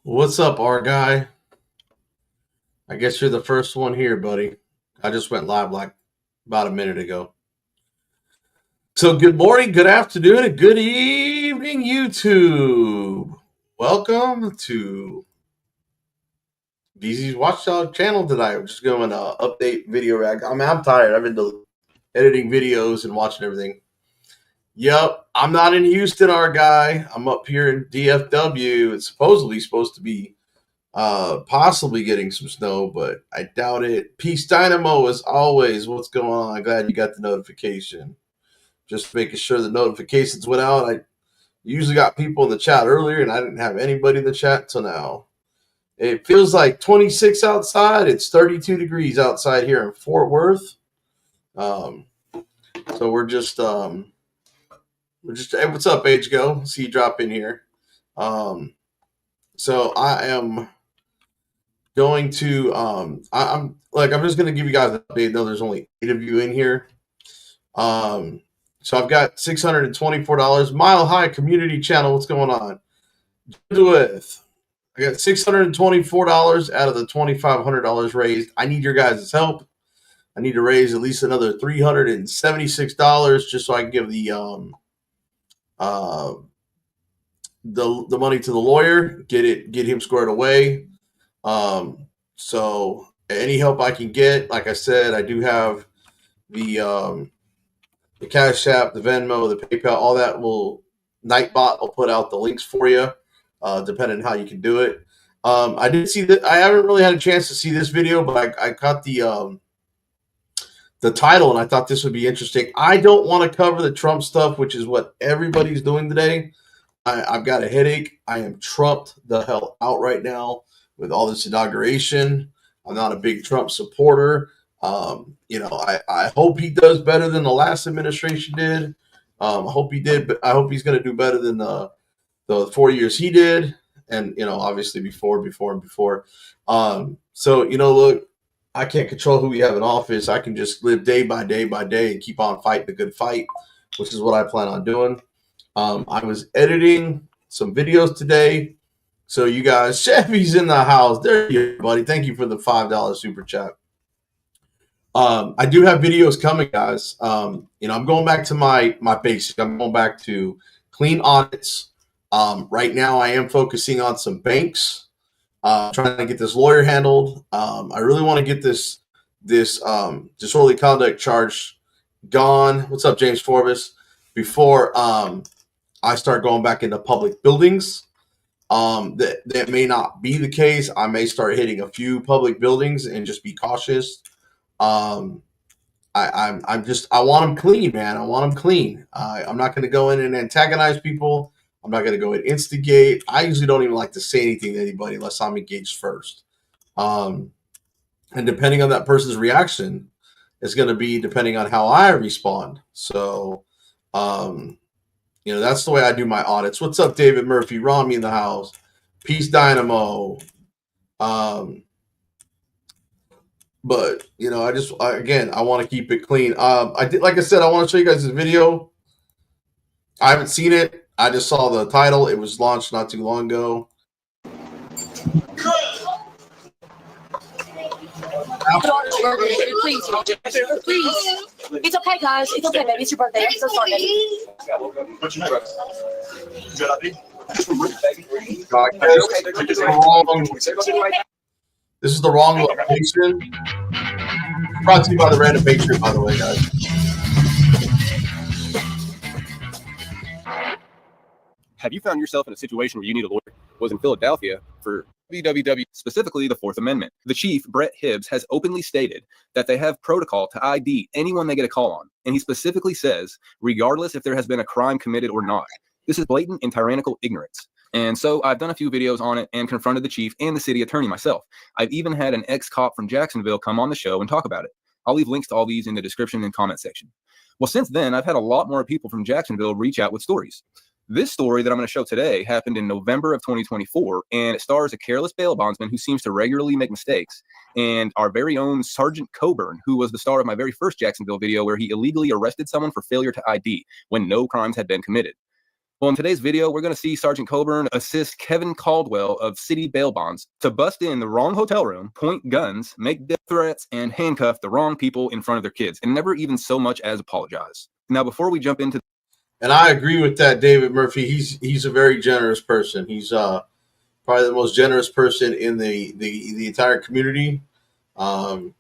What's up, our guy? I guess you're the first one here, buddy. I just went live like about a minute ago. So good morning, good afternoon, and good evening, YouTube. Welcome to DZ's Watchdog channel tonight. We're just going to update video rag. I'm tired. I've been editing videos and watching everything. Yep, I'm not in Houston, our guy. I'm up here in DFW. It's supposed to be possibly getting some snow, but I doubt it. Peace Dynamo, as always. What's going on? I'm glad you got the notification. Just making sure the notifications went out. I usually got people in the chat earlier, and I didn't have anybody in the chat till now. It feels like 26 outside. It's 32 degrees outside here in Fort Worth. So we're just hey, what's up, Age Go? See you drop in here. So I am going to I'm just going to give you guys an update. No, there's only 8 of you in here. So I've got $624 Mile High Community Channel. What's going on? With I got $624 out of the $2,500 raised. I need your guys' help. I need to raise at least another $376 just so I can give the money to the lawyer, get him squared away. So any help I can get, like I said, I do have the CASHAPP, the VENMO, the PayPal, all that Nightbot will put out the links for you, depending on how you can do it. I did see that. I haven't really had a chance to see this video, but I caught the title, and I thought this would be interesting. I don't want to cover the Trump stuff, which is what everybody's doing today. I've got a headache. I am Trumped the hell out right now with all this inauguration. I'm not a big Trump supporter. I hope he does better than the last administration did. I hope he did, but I hope he's going to do better than the 4 years he did. And, obviously before. So, look, I can't control who we have in office. I can just live day by day and keep on fighting the good fight, which is what I plan on doing. I was editing some videos today. So you guys, Chevy's in the house. There you go, buddy. Thank you for the $5 super chat. I do have videos coming, guys. I'm going back to my basics. I'm going back to clean audits. Right now, I am focusing on some banks. Trying to get this lawyer handled. I really want to get this disorderly conduct charge gone. What's up, James Forbes? Before I start going back into public buildings. That may not be the case. I may start hitting a few public buildings and just be cautious. I want them clean, man. I want them clean. I'm not going to go in and antagonize people. I'm not going to go and instigate. I usually don't even like to say anything to anybody unless I'm engaged first. And depending on that person's reaction, it's going to be depending on how I respond. So, that's the way I do my audits. What's up, David Murphy? Rami in the house. Peace Dynamo. But I want to keep it clean. Like I said, I want to show you guys this video. I haven't seen it. I just saw the title. It was launched not too long ago. Please. It's okay, guys. It's okay, baby. It's your birthday. I'm so sorry, baby. This is the wrong location. Brought to you by the Random Patriot, by the way, guys. Have you found yourself in a situation where you need a lawyer? Was in Philadelphia for www, specifically the Fourth Amendment. The chief, Brett Hibbs, has openly stated that they have protocol to ID anyone they get a call on. And he specifically says, regardless if there has been a crime committed or not. This is blatant and tyrannical ignorance. And so I've done a few videos on it and confronted the chief and the city attorney myself. I've even had an ex-cop from Jacksonville come on the show and talk about it. I'll leave links to all these in the description and comment section. Well, since then, I've had a lot more people from Jacksonville reach out with stories. This story that I'm going to show today happened in November of 2024, and it stars a careless bail bondsman who seems to regularly make mistakes, and our very own Sergeant Coburn, who was the star of my very first Jacksonville video where he illegally arrested someone for failure to ID when no crimes had been committed. Well, in today's video, we're going to see Sergeant Coburn assist Kevin Caldwell of City Bail Bonds to bust in the wrong hotel room, point guns, make death threats, and handcuff the wrong people in front of their kids, and never even so much as apologize. Now, before we jump into... And I agree with that, David Murphy. He's a very generous person. He's probably the most generous person in the entire community. You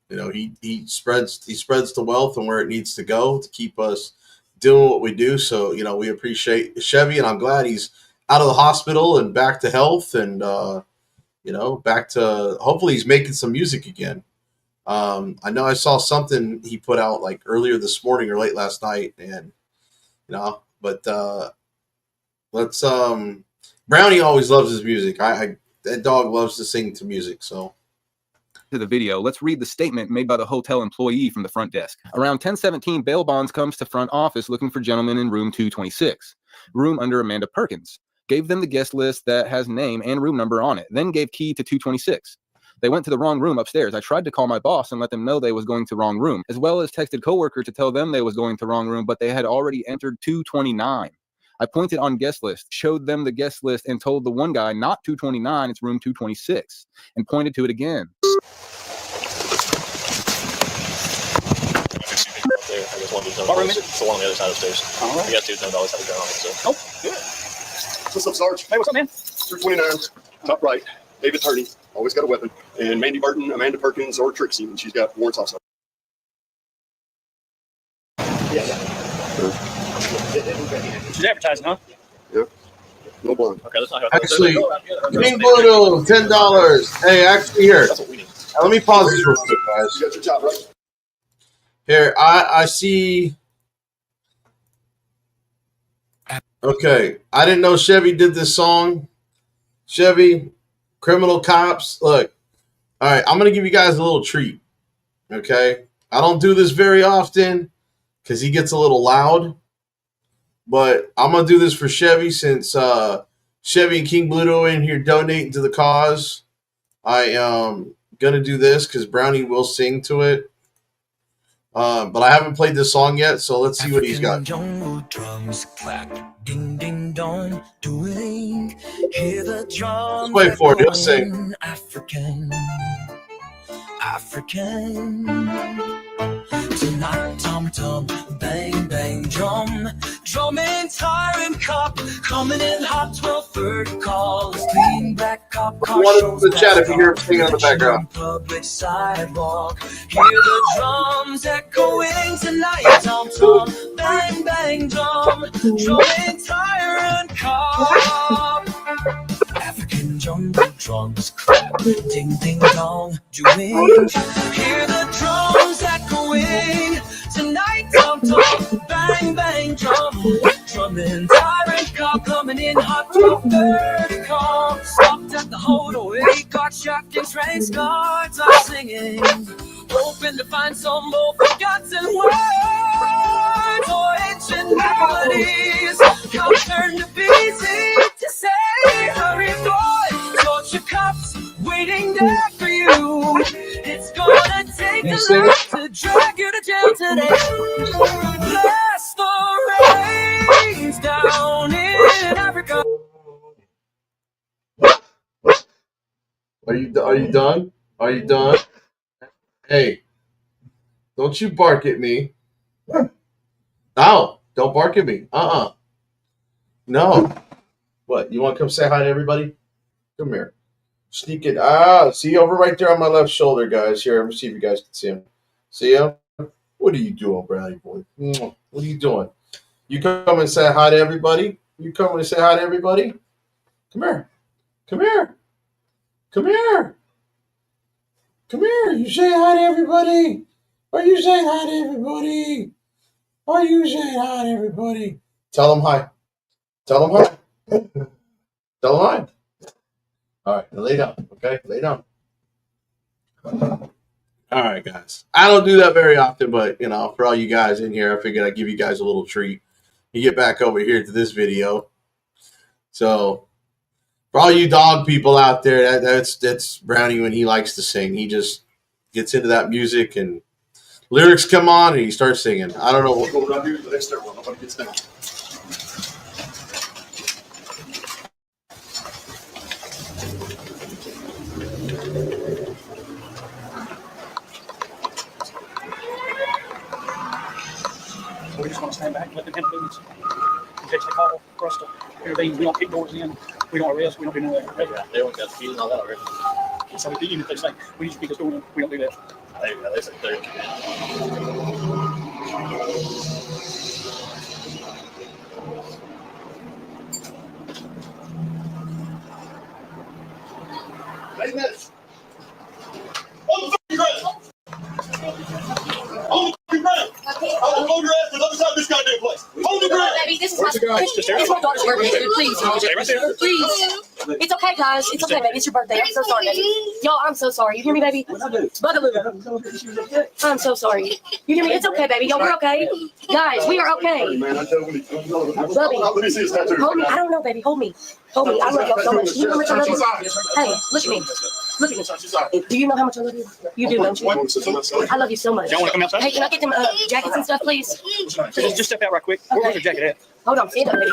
know, he spreads the wealth and where it needs to go to keep us doing what we do. So, you know, we appreciate Chevy, and I'm glad he's out of the hospital and back to health, and you know, back to, hopefully he's making some music again. I know I saw something he put out like earlier this morning or late last night, and you know, but let's Brownie always loves his music. That dog loves to sing to music. So to the video, let's read the statement made by the hotel employee from the front desk. Around 10:17, Bail Bonds comes to front office looking for gentlemen in room 226, room under Amanda Perkins. Gave them the guest list that has name and room number on it, then gave key to 226. They went to the wrong room upstairs. I tried to call my boss and let them know they was going to wrong room, as well as texted coworker to tell them they was going to wrong room, but they had already entered 229. I pointed on guest list, showed them the guest list, and told the one guy, not 229, it's room 226, and pointed to it again. What room is it? It's the one on the other side of the stairs. All right. We got $210 have a gun on it. So. Oh, good. What's up, Sarge? Hey, what's up, man? 329, top right. David Turney, always got a weapon. And Mandy Burton, Amanda Perkins, or Trixie, and she's got warrants also. Yeah. She's advertising, huh? Yeah. No blind. Okay, let's not have actually, Green Bluto, $10. Hey, actually, here. That's what we need. Now, let me pause this real quick, guys. You got your job, right? Here, I see. Okay, I didn't know Chevy did this song. Chevy, Criminal Cops. Look, all right, I'm going to give you guys a little treat. Okay, I don't do this very often because he gets a little loud. But I'm going to do this for Chevy since Chevy and King Bluto in here donating to the cause. I am going to do this because Brownie will sing to it. But I haven't played this song yet, so let's see what he's got. Jungle drums clap, ding ding dong, doing. Hear the drums. Let's wait for it. He'll sing. African. Tonight, tom tom, bang bang drum, drumming tyrant cop, coming in hot 12:30 call. Clean black cop car shows the chat if you hear him singing in the background. Public sidewalk, hear the drums echoing tonight, tom tom, bang bang drum, drumming tyrant cop. African jungle drums clap, ding ding dong, doing. Hear the drums echoing tonight, tom tom, bang bang drum, drumming tyrant cop coming in hot 12:30 call. Stopped at the Holdaway, got shocked and trains guards are singing, hoping to find some more forgotten words or ancient melodies. How turn to be easy to say. Hurry, boy, torture cops waiting there for you. It's gonna take a lot to drag you to jail today. Blast the rains down in Africa. Are you done? Are you done? Hey, don't you bark at me. No, don't bark at me. No. What, you want to come say hi to everybody? Come here. Sneak it. See over right there on my left shoulder, guys. Here, let me see if you guys can see him. See him? What are you doing, Brownie boy? What are you doing? You come and say hi to everybody? You come and say hi to everybody? Come here. Come here. Come here. Come here. You say hi to everybody. Are you saying hi to everybody? Are you saying hi to everybody? Tell them hi. Tell them hi. Tell them hi. All right, now lay down. Okay, lay down. All right, guys. I don't do that very often, but you know, for all you guys in here, I figured I'd give you guys a little treat. You get back over here to this video. So, for all you dog people out there, that's Brownie when he likes to sing. He just gets into that music and lyrics come on and he starts singing. I don't know We'll go down here to the next stairwell. Nobody gets down. We just want to stand back and let them handle business. In case they call for us to intervene, we don't kick doors in, we don't arrest, we don't do none of that. Yeah, they don't got the keys and all that already. So even if they say, we need to kick this door in, we don't do that. They say 30. Hey, Miss. On the fucking ground! On the fucking ground! I will hold your ass to the other side of this goddamn place. On the ground! Baby, this is my daughter's birthday. Please, Stay right there. please. It's okay, guys. It's okay, baby. It's your birthday. I'm so sorry, baby. Y'all, I'm so sorry. You hear me, baby? Bugaloo. I'm so sorry. You hear me? It's okay, baby. Y'all, we're okay. Guys, we are okay. Man, I tell you, Bubby, let me see his tattoo. hold me. I don't know, baby. Hold me. Hold me. I love y'all so much. Do you know how much I love you? Hey, look at me. Look at me. Do you know how much I love you? You do, don't you? I love you so much. Y'all want to come outside? Hey, can I get them jackets and stuff, please? Just step out right quick. Where was the jacket at? Hold on. Stand up, baby.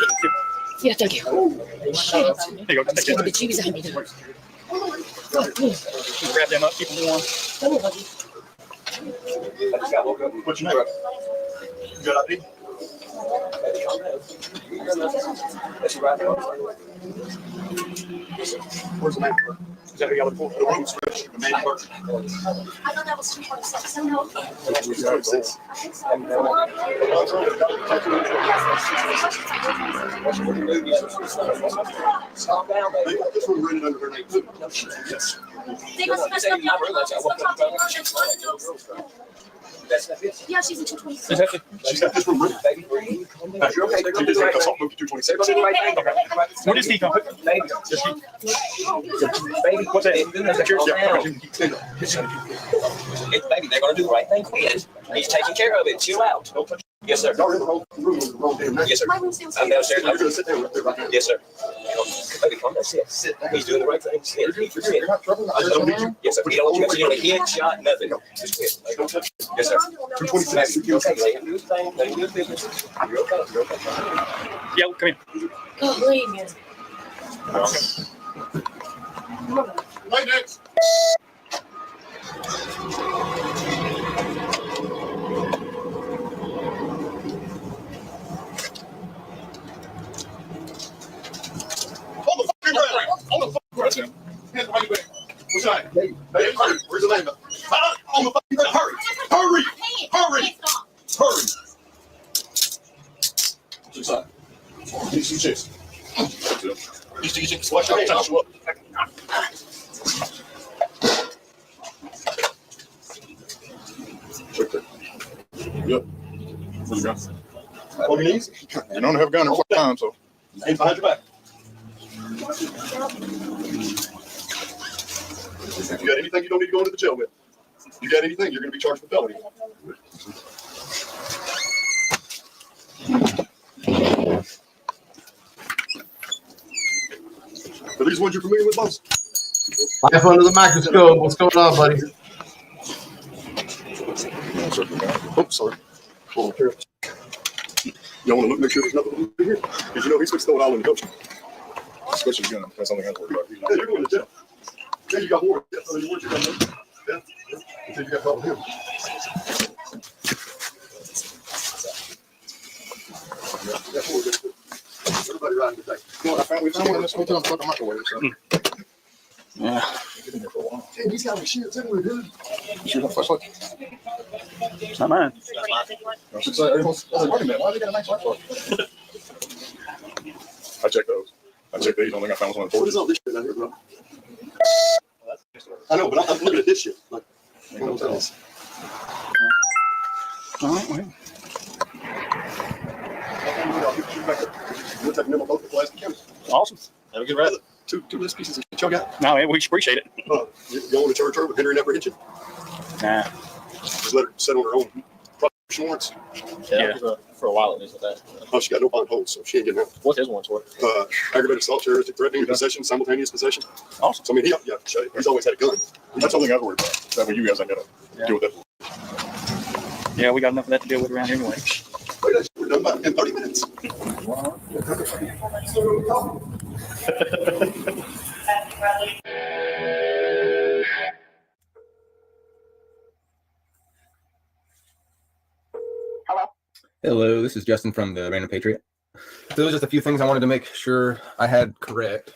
Yeah, thank you. Shit. There you go. Get the cheese out of me. Just grab them up, keep them warm. Come here, buddy. What you know? Good ID? Where's the name? Is that who y'all look for? The room switch, the main part. I thought that was 246. Somehow. They got this one written under her name too. Yes. They must have messed up the other ones. Stop talking about it. One of those. Yeah, she's in 226. Is that the, She's got this one written. You're okay. She just handcuffs off, move to 226. what is he going to put? Baby, What's that? Is that yours? Baby, they're gonna do the right thing for you. He's taking care of it. Chill out. Yes, sir. Y'all in the wrong room with the wrong damn name. Yes, sir. My room's downstairs. I'm downstairs. You're gonna sit down right there, right now. Yes, sir. Baby, calm down. Sit. He's doing the right thing. Sit. You're not trouble. I don't need you. Yes, sir. He don't want you to get a headshot, nothing. Just quit. Don't touch me. Yes, sir. 226. You're okay. Let him do his thing. Let him do his business. You're okay. You're okay. Yeah, come in. Oh, believe me. Right next. On the fucking ground. On the fucking ground. Hands behind your back. What's that? Hey, hurry. Where's the name? On the fucking ground. Hurry. Hurry. Hurry. Hurry. What's inside? These two chicks. These two chicks. Watch out. Touch you up. Right there. Yep. Where's the gun? On your knees? You don't have a gun in what time, so. Hands behind your back. If you got anything you don't need to go into the jail with. If you got anything, you're going to be charged with felony. Are these ones you're familiar with, boss? Life under the microscope. What's going on, buddy? Oh, sorry. Hold on, here. Y'all want to look, make sure there's nothing in here? Because you know he's supposed to throw it all in the dumpster. Especially the gun. That's something I have to worry about. Yeah, you're going to jail. Yeah, you got more. Yeah, so you want your gun. Yeah. Until you got caught with him. Everybody riding today. No, we found one in this hotel in fucking microwave. So. Yeah. Damn, he's got like shit everywhere, dude. Shoot that flashlight. It's not mine. I should say, wait a minute, why they got a nice flashlight? I checked those. I checked these. I think I found one. What is all this shit out here, bro? I know, but I'm looking at this shit. Like, what else? All right, wait. We'll take them both to plastic cameras. Awesome. Have a good ride. Two less pieces of shit y'all got. No, we appreciate it. Y'all want to charge her with hindering apprehension? Nah. Just let her sit on her own prosecution warrants. Yeah. For a while at least with that. Oh, she got no bond hold, so she ain't getting out. What's his warrants for? Aggravated assault, terroristic threatening, possession, simultaneous possession. Awesome. So, I mean, he's always had a gun. That's something I've worried about. That way you guys ain't got to deal with that. Yeah, we got enough of that to deal with around here anyway. We're done about in 30 minutes. Hello, this is Justin from the Random Patriot. So there was just a few things I wanted to make sure I had correct.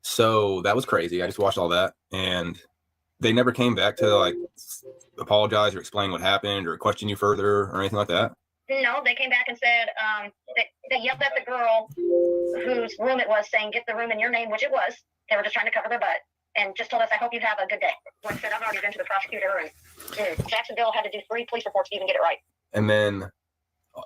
So that was crazy. I just watched all that, and they never came back to like apologize or explain what happened or question you further or anything like that. No, they came back and said they yelled at the girl whose room it was, saying, "Get the room in your name," which it was. They were just trying to cover their butt, and just told us, "I hope you have a good day." Like I said, I've already been to the prosecutor, and Jacksonville had to do 3 police reports to even get it right. And then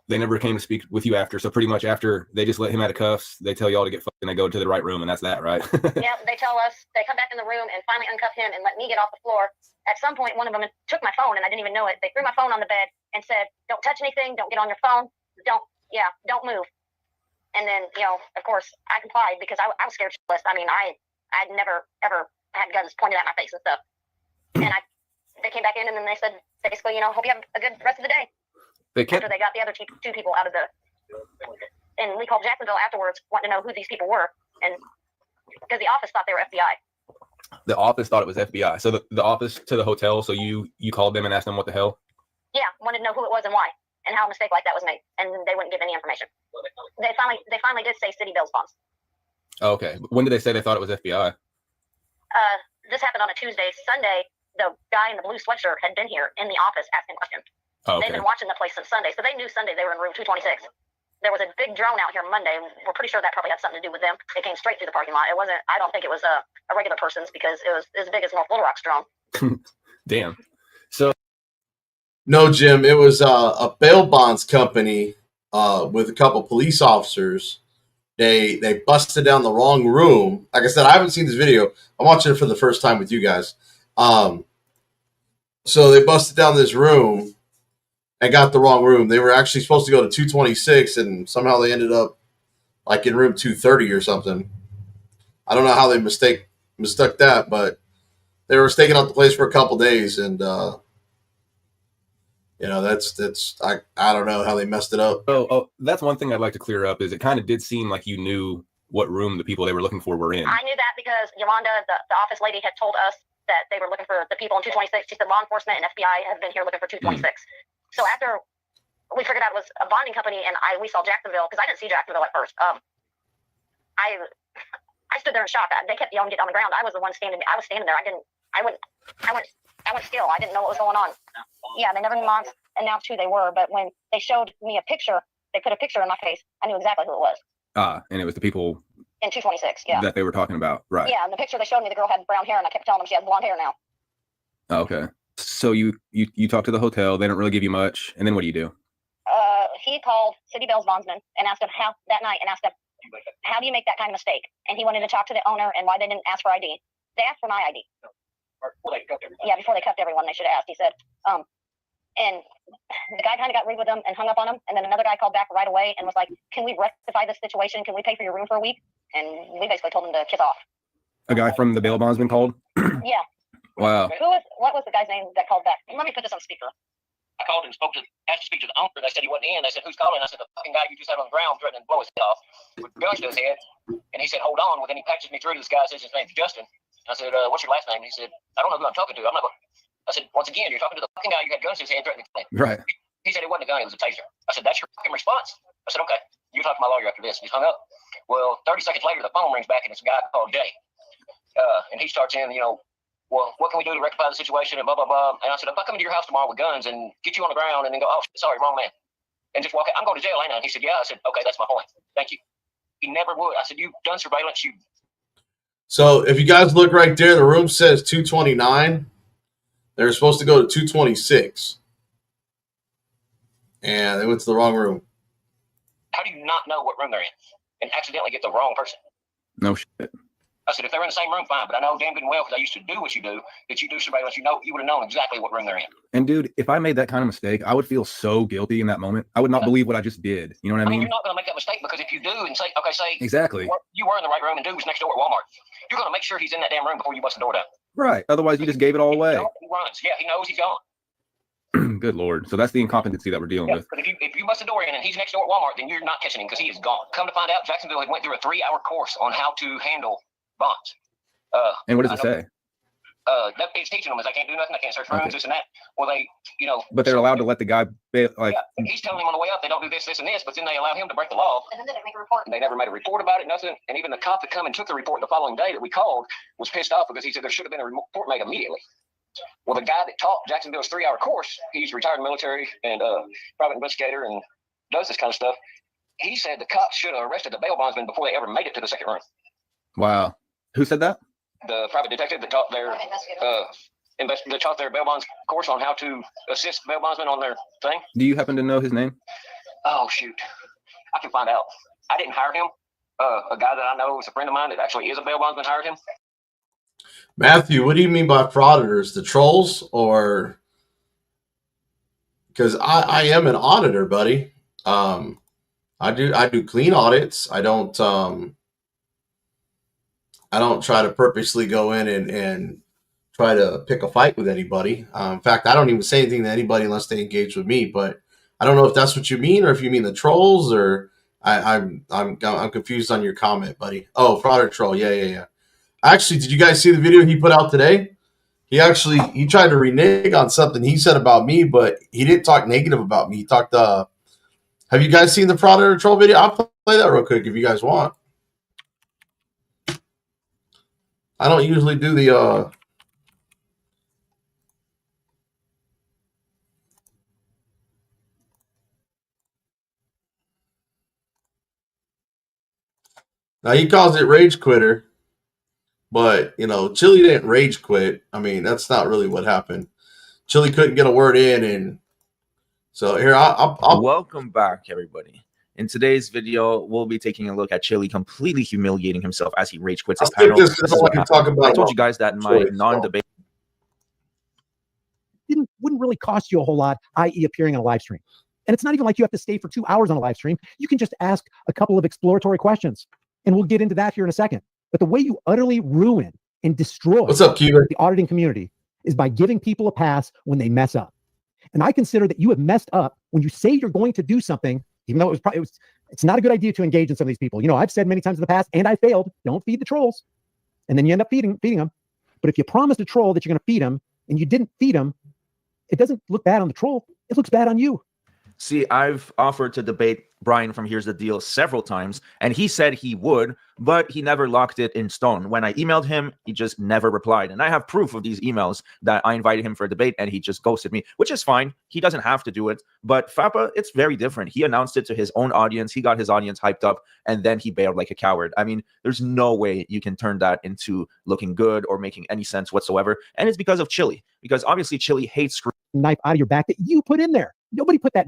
they never came to speak with you after. So pretty much after they just let him out of cuffs, they tell y'all to get fucked and they go to the right room, and that's that, right? Yeah, they tell us, they come back in the room and finally uncuff him and let me get off the floor. At some point, one of them took my phone, and I didn't even know it. They threw my phone on the bed and said, "Don't touch anything. Don't get on your phone. Don't move." And then, of course, I complied because I was scared shitless. I mean, I'd never, ever had guns pointed at my face and stuff. And they came back in, and then they said, basically, hope you have a good rest of the day. After they got the other two people out of and we called Jacksonville afterwards, wanting to know who these people were, and because the office thought they were FBI. The office thought it was FBI. So the office to the hotel. So you called them and asked them what the hell? Yeah, wanted to know who it was and why, and how a mistake like that was made, and they wouldn't give any information. They finally did say city bail bonds. Okay. When did they say they thought it was FBI? This happened on a Tuesday. Sunday, the guy in the blue sweatshirt had been here in the office asking questions. Oh, okay. They've been watching the place since Sunday, so they knew Sunday they were in room 226. There was a big drone out here Monday. We're pretty sure that probably had something to do with them. It came straight through the parking lot. It wasn't. I don't think it was a regular person's, because it was as big as North Little Rock's drone. Damn. So No, Jim, it was a bail bonds company with a couple police officers. They busted down the wrong room. Like I said, I haven't seen this video. I'm watching it for the first time with you guys. So they busted down this room and got the wrong room. They were actually supposed to go to 226, and somehow they ended up like in room 230 or something. I don't know how they mistook that, but they were staking out the place for a couple days, and that's I don't know how they messed it up. Oh, that's one thing I'd like to clear up, is it kind of did seem like you knew what room the people they were looking for were in. I knew that because Yolanda, the office lady, had told us that they were looking for the people in 226. She said law enforcement and FBI have been here looking for 226. So after we figured out it was a bonding company, and we saw Jacksonville, because I didn't see Jacksonville at first. I stood there in shock. They kept yelling, "Get on the ground." I was the one standing. I was standing there. I went still. I didn't know what was going on. Yeah, they never knew once, and now too they were. But when they showed me a picture, they put a picture in my face. I knew exactly who it was. And it was the people in 226. Yeah. That they were talking about, right? Yeah, and the picture they showed me, the girl had brown hair, and I kept telling them she had blonde hair now. Okay. So you talked to the hotel. They don't really give you much, and then what do you do? He called City Bail's bondsman and asked him how do you make that kind of mistake? And he wanted to talk to the owner and why they didn't ask for ID. They asked for my ID. Yeah, before they cuffed everyone, they should have asked. He said, and the guy kind of got rude with him and hung up on him. And then another guy called back right away and was like, "Can we rectify this situation? Can we pay for your room for a week?" And we basically told him to kiss off. A guy from the bail bondsman called? Yeah. Wow. What was the guy's name that called back? Let me put this on speaker. I called and asked to speak to the owner. They said he wasn't in. They said, "Who's calling?" I said, "The fucking guy you just had on the ground threatening to blow his head off with guns to his head." And he said, "Hold on." Well, then he patches me through to this guy, says his name's Justin. I said, "What's your last name?" And he said, "I don't know who I'm talking to. I'm not going." I said, "Once again, you're talking to the fucking guy you had guns to his head threatening to kill him." Right. He said it wasn't a gun, it was a taser. I said, "That's your fucking response?" I said, "Okay, you talk to my lawyer after this." He's hung up. Well, 30 seconds later, the phone rings back, and it's a guy called Jay. And he starts in, "Well, what can we do to rectify the situation?" And blah, blah, blah. And I said, "If I come into your house tomorrow with guns and get you on the ground and then go, 'Oh, sorry, wrong man,' and just walk out, I'm going to jail, ain't I?" And he said, "Yeah." I said, "Okay, that's my point. Thank you." He never would. I said, "You've done surveillance. So if you guys look right there, the room says 229. They're supposed to go to 226. And they went to the wrong room. How do you not know what room they're in and accidentally get the wrong person?" No shit. I said, "If they're in the same room, fine. But I know damn good and well, because I used to do what you do, that you do surveillance. You would have known exactly what room they're in." And dude, if I made that kind of mistake, I would feel so guilty in that moment. I would not believe what I just did. You know what I mean? You're not going to make that mistake, because if you do and say exactly, you were in the right room and dude was next door at Walmart, you're going to make sure he's in that damn room before you bust the door down. Right. Otherwise, you just gave it all away. He runs. Yeah, he knows he's gone. Good Lord. So that's the incompetency that we're dealing with. But if you bust the door in and he's next door at Walmart, then you're not catching him, because he is gone. Come to find out, Jacksonville had went through a 3-hour course on how to handle bonds. And what does it say? he's teaching them is I can't do nothing, I can't search rooms, this and that. Well, they, you know. But they're allowed to let the guy like. Yeah, he's telling him on the way out they don't do this, this, and this, but then they allow him to break the law. And then they didn't make a report. They never made a report about it, nothing. And even the cop that come and took the report the following day that we called was pissed off because he said there should have been a report made immediately. Well, the guy that taught Jacksonville's 3-hour course, he's retired military and private investigator and does this kind of stuff. He said the cops should have arrested the bail bondsman before they ever made it to the second room. Wow. Who said that? The private detective that taught their that taught their bail bonds course on how to assist bail bondsmen on their thing. Do you happen to know his name? Oh shoot, I can find out. I didn't hire him. A guy that I know is a friend of mine that actually is a bail bondsman hired him. Matthew, what do you mean by frauditors? The trolls, or because I am an auditor, buddy. I do clean audits. I don't try to purposely go in and try to pick a fight with anybody. In fact, I don't even say anything to anybody unless they engage with me. But I don't know if that's what you mean, or if you mean the trolls, or I'm confused on your comment, buddy. Oh, fraud or troll? Yeah. Actually, did you guys see the video he put out today? He tried to renege on something he said about me, but he didn't talk negative about me. He talked. Have you guys seen the fraud or troll video? I'll play that real quick if you guys want. I don't usually do the now he calls it rage quitter, but you know, Chili didn't rage quit. I mean, that's not really what happened. Chili couldn't get a word in, and so here I'll welcome back, everybody. In today's video, we'll be taking a look at Chili completely humiliating himself as he rage quits a panel. This is what happened. I told you guys that in my non-debate. Wouldn't really cost you a whole lot, i.e. appearing on a live stream. And it's not even like you have to stay for 2 hours on a live stream. You can just ask a couple of exploratory questions, and we'll get into that here in a second. But the way you utterly ruin and destroy the auditing community is by giving people a pass when they mess up. And I consider that you have messed up when you say you're going to do something, even though it's not a good idea to engage in some of these people. You know, I've said many times in the past, and I failed, don't feed the trolls. And then you end up feeding them. But if you promised a troll that you're going to feed him and you didn't feed him, it doesn't look bad on the troll. It looks bad on you. See, I've offered to debate Brian from Here's the Deal several times, and he said he would, but he never locked it in stone. When I emailed him, he just never replied. And I have proof of these emails that I invited him for a debate, and he just ghosted me, which is fine. He doesn't have to do it. But FAPA, it's very different. He announced it to his own audience. He got his audience hyped up, and then he bailed like a coward. I mean, there's no way you can turn that into looking good or making any sense whatsoever. And it's because of Chili, because obviously Chili hates knife out of your back that you put in there. Nobody put that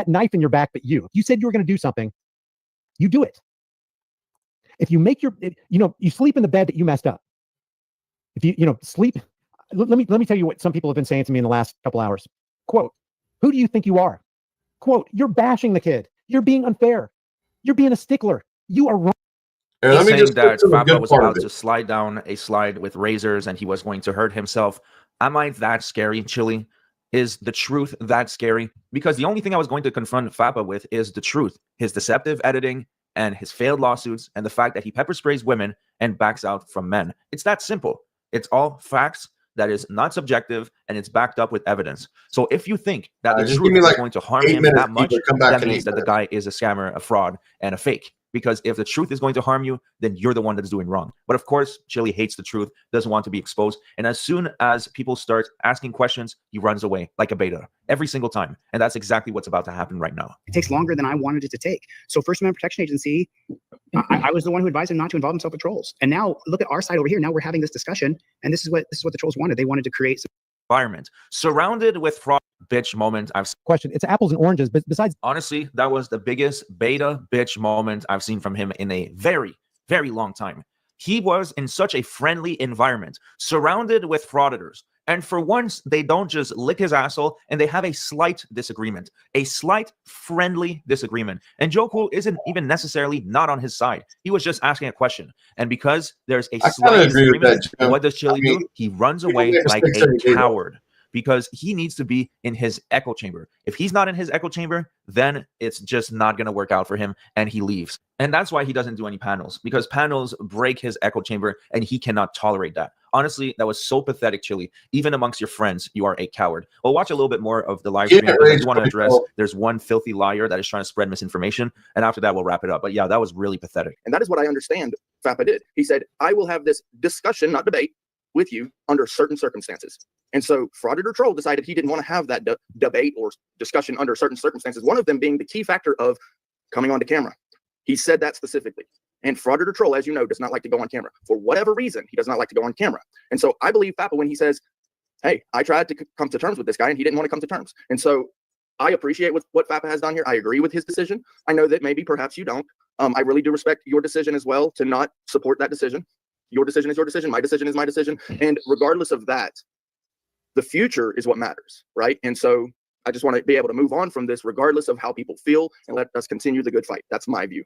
knife in your back but you. If you said you were going to do something, you do it. If you make you sleep in the bed that you messed up. If you sleep, let me tell you what some people have been saying to me in the last couple hours. Quote, who do you think you are? Quote, you're bashing the kid. You're being unfair. You're being a stickler. You are wrong. He's saying that FAPA was about to slide down a slide with razors and he was going to hurt himself. Am I that scary, Chili? Is the truth that scary? Because the only thing I was going to confront FAPA with is the truth, his deceptive editing and his failed lawsuits and the fact that he pepper sprays women and backs out from men. It's that simple. It's all facts that is not subjective and it's backed up with evidence. So if you think that the truth is going to harm him that much, that means that the guy is a scammer, a fraud, and a fake. Because if the truth is going to harm you, then you're the one that is doing wrong. But of course, Chili hates the truth, doesn't want to be exposed. And as soon as people start asking questions, he runs away like a beta every single time. And that's exactly what's about to happen right now. It takes longer than I wanted it to take. So First Amendment Protection Agency, I was the one who advised him not to involve himself with trolls. And now look at our side over here. Now we're having this discussion. And this is what the trolls wanted. They wanted to create some environment surrounded with fraud bitch moment I've question. It's apples and oranges, but besides, honestly, that was the biggest beta bitch moment I've seen from him in a very, very long time. He was in such a friendly environment, surrounded with frauditors. And for once, they don't just lick his asshole and they have a slight disagreement, a slight friendly disagreement. And Joe Cool isn't even necessarily not on his side. He was just asking a question. And because there's a slight disagreement, what does Chili do? He runs away like a coward because he needs to be in his echo chamber. If he's not in his echo chamber, then it's just not going to work out for him and he leaves. And that's why he doesn't do any panels, because panels break his echo chamber and he cannot tolerate that. Honestly, that was so pathetic, Chili. Even amongst your friends, you are a coward. We'll watch a little bit more of the live stream because I do want to address there's one filthy liar that is trying to spread misinformation. And after that, we'll wrap it up. But yeah, that was really pathetic. And that is what I understand FAPA did. He said, I will have this discussion, not debate, with you under certain circumstances. And so Frauded or Troll decided he didn't want to have that debate or discussion under certain circumstances, one of them being the key factor of coming onto camera. He said that specifically. And Frauded or Troll, as you know, does not like to go on camera. For whatever reason, he does not like to go on camera. And so I believe FAPA when he says, hey, I tried to come to terms with this guy and he didn't want to come to terms. And so I appreciate what FAPA has done here. I agree with his decision. I know that maybe perhaps you don't. I really do respect your decision as well to not support that decision. Your decision is your decision. My decision is my decision. And regardless of that, the future is what matters, right? And so I just want to be able to move on from this regardless of how people feel and let us continue the good fight. That's my view.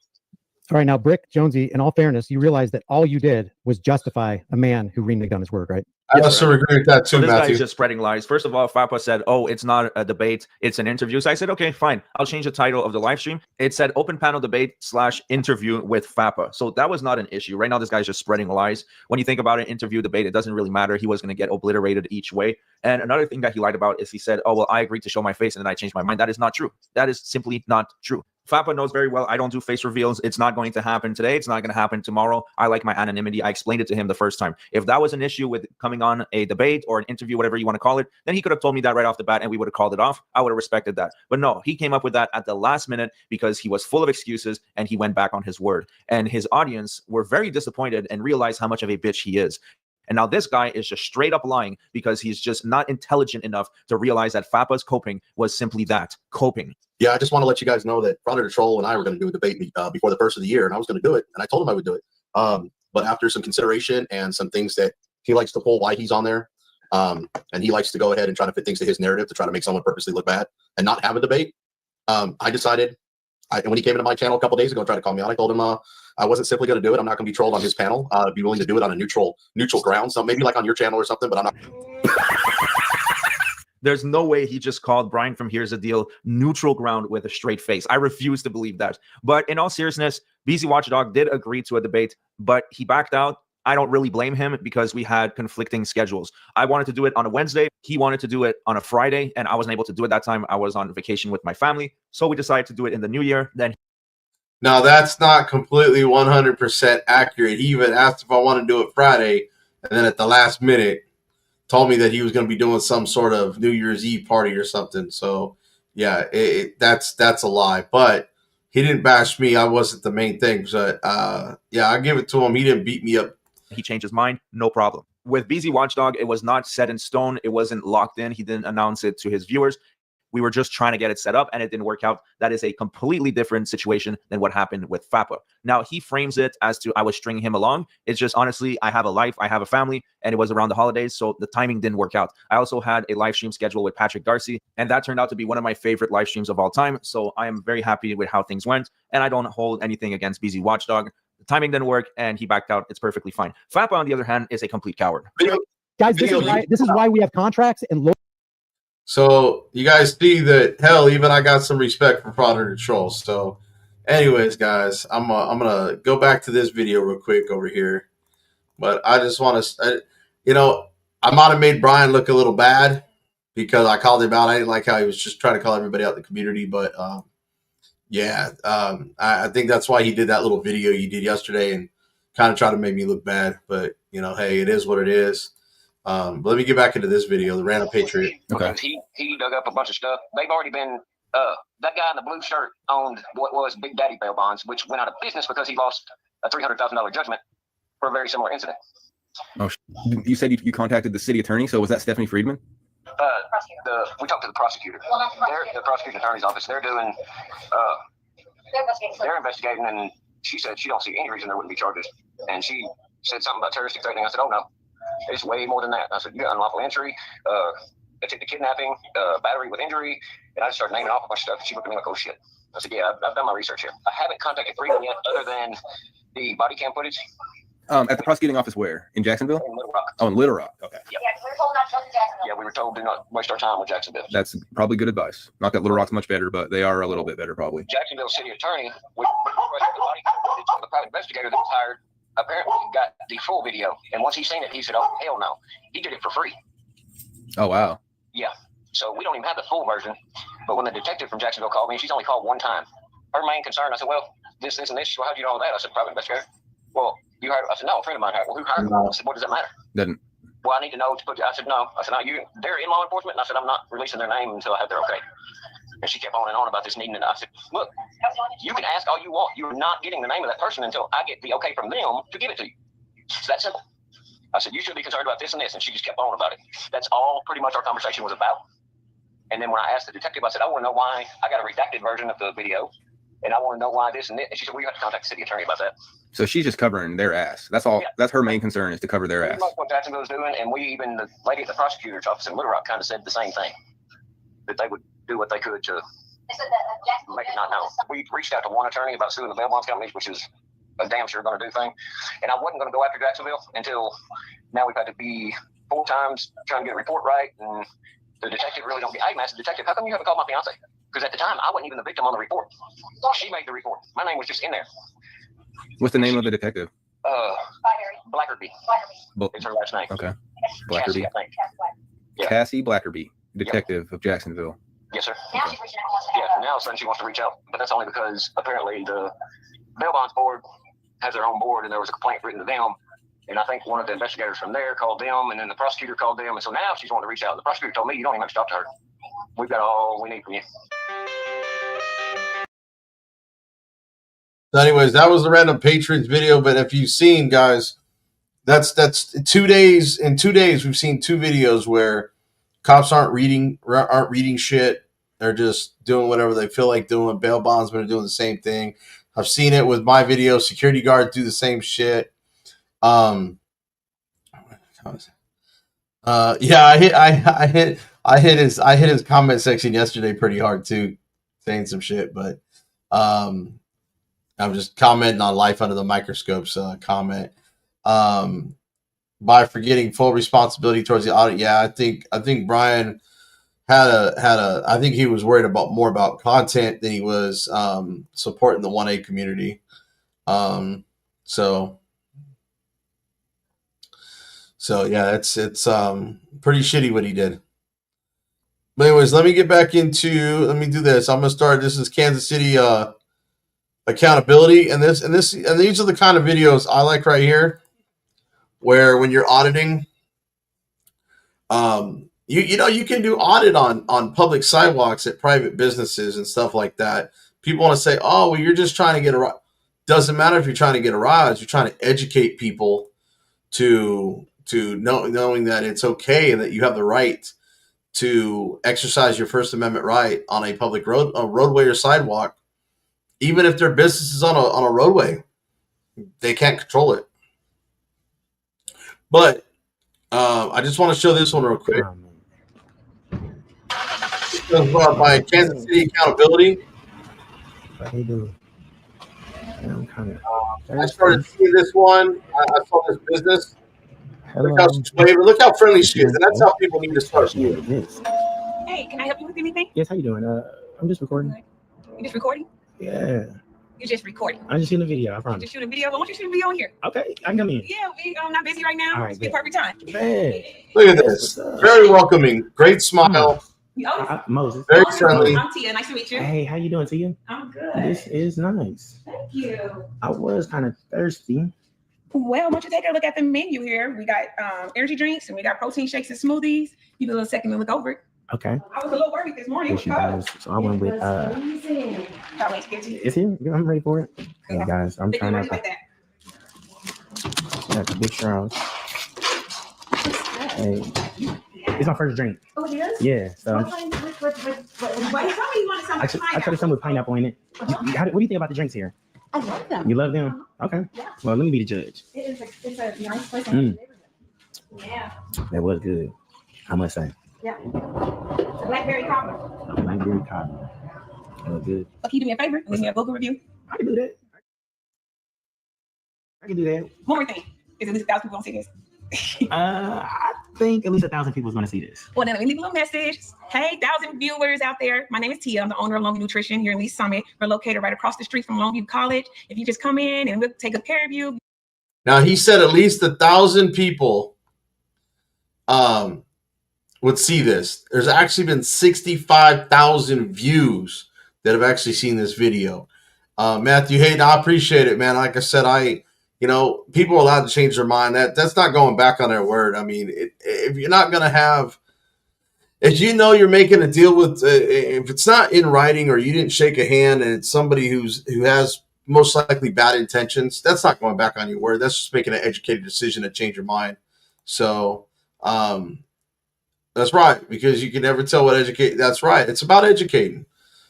All right, now, Brick, Jonesy, in all fairness, you realize that all you did was justify a man who reneged on his word, right? I also agree with that too, so this Matthew. guy's just spreading lies. First of all, FAPA said, oh, it's not a debate, it's an interview. So I said, okay, fine. I'll change the title of the live stream. It said open panel debate / interview with FAPA. So that was not an issue. Right now, this guy's just spreading lies. When you think about an interview debate, it doesn't really matter. He was going to get obliterated each way. And another thing that he lied about is he said, oh, well, I agreed to show my face and then I changed my mind. That is not true. That is simply not true. FAPA knows very well I don't do face reveals. It's not going to happen today. It's not going to happen tomorrow. I like my anonymity. I explained it to him the first time. If that was an issue with coming on a debate or an interview, whatever you want to call it, then he could have told me that right off the bat and we would have called it off. I would have respected that. But no, he came up with that at the last minute because he was full of excuses and he went back on his word. And his audience were very disappointed and realized how much of a bitch he is. And now this guy is just straight up lying because he's just not intelligent enough to realize that FAPA's coping was simply that, coping. Yeah, I just want to let you guys know that Frauded or Troll and I were going to do a debate before the first of the year, and I was going to do it, and I told him I would do it. But after some consideration and some things that he likes to pull why he's on there, and he likes to go ahead and try to fit things to his narrative to try to make someone purposely look bad and not have a debate, I decided, when he came into my channel a couple days ago and tried to call me out, I told him I wasn't simply going to do it. I'm not going to be trolled on his panel. I'd be willing to do it on a neutral ground. So maybe like on your channel or something, but I'm not. There's no way he just called Brian from Here's the Deal neutral ground with a straight face. I refuse to believe that. But in all seriousness, BZ Watchdog did agree to a debate, but he backed out. I don't really blame him because we had conflicting schedules. I wanted to do it on a Wednesday. He wanted to do it on a Friday, and I wasn't able to do it that time. I was on vacation with my family. So we decided to do it in the new year. Then now, that's not completely 100% accurate. He even asked if I wanted to do it Friday, and then at the last minute, told me that he was going to be doing some sort of New Year's Eve party or something. So, yeah, that's a lie. But he didn't bash me. I wasn't the main thing. But, yeah, I give it to him. He didn't beat me up. He changed his mind. No problem. With BZ Watchdog, it was not set in stone. It wasn't locked in. He didn't announce it to his viewers. We were just trying to get it set up and it didn't work out. That is a completely different situation than what happened with FAPA. Now, he frames it as to I was stringing him along. It's just, honestly, I have a life, I have a family, and it was around the holidays, so the timing didn't work out. I also had a live stream schedule with Patrick Darcy, and that turned out to be one of my favorite live streams of all time. So I am very happy with how things went, and I don't hold anything against BZ Watchdog. The timing didn't work, and he backed out. It's perfectly fine. FAPA, on the other hand, is a complete coward. Guys, this is why we have contracts and So you guys see that, hell, even I got some respect for Frauded or Troll. So anyways, guys, I'm gonna go back to this video real quick over here. But I just want to, I might have made Brian look a little bad because I called him out. I didn't like how he was just trying to call everybody out in the community. But yeah, I think that's why he did that little video you did yesterday and kind of try to make me look bad. But, hey, it is what it is. But let me get back into this video, the Random Patriot. Okay. He dug up a bunch of stuff. They've already been, that guy in the blue shirt owned what was Big Daddy bail bonds, which went out of business because he lost a $300,000 judgment for a very similar incident. Oh, you said you contacted the city attorney. So was that Stephanie Friedman? We talked to the prosecutor. The prosecuting attorney's office. They're doing, they're investigating, and she said she don't see any reason there wouldn't be charges. And she said something about terroristic threatening. I said, oh no. It's way more than that. I said, you got unlawful entry, attempted kidnapping, battery with injury, and I just started naming off a bunch of stuff. She looked at me like, oh shit. I said, yeah, I've done my research here. I haven't contacted Freeman yet, other than the body cam footage. At the prosecuting office where? In Jacksonville? In Little Rock. Oh, in Little Rock. Okay. Yeah, we were told not to go to Jacksonville. Yeah, we were told do not waste our time with Jacksonville. That's probably good advice. Not that Little Rock's much better, but they are a little bit better probably. Jacksonville city attorney, which requested the body footage from the private investigator that was hired apparently got the full video. And once he seen it, he said, "Oh hell no!" He did it for free. Oh wow. Yeah. So we don't even have the full version. But when the detective from Jacksonville called me, she's only called one time. Her main concern, I said, "Well, this, and this." Well, how'd you know all that? I said, "Private investigator." Well, you hired? I said, "No, a friend of mine hired." Well, who hired him? I said, "What does that matter?" Doesn't. Well, I need to know to put. I said, "No." I said, "No, they're in law enforcement." And I said, "I'm not releasing their name until I have their okay." And she kept on and on about this needing it. I said, "Look, you can ask all you want. You're not getting the name of that person until I get the okay from them to give it to you. It's that simple." I said, "You should be concerned about this and this." And she just kept on about it. That's all pretty much our conversation was about. And then when I asked the detective, I said, "I want to know why I got a redacted version of the video. And I want to know why this and this." And she said, "Well, you have to contact the city attorney about that." So she's just covering their ass. That's all. Yeah. That's her main concern, is to cover their ass. That's what Jacksonville was doing. And the lady at the prosecutor's office in Little Rock kind of said the same thing, that they would do what they could to make it not known. We reached out to one attorney about suing the bail bonds companies, which is a damn sure going to do thing. And I wasn't going to go after Jacksonville until now. We've had to be 4 times trying to get a report right. And the detective really don't get. I asked the detective, "How come you haven't called my fiance?" Because at the time, I wasn't even the victim on the report. She made the report. My name was just in there. What's the name of the detective? Blackerby. It's her last name. Okay. Blackerby. Cassie, I think. Yeah. Cassie Blackerby, detective of Jacksonville. Yes, sir. Now she's reaching out. Yeah, now all of a sudden she wants to reach out, but that's only because apparently the bail bonds board has their own board, and there was a complaint written to them. And I think one of the investigators from there called them, and then the prosecutor called them, and so now she's wanting to reach out. The prosecutor told me, "You don't even have to talk to her. We've got all we need from you." So anyways, that was the Random Patriots video. But if you've seen, guys, that's 2 days. In 2 days, we've seen 2 videos where cops aren't reading shit. They're just doing whatever they feel like doing. Bail bondsmen are doing the same thing. I've seen it with my videos. Security guards do the same shit. Yeah, I hit his comment section yesterday pretty hard too, saying some shit. But I'm just commenting on Life Under the Microscope's comment. By forgetting full responsibility towards the audit. Yeah, I think Brian I think he was worried more about content than he was supporting the 1A community. So yeah, it's pretty shitty what he did. But anyways, let me do this. I'm gonna start. This is Kansas City accountability, and these are the kind of videos I like right here, where when you're auditing, you can do audit on public sidewalks at private businesses and stuff like that. People want to say, "Oh, well, you're just trying to get a rise." Doesn't matter if you're trying to get a rise. You're trying to educate people to knowing that it's okay and that you have the right to exercise your First Amendment right on a public roadway or sidewalk, even if their business is on a roadway. They can't control it. But I just want to show this one real quick. This is by Kansas City Accountability. What they do? I started seeing this one. I saw this business. Look how friendly she is, and that's how people need to start seeing this. Hey, can I help you with anything? Yes, how you doing? I'm just recording. You just recording? Yeah. You're just recording. I'm just shooting a video, I promise. Just shooting a video? Well, why don't you shoot a video on here? Okay, I can come in. Yeah, I'm not busy right now. All right, it's the perfect time. Man. Look at this. Very welcoming. Great smile. Moses. Very friendly. I'm Tia. Nice to meet you. Hey, how you doing, Tia? I'm good. This is nice. Thank you. I was kind of thirsty. Well, why don't you take a look at the menu here? We got energy drinks and we got protein shakes and smoothies. Give it a little second to look over it. Okay. I was a little worried this morning. Yes, you guys. So I went with Can't wait to get to you. Is he? I'm ready for it. Hey guys, I'm trying to like that. That's a big straws. Hey, it's my first drink. Oh, it is? Yeah. So Why tell me you wanted something I tried some with pineapple in it. What do you think about the drinks here? I love them. You love them? Okay. Yeah. Well, let me be the judge. It's a nice place. Yeah. That was good. I must say. Yeah. Blackberry cobbler. Blackberry cobbler. That was good. But can you do me a favor and leave me a Google review? I can do that. I can do that. One more thing. Is at least 1,000 people gonna see this? I think at least 1,000 people is going to see this. Well, then let me leave a little message. Hey, 1,000 viewers out there. My name is Tia. I'm the owner of Longview Nutrition here in Lee's Summit. We're located right across the street from Longview College. If you just come in and we'll take good care of you. Now, he said at least 1,000 people would see this. There's actually been 65,000 views that have actually seen this video. Matthew Hayden, I appreciate it, man. Like I said, people are allowed to change their mind. That's not going back on their word. I mean, if you're not going to have, if you know you're making a deal with, if it's not in writing or you didn't shake a hand and it's somebody who has most likely bad intentions, that's not going back on your word. That's just making an educated decision to change your mind. So, that's right, because you can never tell what educate. That's right. It's about educating.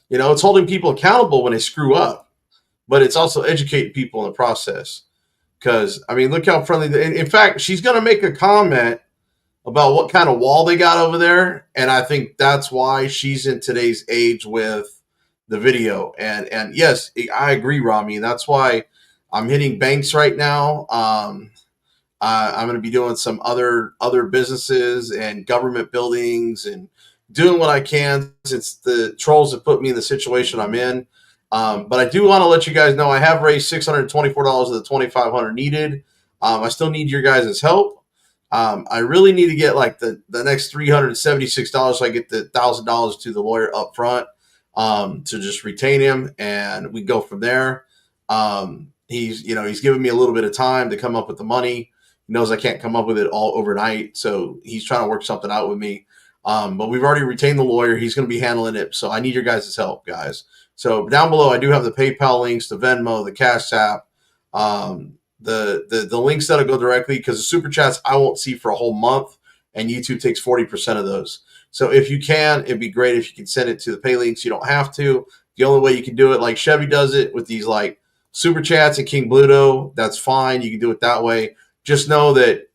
It's holding people accountable when they screw up, but it's also educating people in the process. Because, I mean, look how friendly. In fact, she's going to make a comment about what kind of wall they got over there. And I think that's why she's in today's age with the video. And yes, I agree, Rami. That's why I'm hitting banks right now. I'm going to be doing some other businesses and government buildings and doing what I can since the trolls have put me in the situation I'm in. But I do want to let you guys know I have raised $624 of the $2,500 needed. I still need your guys' help. I really need to get like the next $376 so I get the $1,000 to the lawyer up front to just retain him, and we go from there. He's giving me a little bit of time to come up with the money. He knows I can't come up with it all overnight, so he's trying to work something out with me. But we've already retained the lawyer. He's going to be handling it, so I need your guys' help, guys. So down below, I do have the PayPal links, the Venmo, the CASHAPP, the links that'll go directly, because the super chats I won't see for a whole month, and YouTube takes 40% of those. So if you can, it'd be great if you can send it to the pay links. You don't have to. The only way you can do it, like Chevy does it with these like super chats and King Bluto, that's fine. You can do it that way. Just know that,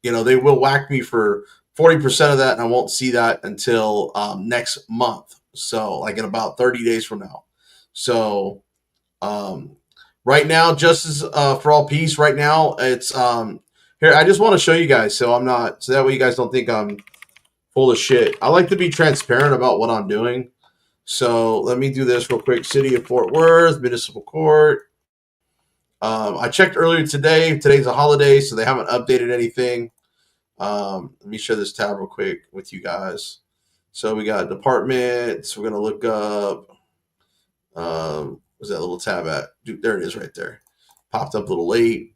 they will whack me for 40% of that, and I won't see that until next month. So like in about 30 days from now. So right now, Justice for All Peace, right now, it's here. I just want to show you guys so that way you guys don't think I'm full of shit. I like to be transparent about what I'm doing. So let me do this real quick. City of Fort Worth, Municipal Court. I checked earlier today. Today's a holiday, so they haven't updated anything. Let me share this tab real quick with you guys. So we got departments. We're going to look up. Where's that little tab at? Dude, there it is right there. Popped up a little late.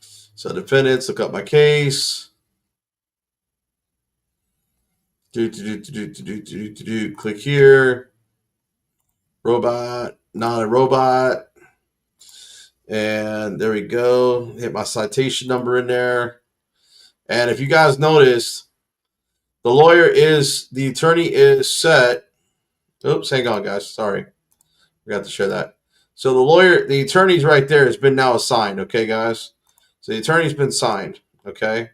So defendants, look up my case. Click here. Robot, not a robot. And there we go. Hit my citation number in there. And if you guys notice, the attorney is set. Oops, hang on, guys. Sorry. Forgot to share that. So the attorney's right there has been now assigned. Okay, guys. So the attorney's been signed. Okay.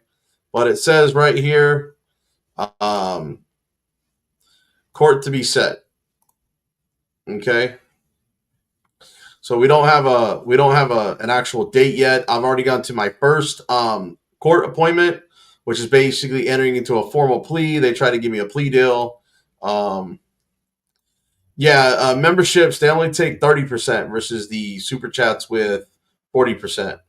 But it says right here, court to be set. Okay. So we don't have an actual date yet. I've already gone to my first court appointment, which is basically entering into a formal plea. They try to give me a plea deal. Memberships, they only take 30% versus the super chats with 40%.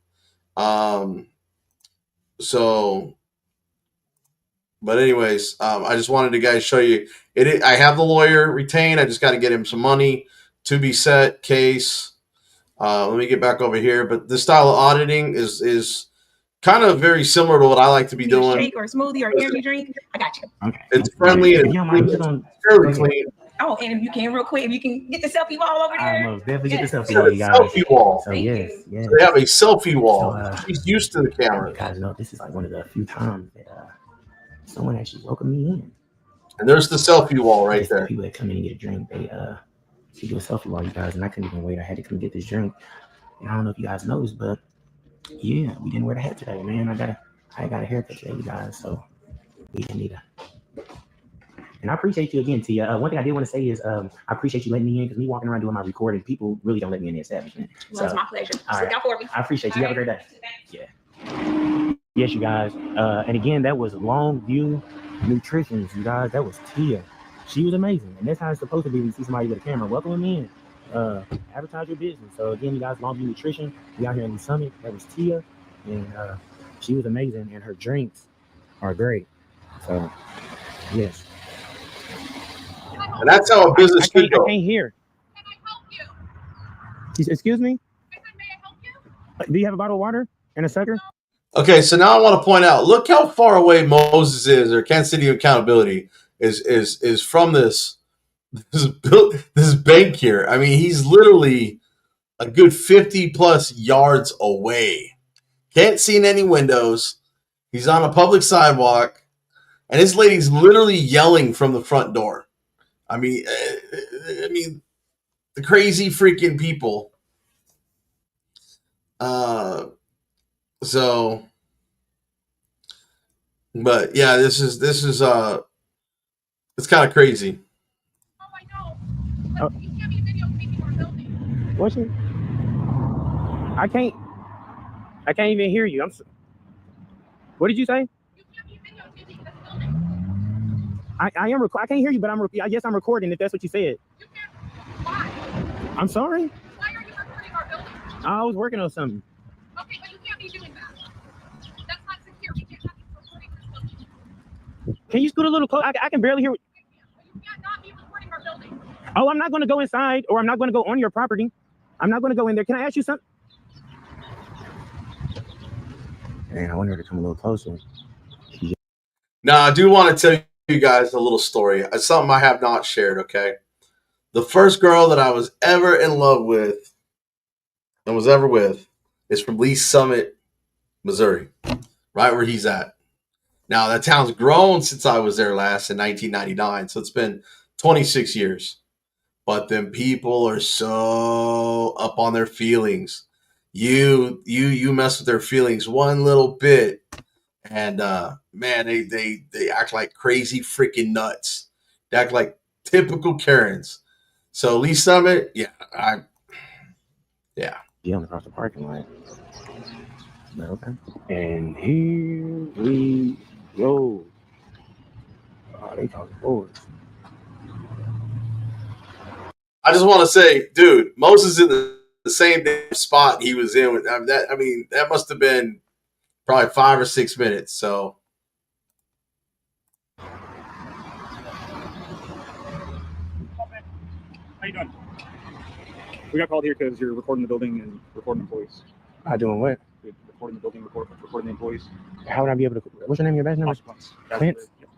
But anyways, I just wanted to guys show you it. I have the lawyer retained. I just got to get him some money to be set case. Let me get back over here. But this style of auditing is kind of very similar to what I like to be doing. Shake or smoothie or energy drink. I got you. Okay. It's friendly and it's fairly clean. Oh, and if you can, real quick, if you can get the selfie wall over there. Most definitely get the selfie wall, you guys. Selfie wall. So yes. So they have a selfie wall. She's used to the camera. You guys know this is like one of the few times that someone actually welcomed me in. And there's the selfie wall right there. People that come in and get a drink, they do a selfie wall, you guys, and I couldn't even wait. I had to come get this drink. And I don't know if you guys noticed, but yeah, we didn't wear the hat today, man. I got a haircut today, you guys, so we didn't need a. And I appreciate you again, Tia. One thing I did want to say is I appreciate you letting me in, because me walking around doing my recording, people really don't let me in the establishment. Well, it's my pleasure. All right. Look out for me. I appreciate you. Have a great day. Yeah. Yes, you guys. And again, that was Longview Nutrition, you guys. That was Tia. She was amazing. And that's how it's supposed to be when you see somebody with a camera. Welcome them in. advertise your business. So again, you guys, Longview Nutrition. We out here in the Summit. That was Tia, and she was amazing, and her drinks are great. So yes. And that's how a business should go. I can't hear. Excuse me? Do you have a bottle of water and a sucker? Okay, so now I want to point out, look how far away Moses is, or Kansas City Accountability is from this bank here. I mean, he's literally a good 50 plus yards away. Can't see in any windows. He's on a public sidewalk, and this lady's literally yelling from the front door. I mean, the crazy freaking people. But yeah, this is it's kind of crazy. Oh. What's it? I can't even hear you. What did you say? I am recording. I can't hear you, but yes, I'm recording if that's what you said. Why? I'm sorry. Why are you recording our building? I was working on something. Okay, but you can't be doing that. That's not secure. We can't have you recording this building. Can you scoot a little close? I can barely hear. You can't not be recording our building. Oh, I'm not going to go inside, or I'm not going to go on your property. I'm not going to go in there. Can I ask you something? Man, I want her to come a little closer. Now, I do want to tell you guys a little story. It's something I have not shared, okay? The first girl that I was ever in love with and was ever with is from Lee Summit, Missouri, right where he's at. Now, that town's grown since I was there last in 1999, so it's been 26 years. But then people are so up on their feelings. You mess with their feelings one little bit, and man, they act like crazy freaking nuts. They act like typical Karens. So Lee Summit, yeah. Yelling across the parking lot. Okay. And here we go. Oh, they talking forward. I just want to say, dude, Moses in the same spot he was in with that. I mean, that must have been probably 5 or 6 minutes. So. How you doing? We got called here because you're recording the building and recording employees. Doing what? Recording the building, recording the employees. How would I be able to? What's your name? Your badge number?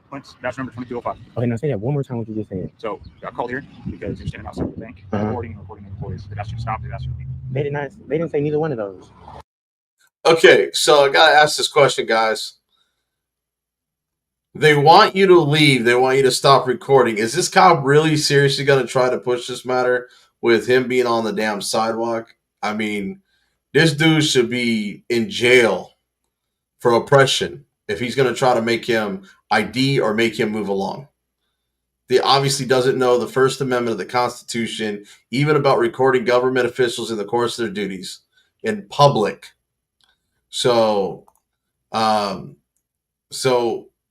Clint's badge number 2205. Okay, now say that one more time. What you just said. So got called here because you're standing outside the bank, recording the employees. They asked you to stop. They asked you to leave. They did not. They didn't say neither one of those. Okay, so I gotta ask this question, guys. They want you to leave. They want you to stop recording. Is this cop really seriously going to try to push this matter with him being on the damn sidewalk? I mean, this dude should be in jail for oppression if he's going to try to make him ID or make him move along. He obviously doesn't know the First Amendment of the Constitution, even about recording government officials in the course of their duties in public. So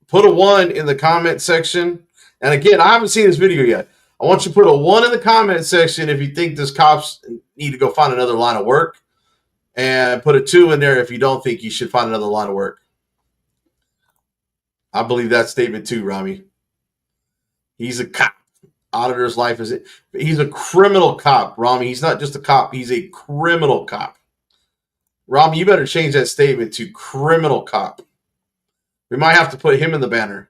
put a 1 in the comment section. And again, I haven't seen this video yet. I want you to put a 1 in the comment section if you think this cops need to go find another line of work. And put a 2 in there if you don't think you should find another line of work. I believe that statement too, Rami. He's a cop. Auditor's life is it. He's a criminal cop, Rami. He's not just a cop. He's a criminal cop. Rami, you better change that statement to criminal cop. We might have to put him in the banner.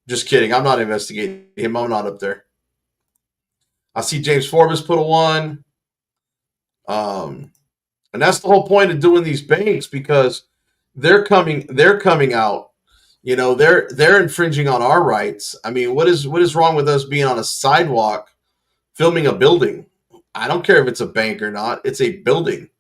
Just kidding. I'm not investigating him. I'm not up there. I see James Forbes put a 1. And that's the whole point of doing these banks, because they're coming out. You know, they're infringing on our rights. I mean, what is wrong with us being on a sidewalk filming a building? I don't care if it's a bank or not. It's a building.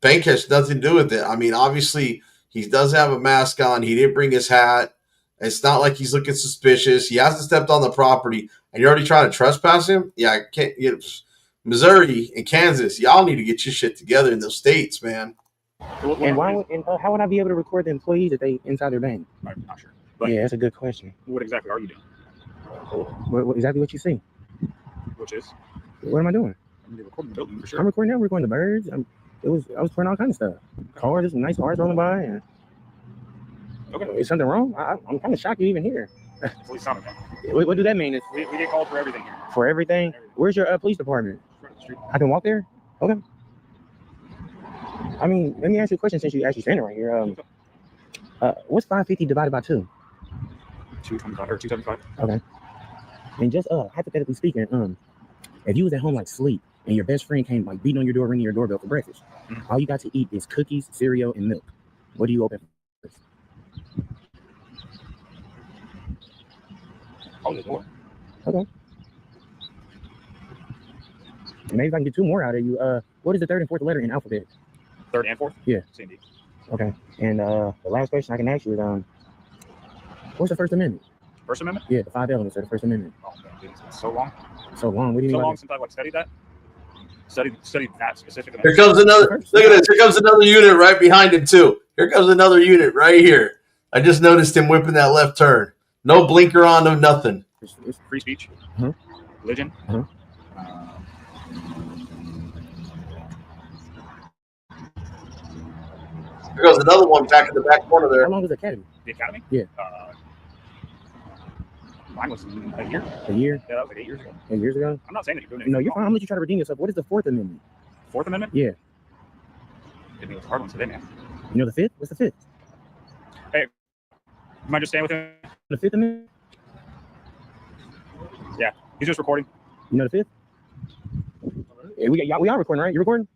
Bank has nothing to do with it. I mean, obviously, he does have a mask on. He didn't bring his hat. It's not like he's looking suspicious. He hasn't stepped on the property, and you're already trying to trespass him? Yeah, I can't. Missouri and Kansas, y'all need to get your shit together in those states, man. And how would I be able to record the employees if they inside their bank? I'm not sure. But yeah, that's a good question. What exactly are you doing? What exactly what you see? Which is? What am I doing? You're recording the building for sure. I'm recording now. I'm recording the birds. I was recording all kinds of stuff. Cars, there's some nice cars rolling by. And Okay. Is something wrong? I'm kind of shocked you're even here. It's least something. What do that mean? We get called for everything here. For everything? Where's your police department? I can walk there? Okay. I mean, let me ask you a question since you actually standing right here. What's 550 divided by 2? 225 or 275. Okay. And just hypothetically speaking, if you was at home like sleep and your best friend came like beating on your door, ringing your doorbell for breakfast, all you got to eat is cookies, cereal, and milk. What do you open first? Oh, there's more. Okay. Maybe if I can get 2 more out of you. What is the 3rd and 4th letter in alphabet? 3rd and 4th? Yeah. C&D. Okay. And the last question I can ask you is, what's the First Amendment? First Amendment? Yeah, the 5 elements of the First Amendment. Oh, goodness, it's so long. So long. What do you So mean? long since I've studied that. Studied that specific. Here comes another. Look at this. Here comes another unit right behind him too. Here comes another unit right here. I just noticed him whipping that left turn. No blinker on, no nothing. It's free speech. Religion. There goes another one back in the back corner there. How long was the academy? The academy? Yeah. Mine was a year. A year? Yeah, that was like 8 years ago. 8 years ago? I'm not saying that you're doing it. No, you're fine. I'm gonna let you try to redeem yourself. What is the 4th Amendment? 4th Amendment? Yeah. Give me the hard one today, man. You know the 5th? What's the 5th? Hey, you mind just staying with him? The 5th Amendment? Yeah, he's just recording. You know the 5th? Yeah, we are recording, right? You're recording?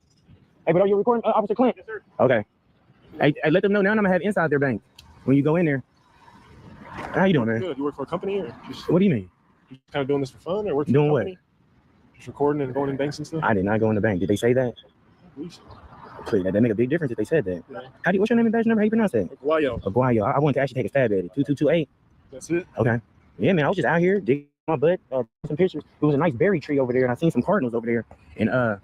Hey, but are you recording, Officer Clint? Yes, sir. Okay. Hey, let them know now I'm gonna have inside their bank when you go in there. How you doing, man? Good. You work for a company or just What do you mean? you kind of doing this for fun or working Doing for a what? company? Just recording and going in banks and stuff? I did not go in the bank. Did they say that? I believe so. Please, that make a big difference if they said that. Yeah. What's your name and badge number? How you pronounce that? Aguayo. Aguayo. I wanted to actually take a stab at it. 2228. That's it. Okay. Yeah, man. I was just out here digging my butt, some pictures. There was a nice berry tree over there, and I seen some cardinals over there. And I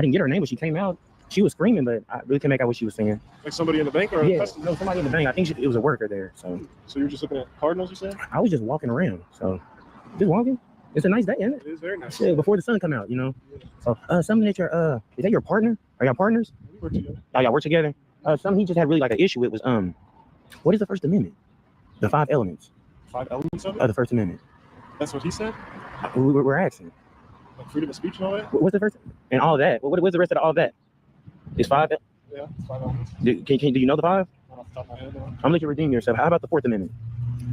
didn't get her name, but she came out. She was screaming, but I really couldn't make out what she was saying. Like somebody in the bank or a Yeah, customer? no, somebody in the bank. I think it was a worker there. So you're just looking at cardinals, you said? I was just walking around. So just walking. It's a nice day, isn't it? It is very nice. Yeah, before the sun come out, you know. So something that your is that your partner? Are y'all partners? We work together. Oh, y'all work together? Something he just had really like an issue with was what is the First Amendment? The 5 elements 5 elements of it? of the First Amendment. That's what he said? We're asking. Like freedom of speech and all that? What's the first and all that? What's the rest of all that? It's 5. Yeah, it's 5 elements. Do you know the 5? Not off the top of my head, no. I'm gonna let you redeem yourself. How about the 4th Amendment? Do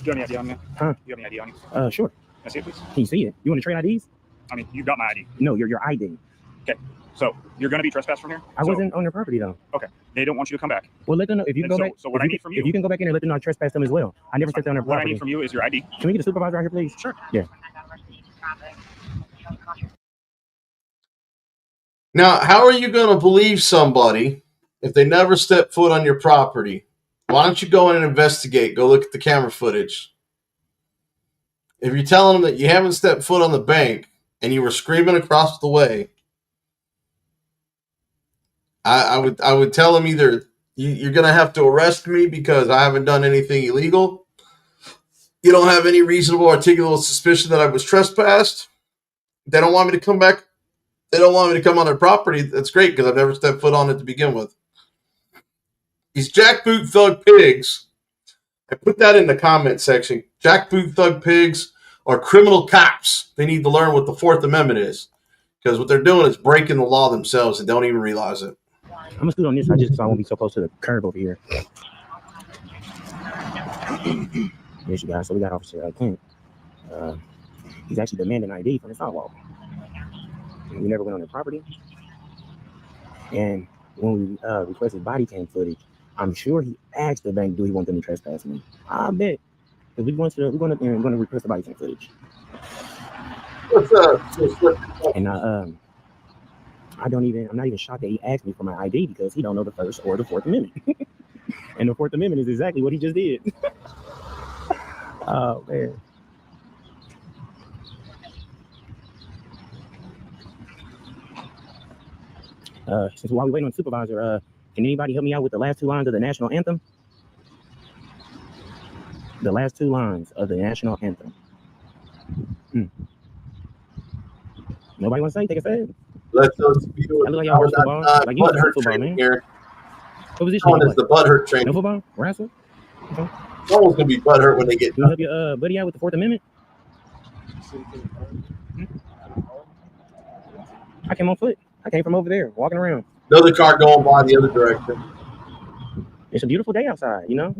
you have any ID on me? Huh? Do you have any ID on you? Sure. Can I see it, please? Can you see it? You want to trade IDs? I mean, you've got my ID. No, your ID. Okay. So you're going to be trespassed from here? I wasn't on their property though. Okay. They don't want you to come back. Well, let them know if you can And go so- back. so what I need from you- if you can go back in and let them know I trespassed them as well. I never stepped on their What I property. need from you is your ID. Can we get a supervisor out here, please? Sure. Yeah. Now, how are you going to believe somebody if they never step foot on your property? Why don't you go in and investigate? Go look at the camera footage. If you're telling them that you haven't stepped foot on the bank and you were screaming across the way, I would tell them either you're going to have to arrest me because I haven't done anything illegal. You don't have any reasonable articulable suspicion that I was trespassed. They don't want me to come back. They don't want me to come on their property. That's great because I've never stepped foot on it to begin with. These jackboot thug pigs, I put that in the comment section. Jackboot thug pigs are criminal cops. They need to learn what the 4th Amendment is because what they're doing is breaking the law themselves and don't even realize it. I'm gonna scoot on this side just because I won't be so close to the curb over here. Yes, you guys. So we got Officer Clint. He's actually demanding ID from the sidewalk. We never went on the property. And when we requested body cam footage, I'm sure he asked the bank, do he want them to trespass me? I bet. Because we're going to request the body cam footage. What's up? And I'm not even shocked that he asked me for my ID because he don't know the First or the 4th Amendment. And the 4th Amendment is exactly what he just did. Oh, man. Since while we're waiting on the supervisor, can anybody help me out with the last 2 lines of the national anthem? The last 2 lines of the national anthem. Nobody wants to say take a fab. Let's those be I look like y'all watch football. Like you butt need hurt football, training man. here. What position Someone you is play? the butt hurt training. No football? Wrestle? Okay. Someone's gonna be butt hurt when they get You help your buddy out with the Fourth Amendment? I came on foot. I came from over there, walking around. Another car going by the other direction. It's a beautiful day outside, you know?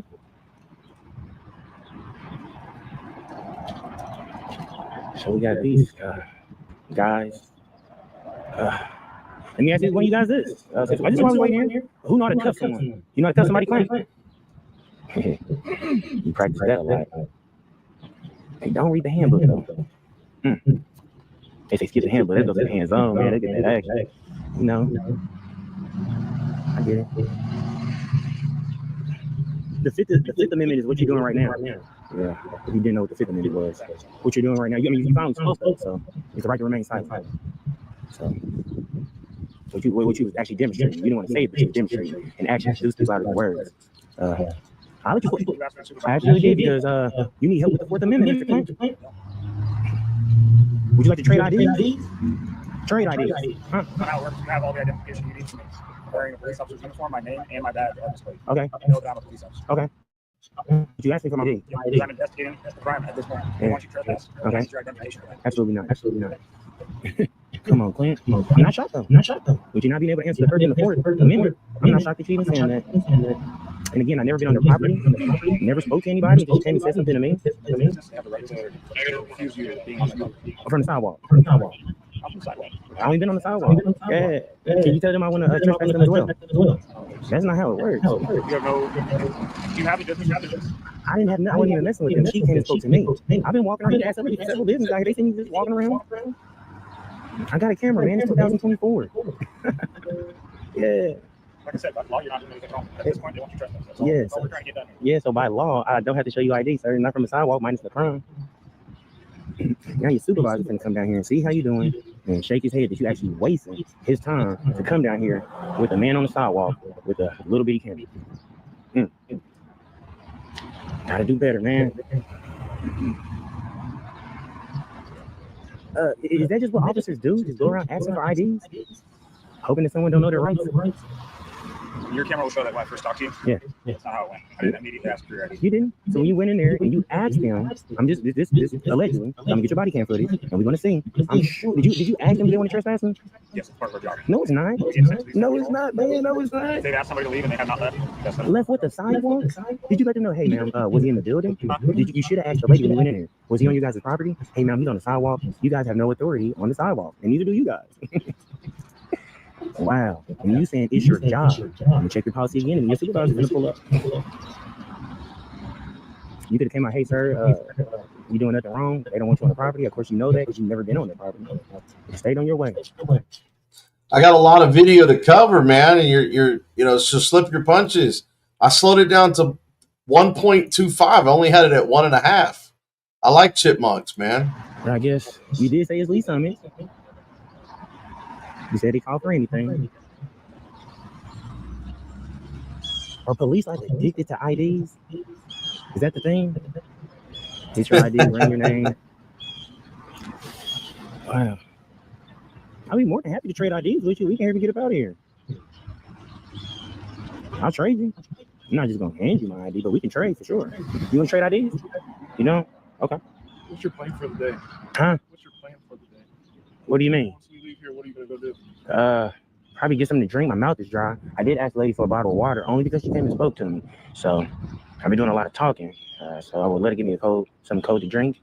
So we got these guys. Let me ask you one of you guys this. Since I just want to wait here. Who know how to cuff someone? You know how to cuff somebody clean? You practice that a lot. Hey, don't read the handbook though. They say skip the handbook. That goes to the hands on, man. They get that action. You know. I get it. The Fifth Amendment is what you're doing right now. Yeah. If you didn't know what the Fifth Amendment was, what you're doing right now. You finally spoke up, so it's the right to remain silent. So what you was actually demonstrating. You didn't want to say it, but you were demonstrating and actually do things louder than words. I'll let you quit. I actually did because you need help with the Fourth Amendment, Mr. Clinton. Would you like to trade IDs? Trade IDs. Huh? How it works, you have all the identification you need to me. Wearing a police officer's uniform, my name and my badge are displayed. Okay. You know that I'm a police officer. Okay. But you asked me for my ID. Because I'm investigating the crime at this point. Yeah. Once you trespass, Okay. that's your identification. Absolutely not. Absolutely not. Come on, Clint. I'm not shocked though. Would you not being able to answer the First and the Fourth Amendment? I'm not shocked that you even saying that. And again, I never been on their property. Never spoke to anybody. Just came and said something to me. They have the right to refuse you being on the property. From the sidewalk. I'm from the sidewalk. I only been on the sidewalk. Yeah. Can you tell them I want to trespass them as well? That's not how it works. You have no. Do you have a business? I didn't have. I wasn't even messing with them. She came and spoke to me. I've been walking around here at several businesses out here. They see me just walking around. I got a camera, man. It's 2024. Yeah. Like I said, by law, you're not doing anything wrong. At this point, they want you to trespass. That's all. Yes. That's all we're trying to get done here. Yeah, so by law, I don't have to show you ID, sir. Not from the sidewalk, minus the crime. Now your supervisor's gonna come down here and see how you doing and shake his head that you actually wasting his time to come down here with a man on the sidewalk with a little bitty camera. Gotta do better, man. Is that just what officers do? Just go around asking for IDs? Hoping that someone don't know their rights? Your camera will show that when I first talked to you. Yeah. That's not how it went. I didn't immediately ask for your ID. You didn't? So when you went in there and you asked them, I'm just this allegedly, I'm gonna get your body cam footage and we're gonna see. I'm sure. Did you ask them if they want to trespass them? Yes, it's part of our job. No, it's not. No, it's not, man. No, it's not. They've asked somebody to leave and they have not left. That's not. Left with the sidewalk? Did you let them know, hey, ma'am, was he in the building? You should have asked the lady when you went in there. Was he on you guys' property? Hey, ma'am, he's on the sidewalk. You guys have no authority on the sidewalk, and neither do you guys. Wow. And you saying it's your job. I'm gonna check your policy again, and your supervisor's gonna pull up. You could have came out, hey, sir, you doing nothing wrong. They don't want you on the property. Of course, you know that because you've never been on their property. You stayed on your way. I got a lot of video to cover, man, and you're so slip your punches. I slowed it down to 1.25. I only had it at 1.5. I like chipmunks, man. I guess you did say it's Lee Summit. You said he called for anything. Are police like addicted to IDs? Is that the thing? Get your ID, ring your name. Wow. I'll be more than happy to trade IDs with you. We can help you get up out of here. I'll trade you. I'm not just gonna hand you my ID, but we can trade for sure. You want to trade IDs? You know? Okay. What's your plan for the day? Huh? What's your plan for the day? What do you mean? Once we leave here, what are you gonna go do? Probably get something to drink. My mouth is dry. I did ask the lady for a bottle of water only because she came and spoke to me. So I've been doing a lot of talking. So I would let her give me some cold to drink.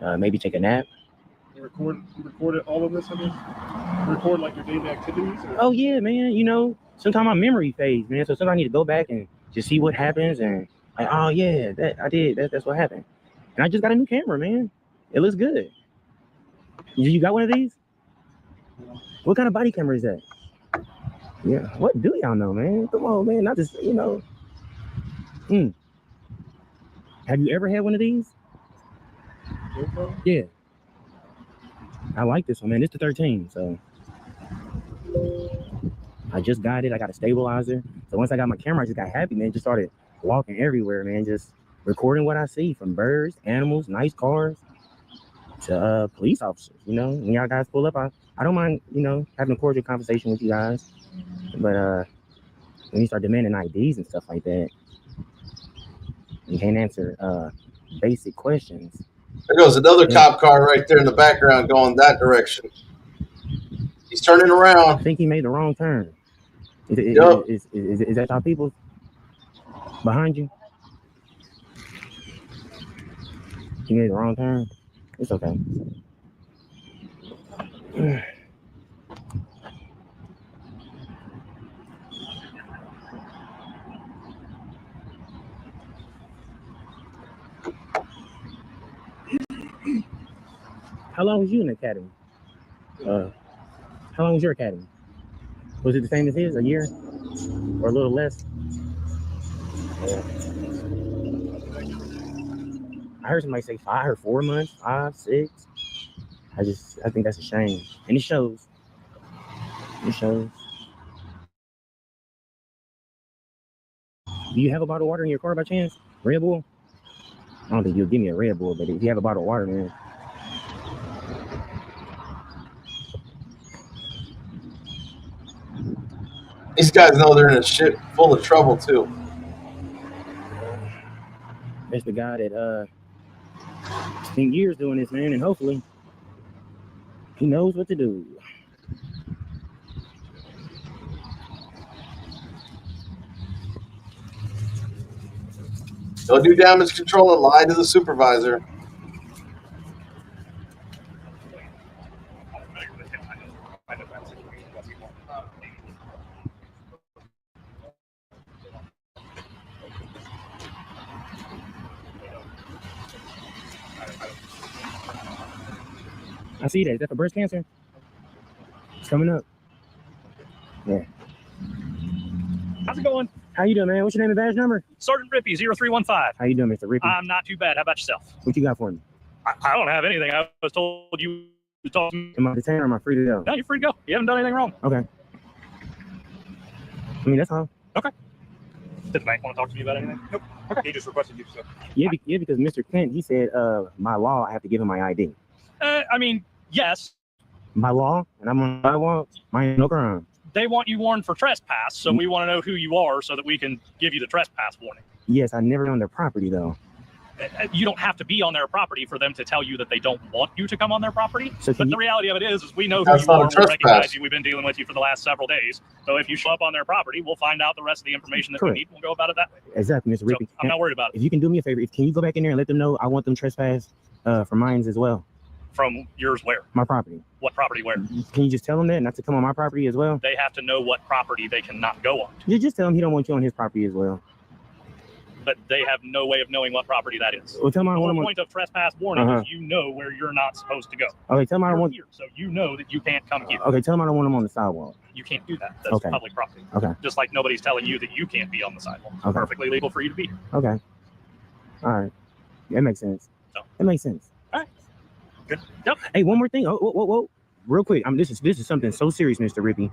Maybe take a nap. You recorded all of this, I mean? You record like your daily activities? Or? Oh yeah, man. You know, sometimes my memory fades, man. So sometimes I need to go back and just see what happens and like, oh yeah, that I did. That's what happened. And I just got a new camera, man. It looks good. You got one of these? What kind of body camera is that? Yeah. What do y'all know, man? Come on, man. Not just, you know. Have you ever had one of these? Yeah. I like this one, man. It's the 13, so. I just got it. I got a stabilizer. So once I got my camera, I just got happy, man. Just started walking everywhere, man. Just recording what I see from birds, animals, nice cars, to police officers. You know, when y'all guys pull up, I don't mind, you know, having a cordial conversation with you guys. But when you start demanding IDs and stuff like that, you can't answer basic questions. There goes another cop car right there in the background going that direction. He's turning around. I think he made the wrong turn. Is that y'all people behind you? He made the wrong turn. It's okay. How long was you in the academy? How long was your academy? Was it the same as his? A year? Or a little less? Yeah. I heard somebody say 5 or 4 months, 5, 6. I think that's a shame. And it shows. It shows. Do you have a bottle of water in your car by chance? Red Bull? I don't think you'll give me a Red Bull, but if you have a bottle of water, man. These guys know they're in a shit full of trouble too. There's the guy that spent years doing this, man, and hopefully he knows what to do. Don't do damage control and lie to the supervisor. I see that. Is that for breast cancer? It's coming up. Yeah. How's it going? How you doing, man? What's your name and badge number? Sergeant Rippy, 0315. How you doing, Mr. Rippy? I'm not too bad. How about yourself? What you got for me? I don't have anything. I was told you to talk to me. Am I detained or am I free to go? No, you're free to go. You haven't done anything wrong. Okay. I mean, that's all. Okay. Did the bank want to talk to me about anything? Nope. Okay. He just requested you to. Yeah, because Mr. Kent, he said, my law, I have to give him my ID. I mean, yes. My law, and I'm on my law, my no crime. They want you warned for trespass, so we want to know who you are so that we can give you the trespass warning. Yes, I never owned their property, though. You don't have to be on their property for them to tell you that they don't want you to come on their property. So but the reality of it is we know who That's you are. not a We recognize trespass. you. We've been dealing with you for the last several days. So if you show up on their property, we'll find out the rest of the information that Correct. we need. We'll go about it that way. Exactly, Mr. Rippy. So I'm not worried about it. If you can do me a favor, can you go back in there and let them know I want them trespass for mines as well? From yours where? My property. What property where? Can you just tell them that, not to come on my property as well? They have to know what property they cannot go on. You just tell him he don't want you on his property as well. But they have no way of knowing what property that is. Well, tell him I The don't whole want point of trespass warning Uh-huh. is you know where you're not supposed to go. Okay, tell him I don't You're want. here, so you know that you can't come here. Okay, tell him I don't want him on the sidewalk. You can't do that. That's Okay. public property. Okay. Just like nobody's telling you that you can't be on the sidewalk. It's Okay. perfectly legal for you to be here. Okay. All right. That makes sense. So. That makes sense. All right. Good. Yep. Hey, one more thing. Oh, whoa. Real quick. This is something so serious, Mr. Rippy.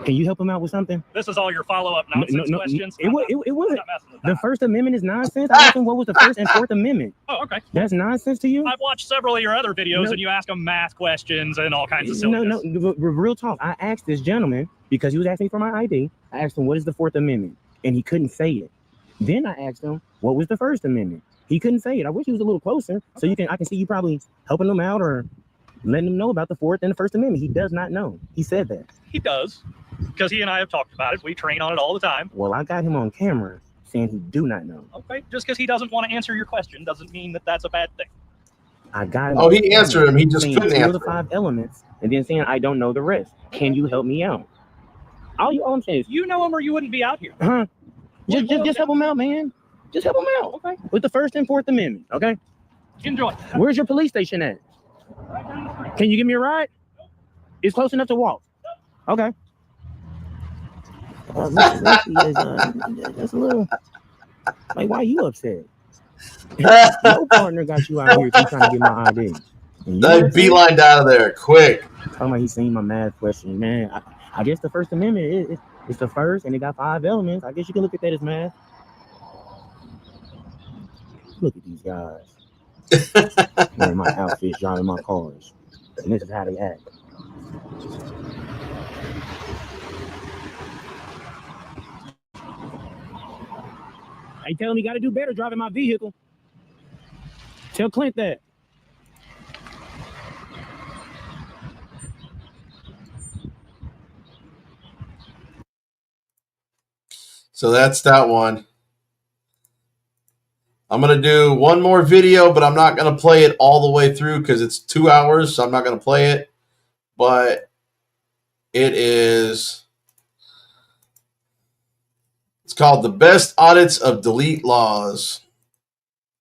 Can you help him out with something? This is all your follow-up nonsense questions. It wasn't. not messing with The that. First Amendment is nonsense. I asked him what was the First and Fourth Amendment. Oh, okay. That's nonsense to you? I've watched several of your other videos, No. and you ask them math questions and all kinds of silliness. No. Real talk. I asked this gentleman because he was asking for my ID. I asked him what is the Fourth Amendment, and he couldn't say it. Then I asked him what was the First Amendment. He couldn't say it. I wish he was a little closer so I can see you probably helping him out or letting him know about the Fourth and the First Amendment. He does not know. He said that. He does, because he and I have talked about it. We train on it all the time. Well, I got him on camera saying he do not know. Okay, just because he doesn't want to answer your question doesn't mean that that's a bad thing. I got him. Oh, on he camera answered him. He just saying couldn't 2 of answer the 5 elements and then saying I don't know the rest. Can you help me out? All I'm saying is, You know him or you wouldn't be out here. just help him out, man. Just help him out. Okay. With the First and Fourth Amendment, okay? Enjoy. Where's your police station at? Can you give me a ride? It's close enough to walk. Okay. Mr. Rippy is, that's a little, like, why are you upset? Your partner got you out here trying to get my ID. They beelined out of there quick. Talking about he's seen my math question, man. I guess the First Amendment it's the first, and it got 5 elements. I guess you can look at that as math. Look at these guys wearing my outfits, driving my cars, and this is how they act. I tell him he got to do better driving my vehicle. Tell Clint that. So that's that one. I'm going to do one more video, but I'm not going to play it all the way through because it's 2 hours, so I'm not going to play it. But it's called The Best Audits of Delete Laws.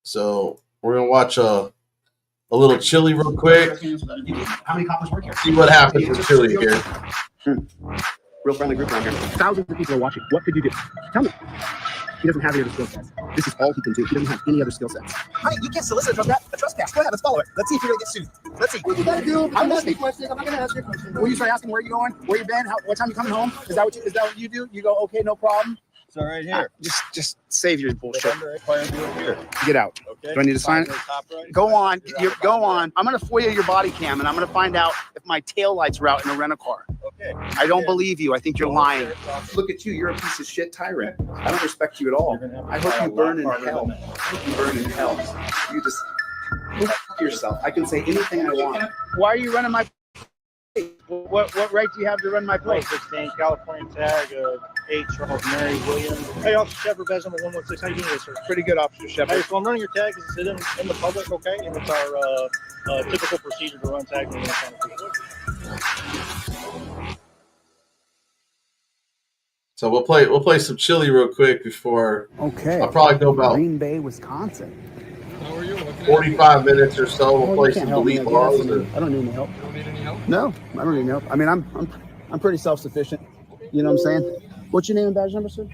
So we're going to watch a little Chili real quick. How many coppers work here? See what happens with Chili here. Real friendly group around here. Thousands of people are watching. What could you do? Tell me. He doesn't have any other skill sets. This is all he can do. He doesn't have any other skill sets. Hi, you can't solicit a trespass. Go ahead, let's follow it. Let's see if you're gonna get sued. Let's see. What you gotta do? I'm not gonna ask you a question. Will you start asking where you going? Where you been? What time you coming home? Is that what you do? You go, okay, no problem. It's all right here. Just save your bullshit. Here. Get out. Okay. Do I need to sign it? Go on. Go on. I'm gonna FOIA your body cam and I'm gonna find out if my tail lights are out in a rental-car. Okay. I don't believe you. I think you're lying. Look at you. You're a piece of shit tyrant. I don't respect you at all. I hope you burn in hell. I hope you burn in hell. You just go fuck yourself. I can say anything I want. Why are you running my plate? What right do you have to run my plate? 16 California tag, 8 Charles Mary Williams. Hey, Officer Shepard, Bezin 116. How you doing, sir? Pretty good, Officer Shepard. Hey, so I'm running your tag. Is it in the public, okay? And it's our typical procedure to run tags. So we'll play some Chili real quick before. Okay. I'll probably go about Green Bay, Wisconsin. 45 minutes or so. We'll play some Delete Laws. I don't need any help. You don't need any help? No, I don't need any help. I mean, I'm pretty self-sufficient. You know what I'm saying? What's your name and badge number, sir?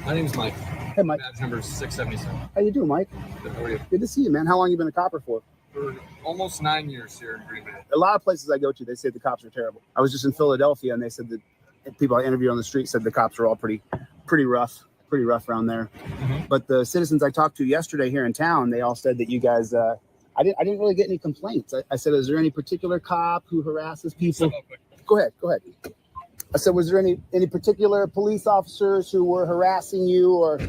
My name's Mike. Hey, Mike. Badge number is 677. How you doing, Mike? Good, how are you? Good to see you, man. How long you been a copper for? For almost 9 years here in Green Bay. A lot of places I go to, they say the cops are terrible. I was just in Philadelphia, and they said that people I interviewed on the street said the cops are all pretty rough around there. Mm-hmm. But the citizens I talked to yesterday here in town, they all said that you guys. I didn't really get any complaints. I said, is there any particular cop who harasses people? Go ahead. I said, was there any particular police officers who were harassing you or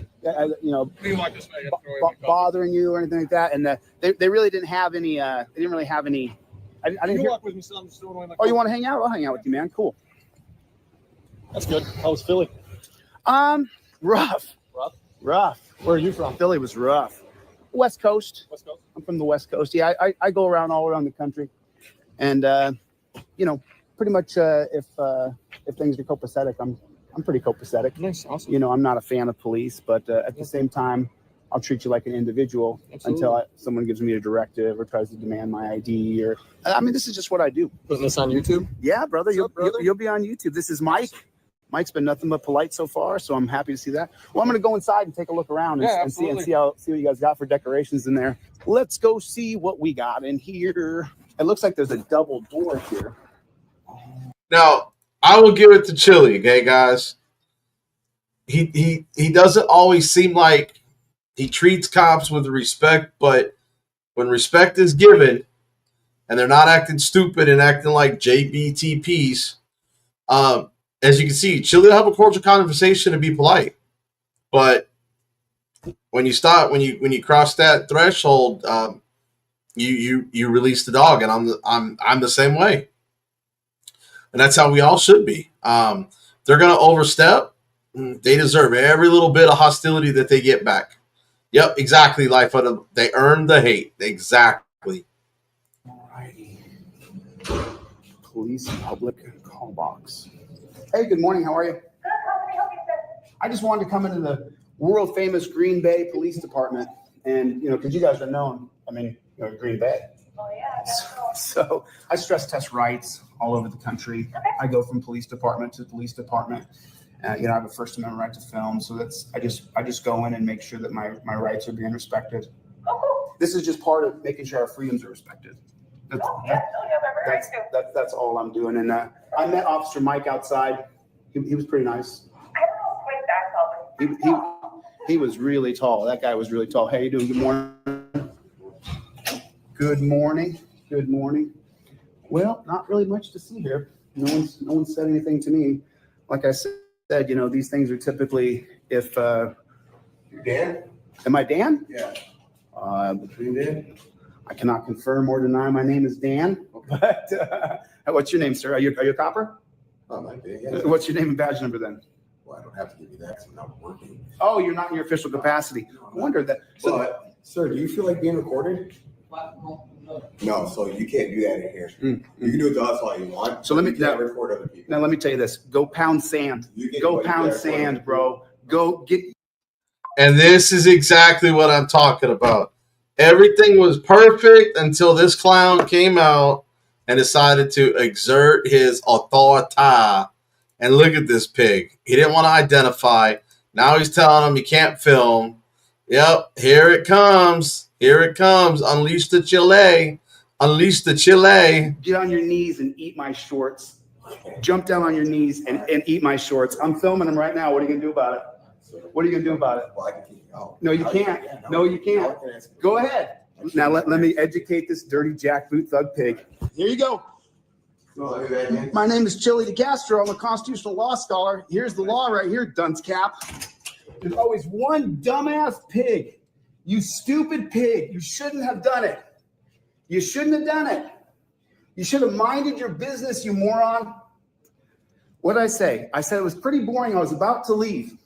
bothering you or anything like that? And they really didn't have any. They didn't really have any. I didn't hear. Walk with me, son. I'm just doing my You want to hang out? I'll hang out with you, man. Cool. That's good. How was Philly? Rough. Rough. Where are you from? Philly was rough. West Coast. West Coast. I'm from the West Coast. Yeah, I go around all around the country, and pretty much if things are copacetic, I'm pretty copacetic. Nice, awesome. I'm not a fan of police, but at the same time, I'll treat you like an individual until someone gives me a directive or tries to demand my ID. Or this is just what I do. Wasn't this on YouTube? Yeah, brother. You'll be on YouTube. This is Mike. Mike's been nothing but polite so far, so I'm happy to see that. Well, I'm going to go inside and take a look around and see what you guys got for decorations in there. Let's go see what we got in here. It looks like there's a double door here. Now, I will give it to Chili, okay, guys. He doesn't always seem like he treats cops with respect, but when respect is given and they're not acting stupid and acting like JBTPs, as you can see, Chili will have a cordial conversation and be polite. But when you cross that threshold, you release the dog, and I'm the same way. And that's how we all should be. They're gonna overstep. They deserve every little bit of hostility that they get back. Yep, exactly. They earn the hate. Exactly. Alrighty. Police public call box. Hey, good morning. How are you? I just wanted to come into the world famous Green Bay Police Department, and because you guys are known. Green Bay. Oh yeah. So I stress test rights all over the country. Okay. I go from police department to police department. I have a First Amendment right to film, so I just go in and make sure that my rights are being respected. Oh, cool. This is just part of making sure our freedoms are respected. That's all I'm doing. And I met Officer Mike outside. He was pretty nice. I don't know if Mike that tall. He was really tall. That guy was really tall. Hey, you doing? Good morning. Good morning. Good morning. Well, not really much to see here. No one's said anything to me. Like I said, these things are typically if You're Dan? Am I Dan? Yeah. Between Dan? I cannot confirm or deny my name is Dan. But what's your name, sir? Are you a copper? Oh, might be, yeah. What's your name and badge number then? Well, I don't have to give you that because I'm not working. Oh, you're not in your official capacity. I wonder that. So, But, sir, do you feel like being recorded? No, so you can't do that in here. You can do it to us all you want. So let me you can't record other people. Now let me tell you this. Go pound sand. Go pound sand, bro. Go get. And this is exactly what I'm talking about. Everything was perfect until this clown came out and decided to exert his authority. And look at this pig. He didn't want to identify. Now he's telling him you can't film. Yep, here it comes. Here it comes. Unleash the Chile. Unleash the Chile. Get on your knees and eat my shorts. Jump down on your knees and eat my shorts. I'm filming them right now. What are you going to do about it? What are you going to do about it? Well, I can keep you out. No, you can't. No, you can't. Go ahead. Now let me educate this dirty jackboot thug pig. Here you go. My name is Chili DeCastro. I'm a constitutional law scholar. Here's the law right here, dunce cap. There's always one dumbass pig. You stupid pig. You shouldn't have done it. You shouldn't have done it. You should have minded your business, you moron. What did I say? I said it was pretty boring. I was about to leave.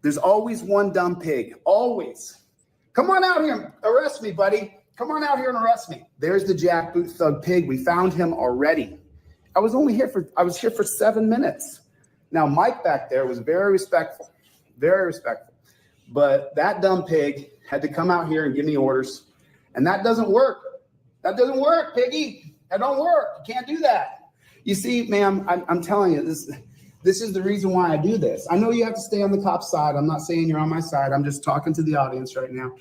There's always one dumb pig. Always. Come on out here and arrest me, buddy. Come on out here and arrest me. There's the jackboot thug pig. We found him already. I was here for 7 minutes. Now, Mike back there was very respectful. But that dumb pig had to come out here and give me orders. And that doesn't work. That doesn't work, piggy. That don't work. You can't do that. You see, ma'am, I'm telling you, this is the reason why I do this. I know you have to stay on the cop's side. I'm not saying you're on my side. I'm just talking to the audience right now.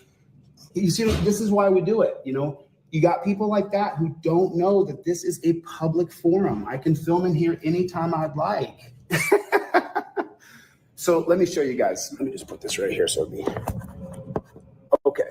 You see, this is why we do it. You know, you got people like that who don't know that this is a public forum. I can film in here anytime I'd like. So let me show you guys. Let me just put this right here. So okay.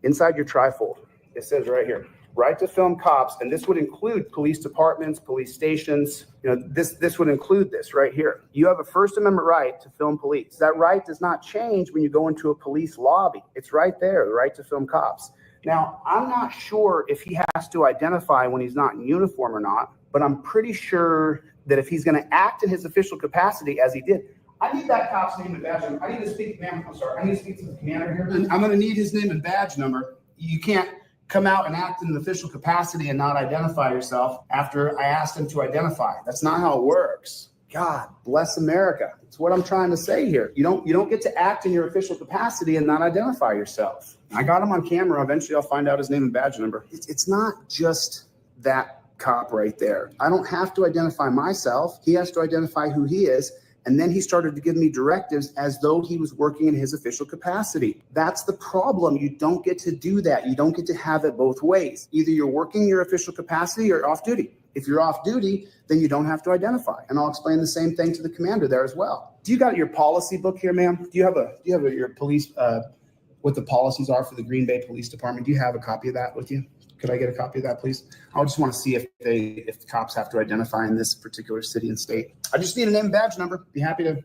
Inside your trifold, it says right here, right to film cops. And this would include police departments, police stations. You know, this would include this right here. You have a First Amendment right to film police. That right does not change when you go into a police lobby. It's right there, the right to film cops. Now, I'm not sure if he has to identify when he's not in uniform or not, but I'm pretty sure that if he's going to act in his official capacity as he did, I need that cop's name and badge number. I need to speak, ma'am, I'm sorry. I need to speak to the commander here. I'm going to need his name and badge number. You can't come out and act in an official capacity and not identify yourself after I asked him to identify. That's not how it works. God bless America. That's what I'm trying to say here. You don't get to act in your official capacity and not identify yourself. I got him on camera. Eventually I'll find out his name and badge number. It's not just that cop right there. I don't have to identify myself. He has to identify who he is. And then he started to give me directives as though he was working in his official capacity. That's the problem. You don't get to do that. You don't get to have it both ways. Either you're working your official capacity or off duty. If you're off duty, then you don't have to identify. And I'll explain the same thing to the commander there as well. Do you got your policy book here, ma'am? Do you have your police, what the policies are for the Green Bay Police Department? Do you have a copy of that with you? Could I get a copy of that, please? I just want to see if the cops have to identify in this particular city and state. I just need a name and badge number. Be happy to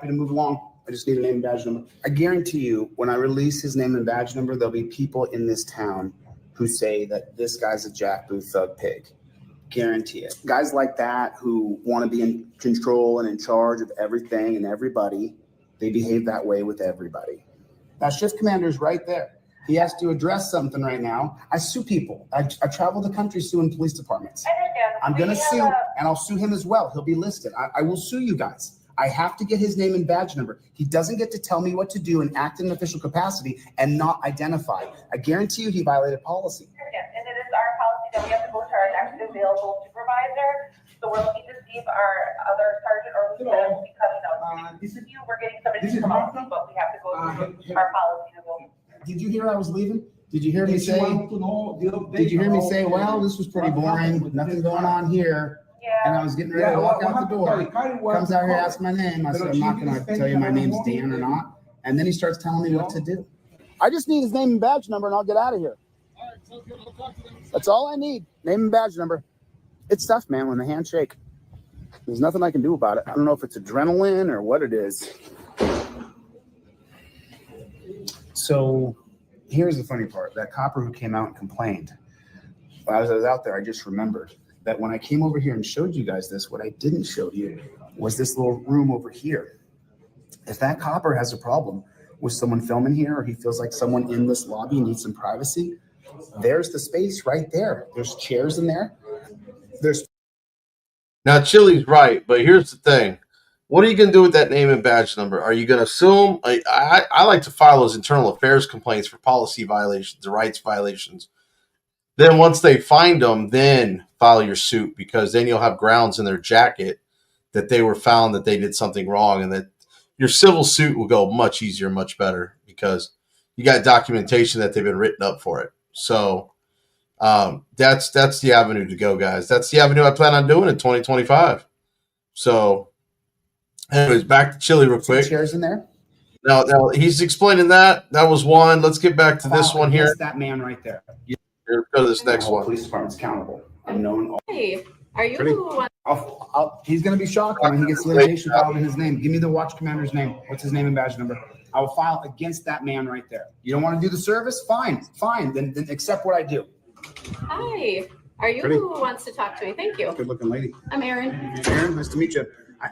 move along. I just need a name and badge number. I guarantee you, when I release his name and badge number, there'll be people in this town who say that this guy's a jackboot thug pig. Guarantee it. Guys like that who want to be in control and in charge of everything and everybody, they behave that way with everybody. That shift commander's right there. He has to address something right now. I sue people. I travel the country suing police departments. I'm going to sue, and I'll sue him as well. He'll be listed. I will sue you guys. I have to get his name and badge number. He doesn't get to tell me what to do and act in an official capacity and not identify. I guarantee you he violated policy. Yes, and it is our policy that we have to go to our next available supervisor. So we're looking to see if our other sergeant or lieutenant will be coming out. We're getting somebody to come out, but we have to go through our policy to go. Did you hear I was leaving? Did you hear me say? Did you hear me say? Well, this was pretty boring. Nothing going on here. Yeah. And I was getting ready to walk out the door. Comes out here, asks my name. I said, I'm not going to tell you my name's Dan or not. And then he starts telling me what to do. I just need his name and badge number, and I'll get out of here. That's all I need. Name and badge number. It's tough, man. When the hands shake, there's nothing I can do about it. I don't know if it's adrenaline or what it is. So here's the funny part. That copper who came out and complained, as I was out there, I just remembered that when I came over here and showed you guys this, what I didn't show you was this little room over here. If that copper has a problem with someone filming here, or he feels like someone in this lobby needs some privacy, there's the space right there. There's chairs in there. There's Now, Chili's right, but here's the thing. What are you going to do with that name and badge number? Are you going to sue them? I like to file those internal affairs complaints for policy violations, rights violations. Then once they find them, then file your suit, because then you'll have grounds in their jacket that they were found that they did something wrong, and that your civil suit will go much easier, much better, because you got documentation that they've been written up for it. So that's the avenue to go, guys. That's the avenue I plan on doing in 2025. So anyways, back to Chili real quick. chairs in there. Now he's explaining that. That was one. Let's get back to this one here. That man right there. Here, go to this next one. Police department's accountable. I'm known. Hey, are you? He's going to be shocked when he gets litigation filed in his name. Give me the watch commander's name. What's his name and badge number? I will file against that man right there. You don't want to do the service? Fine. Then accept what I do. Hi, are you Pretty. who wants to talk to me? Thank you. Good looking lady. I'm Erin. Aaron, nice to meet you.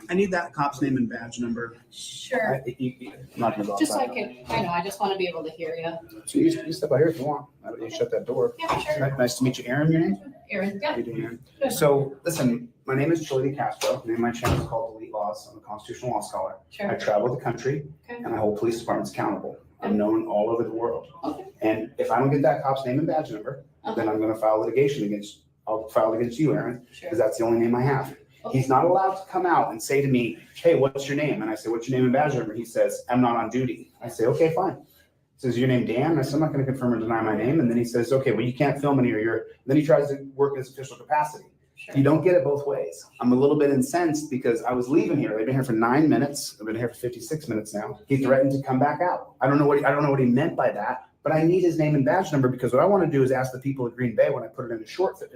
I need that cop's name and badge number. Sure. I'm not going to go Just so I outside. can, I know, I just want to be able to hear you. So you step out here if you want. You shut that door. Yeah, sure. Nice to meet you. Aaron, your name? Erin, How yeah. you doing, Aaron? Good. So listen, my name is Chili Castro. The name of my channel is called Elite Laws. I'm a constitutional law scholar. Sure. I travel the country Okay. and I hold police departments accountable. I'm known all over the world. Okay. And if I don't get that cop's name and badge number, then I'm going to file litigation against. I'll file against you, Aaron, because that's the only name I have. Okay. He's not allowed to come out and say to me, "Hey, what's your name?" And I say, "What's your name and badge number?" He says, "I'm not on duty." I say, "Okay, fine." He says, "Your name Dan?" I said, "I'm not going to confirm or deny my name." And then he says, "Okay, well, you can't film in here." Then he tries to work in his official capacity. Sure. You don't get it both ways. I'm a little bit incensed because I was leaving here. I've been here for 9 minutes. I've been here for 56 minutes now. He threatened to come back out. I don't know what he meant by that, but I need his name and badge number, because what I want to do is ask the people of Green Bay when I put it in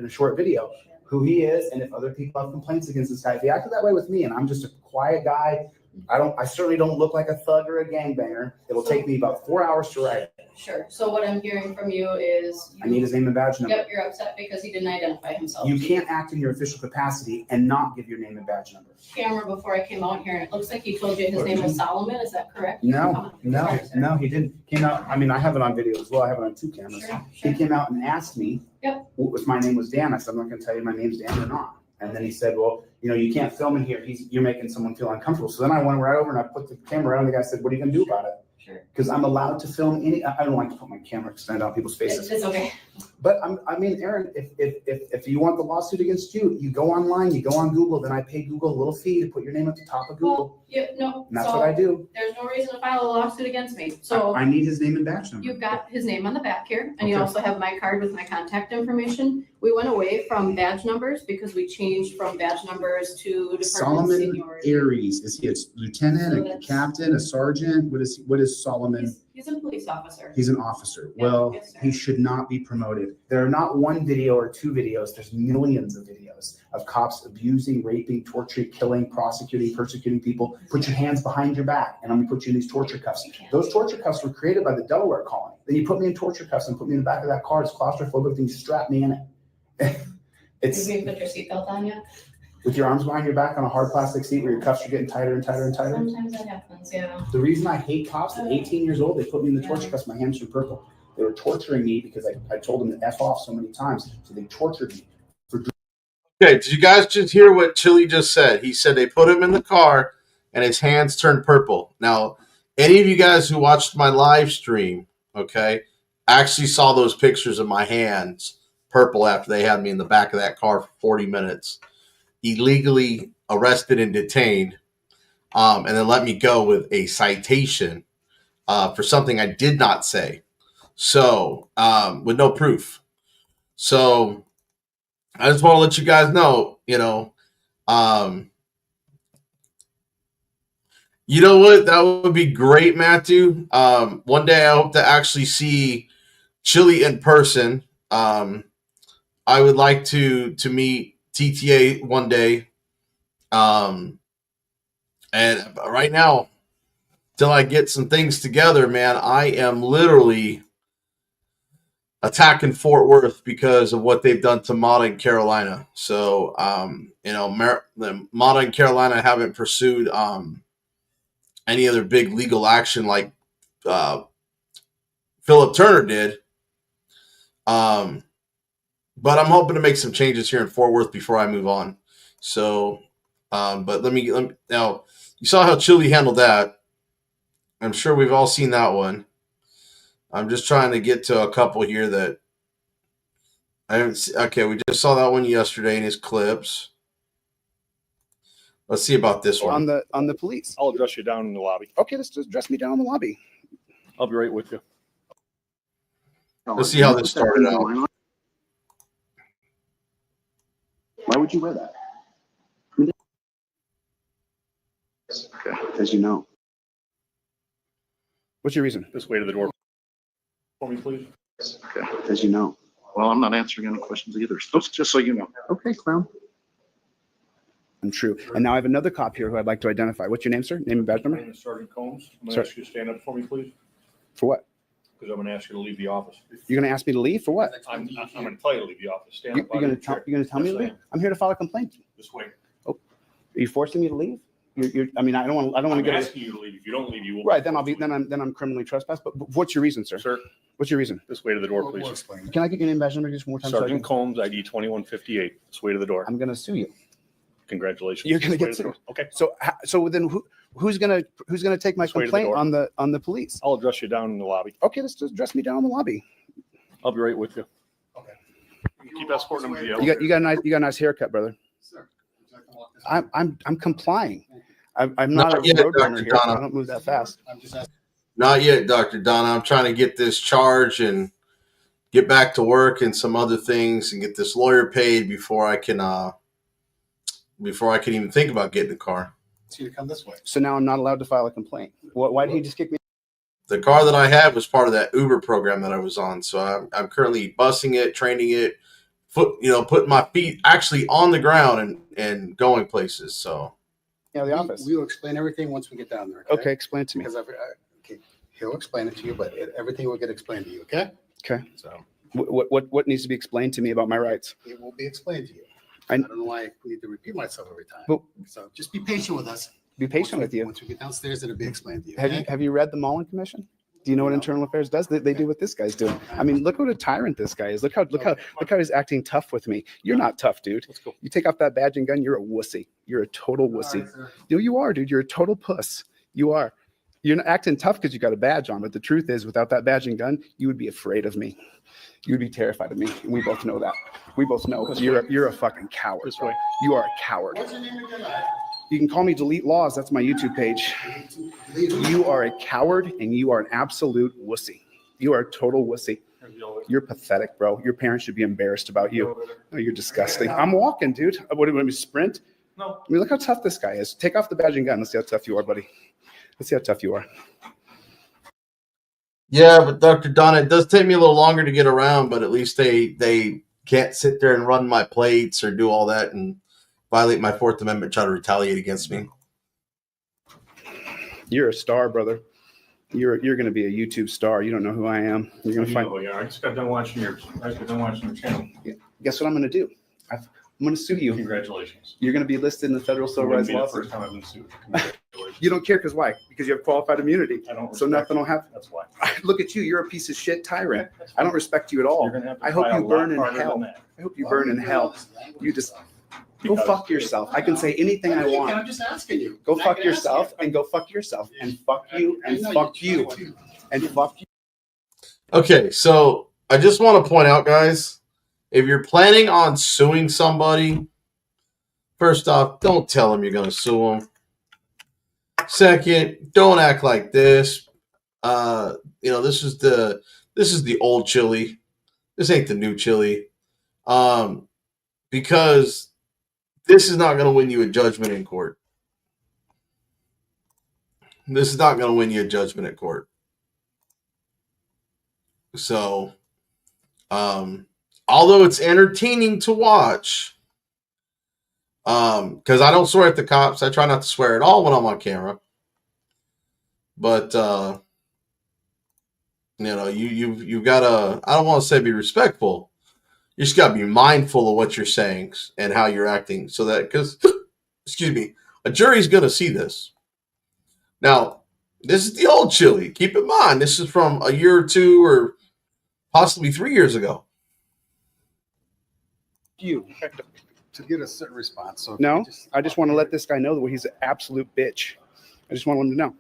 a short video who he is, and if other people have complaints against this guy. If he acted that way with me and I'm just a quiet guy, I certainly don't look like a thug or a gangbanger. It'll take me about 4 hours to write it. Sure. So what I'm hearing from you is. I need his name and badge number. Yep, you're upset because he didn't identify himself. You can't act in your official capacity and not give your name and badge number. Camera before I came out here, and it looks like he told you his name was Solomon. Is that correct? No, he didn't. Came out. I mean, I have it on video as well. I have it on 2 cameras. Sure. He came out and asked me Yep. if my name was Dan. I said, "I'm not going to tell you my name's Dan or not." And then he said, "Well, you can't film in here. You're making someone feel uncomfortable." So then I went right over and I put the camera right on the guy. Said, "What are you going to do about it?" Sure. Because I'm allowed to film I don't like to put my camera extended on people's faces. It's okay. But Aaron, if you want the lawsuit against you, you go online, you go on Google, then I pay Google a little fee to put your name at the top of Google. Well, yeah, no. And that's what I do. There's no reason to file a lawsuit against me. So I need his name and badge number. you've got his name on the back here, and you Okay. also have my card with my contact information. We went away from badge numbers because we changed from badge numbers to department Solomon seniority. Aries, is he a lieutenant, So a that's- captain, a sergeant? What is Solomon? He's a police officer. He's an officer. Yeah, Well, yes, sir. he should not be promoted. There are not 1 video or 2 videos. There's millions of videos of cops abusing, raping, torturing, killing, prosecuting, persecuting people. Put your hands behind your back, and I'm gonna put you in these torture cuffs. Those torture cuffs were created by the Delaware colony. Then you put me in torture cuffs and put me in the back of that car. It's claustrophobic, then you strap me in it. It's Did you put your seatbelt on yet? with your arms behind your back on a hard plastic seat where your cuffs are getting tighter and tighter and tighter. Sometimes that happens, yeah. The reason I hate cops at 18 years old, they put me in the torture cuffs, my hands were purple. They were torturing me because I told them to F off so many times. So they tortured me. Okay, did you guys just hear what Chili just said? He said they put him in the car and his hands turned purple. Now, any of you guys who watched my live stream, okay, actually saw those pictures of my hands purple after they had me in the back of that car for 40 minutes. Illegally arrested and detained, and then let me go with a citation for something I did not say. So, with no proof. So, I just want to let you guys know, you know what? That would be great, Matthew. One day I hope to actually see Chili in person. I would like to meet TTA one day. And right now, till I get some things together, man, I am literally attacking Fort Worth because of what they've done to Mata and Carolina. So, you know, Mata and Carolina haven't pursued any other big legal action like Philip Turner did. But I'm hoping to make some changes here in Fort Worth before I move on. So, but let me now. You saw how Chili handled that. I'm sure we've all seen that one. I'm just trying to get to a couple here that I haven't seen. Okay, we just saw that one yesterday in his clips. Let's see about this one. On the police. I'll address you down in the lobby. Okay, let's just address me down in the lobby. I'll be right with you. Let's see how this started out. Why would you wear that? Okay, as you know. What's your reason? This way to the door for me, please. Okay, as you know. Well, I'm not answering any questions either. Just so you know. Okay, clown. I'm true. And now I have another cop here who I'd like to identify. What's your name, sir? Name and badge number? My name is Sergeant Combs. I'm going Sir. to ask you to stand up for me, please. For what? Because I'm going to ask you to leave the office. You're going to ask me to leave? For what? I'm going to tell you to leave the office. Stand up. You're going to tell me to leave? I'm here to file a complaint. This way. Oh, are you forcing me to leave? I mean, I don't want to I'm get asking you to leave. If you don't leave, you will. Right, then I'm criminally trespassed. But what's your reason, sir? Sir. What's your reason? This way to the door, please. Can I get your name, badge number just one more time? Sergeant Combs, ID 2158. This way to the door. I'm going to sue you. Congratulations. You're going to get This way sued. the door. Okay. So then who's going to take my This way to the complaint door. on the police? I'll address you down in the lobby. Okay, let's just address me down in the lobby. I'll be right with you. Okay. Keep escorting them to the You elevator. got a nice haircut, brother. Sir, I'm complying. I'm not a yet, road runner Dr. here. Donna. I don't move that fast. I'm just asking. Not yet, Dr. Donna. I'm trying to get this charge and get back to work and some other things and get this lawyer paid before I can even think about getting a car. So you come this way. So now I'm not allowed to file a complaint. Why did he just kick me? The car that I had was part of that Uber program that I was on. So I'm currently busing it, training it, putting my feet actually on the ground and going places. So Yeah, the office. We'll explain everything once we get down there. Okay, explain it to me. Because okay, he'll explain it to you, but everything will get explained to you. Okay. Okay. So What needs to be explained to me about my rights? it will be explained to you. I- I don't know why I need to repeat myself every time. But- So just be patient with us. Be patient with you. Once we get downstairs, it'll be explained to you. Have you read the Mullen Commission? Do you know what internal affairs does? They do what this guy's doing. I mean, look what a tyrant this guy is. Look how he's acting tough with me. You're not tough, dude. You take off that badge and gun, you're a wussy. You're a total wussy. No, you are, dude. You're a total puss. You are. You're not acting tough because you got a badge on, but the truth is, without that badge and gun, you would be afraid of me. You would be terrified of me, and we both know that. We both know you're a fucking coward. This way. You are a coward. You can call me Delete Laws. That's my YouTube page. You are a coward and you are an absolute wussy. You are a total wussy. You're pathetic, bro. Your parents should be embarrassed about you. Oh, you're disgusting. I'm walking, dude. What do you want me to sprint? No. I mean, look how tough this guy is. Take off the badge and gun. Let's see how tough you are, buddy. Let's see how tough you are. yeah, but Dr. Donna, it does take me a little longer to get around, but at least they can't sit there and run my plates or do all that and violate my Fourth Amendment, try to retaliate against me. You're a star, brother. You're going to be a YouTube star. You don't know who I am. You're going to find. I just got done watching your channel. Guess what I'm going to do? I'm going to sue you. Congratulations. You're going to be listed in the federal civil Wouldn't rights be the lawsuit. first time I've been sued. Congratulations. You don't care because why? Because you have qualified immunity. I don't So respect nothing will happen. That's why. Look at you. You're a piece of shit tyrant. I don't respect you at all. You're gonna have to I hope try you a burn lot in harder hell. than that. I hope you burn in hell. You just go fuck yourself. I can say anything I I'm want. just asking you. Go fuck yourself and go fuck yourself and fuck you and fuck you and fuck you. Okay, so I just want to point out, guys, if you're planning on suing somebody, first off, don't tell them you're going to sue them. Second, don't act like this. This is the old Chili. This ain't the new Chili. Because this is not going to win you a judgment in court. This is not going to win you a judgment at court. So, although it's entertaining to watch, because I don't swear at the cops. I try not to swear at all when I'm on camera. but you know, you've got to, I don't want to say be respectful. You just got to be mindful of what you're saying and how you're acting, so that, because, excuse me, a jury's going to see this. Now, this is the old Chili. Keep in mind, this is from a year or two or possibly 3 years ago. You to get a certain response. So no, I just want to let this guy know that he's an absolute bitch. I just want him to know.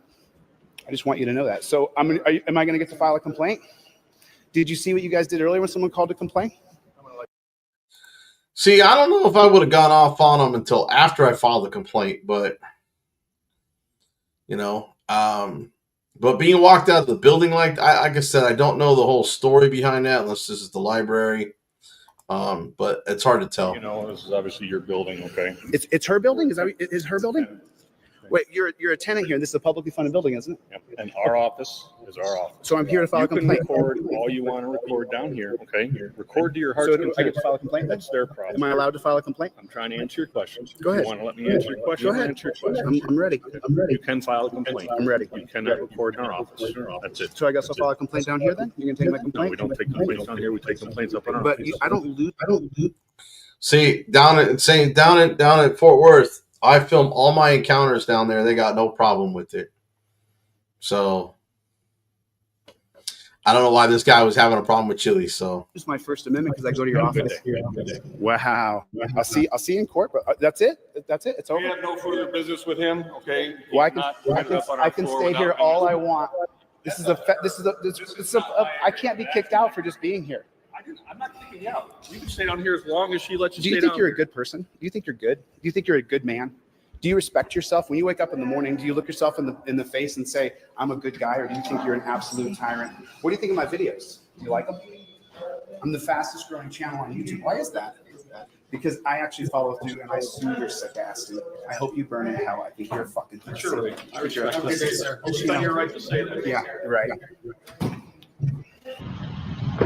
I just want you to know that. So am I going to get to file a complaint? Did you see what you guys did earlier when someone called to complain? See, I don't know if I would have gone off on him until after I filed the complaint, but you know, but being walked out of the building like I said, I don't know the whole story behind that unless this is the library. But it's hard to tell. You know, this is obviously your building, okay? It's her building? Is her building? Wait, you're a tenant here. This is a publicly funded building, isn't it? Yep. And our office is our office. So I'm here to file a complaint. You can record all you want to record down here, okay? Record to your heart's content. I get to file a complaint? That's their problem. Am I allowed to file a complaint? I'm trying to answer your questions. Go ahead. You want to let me answer your question? Go ahead. Answer your question. I'm ready. You can file a complaint. I'm ready. You cannot record in our office. That's it. So I guess I'll file a complaint down here then? You can take my No, complaint? we don't take complaints down here. We take complaints up in our But office. I don't lose. See, down at Fort Worth, I film all my encounters down there. They got no problem with it. So I don't know why this guy was having a problem with Chili. So This is my First Amendment because I go to your office. Wow. I'll see you in court, but that's it. That's it. It's over. We have no further business with him, okay? Well, I can stay here all I want. This is I can't be kicked out for just being here. I'm not kicking you out. You can stay down here as long as she lets you Do you think you're a good person? Do you think you're good? Do you think you're a good man? Do you respect yourself? When you wake up in the morning, do you look yourself in the face and say, I'm a good guy, or do you think you're an absolute tyrant? What do you think of my videos? Do you like them? I'm the fastest growing channel on YouTube. Why is that? Because I actually follow through and I sue your sick ass, dude. I hope you burn in hell. I think you're a fucking Surely. I respect that. It's not your right to say that. Yeah, you're right.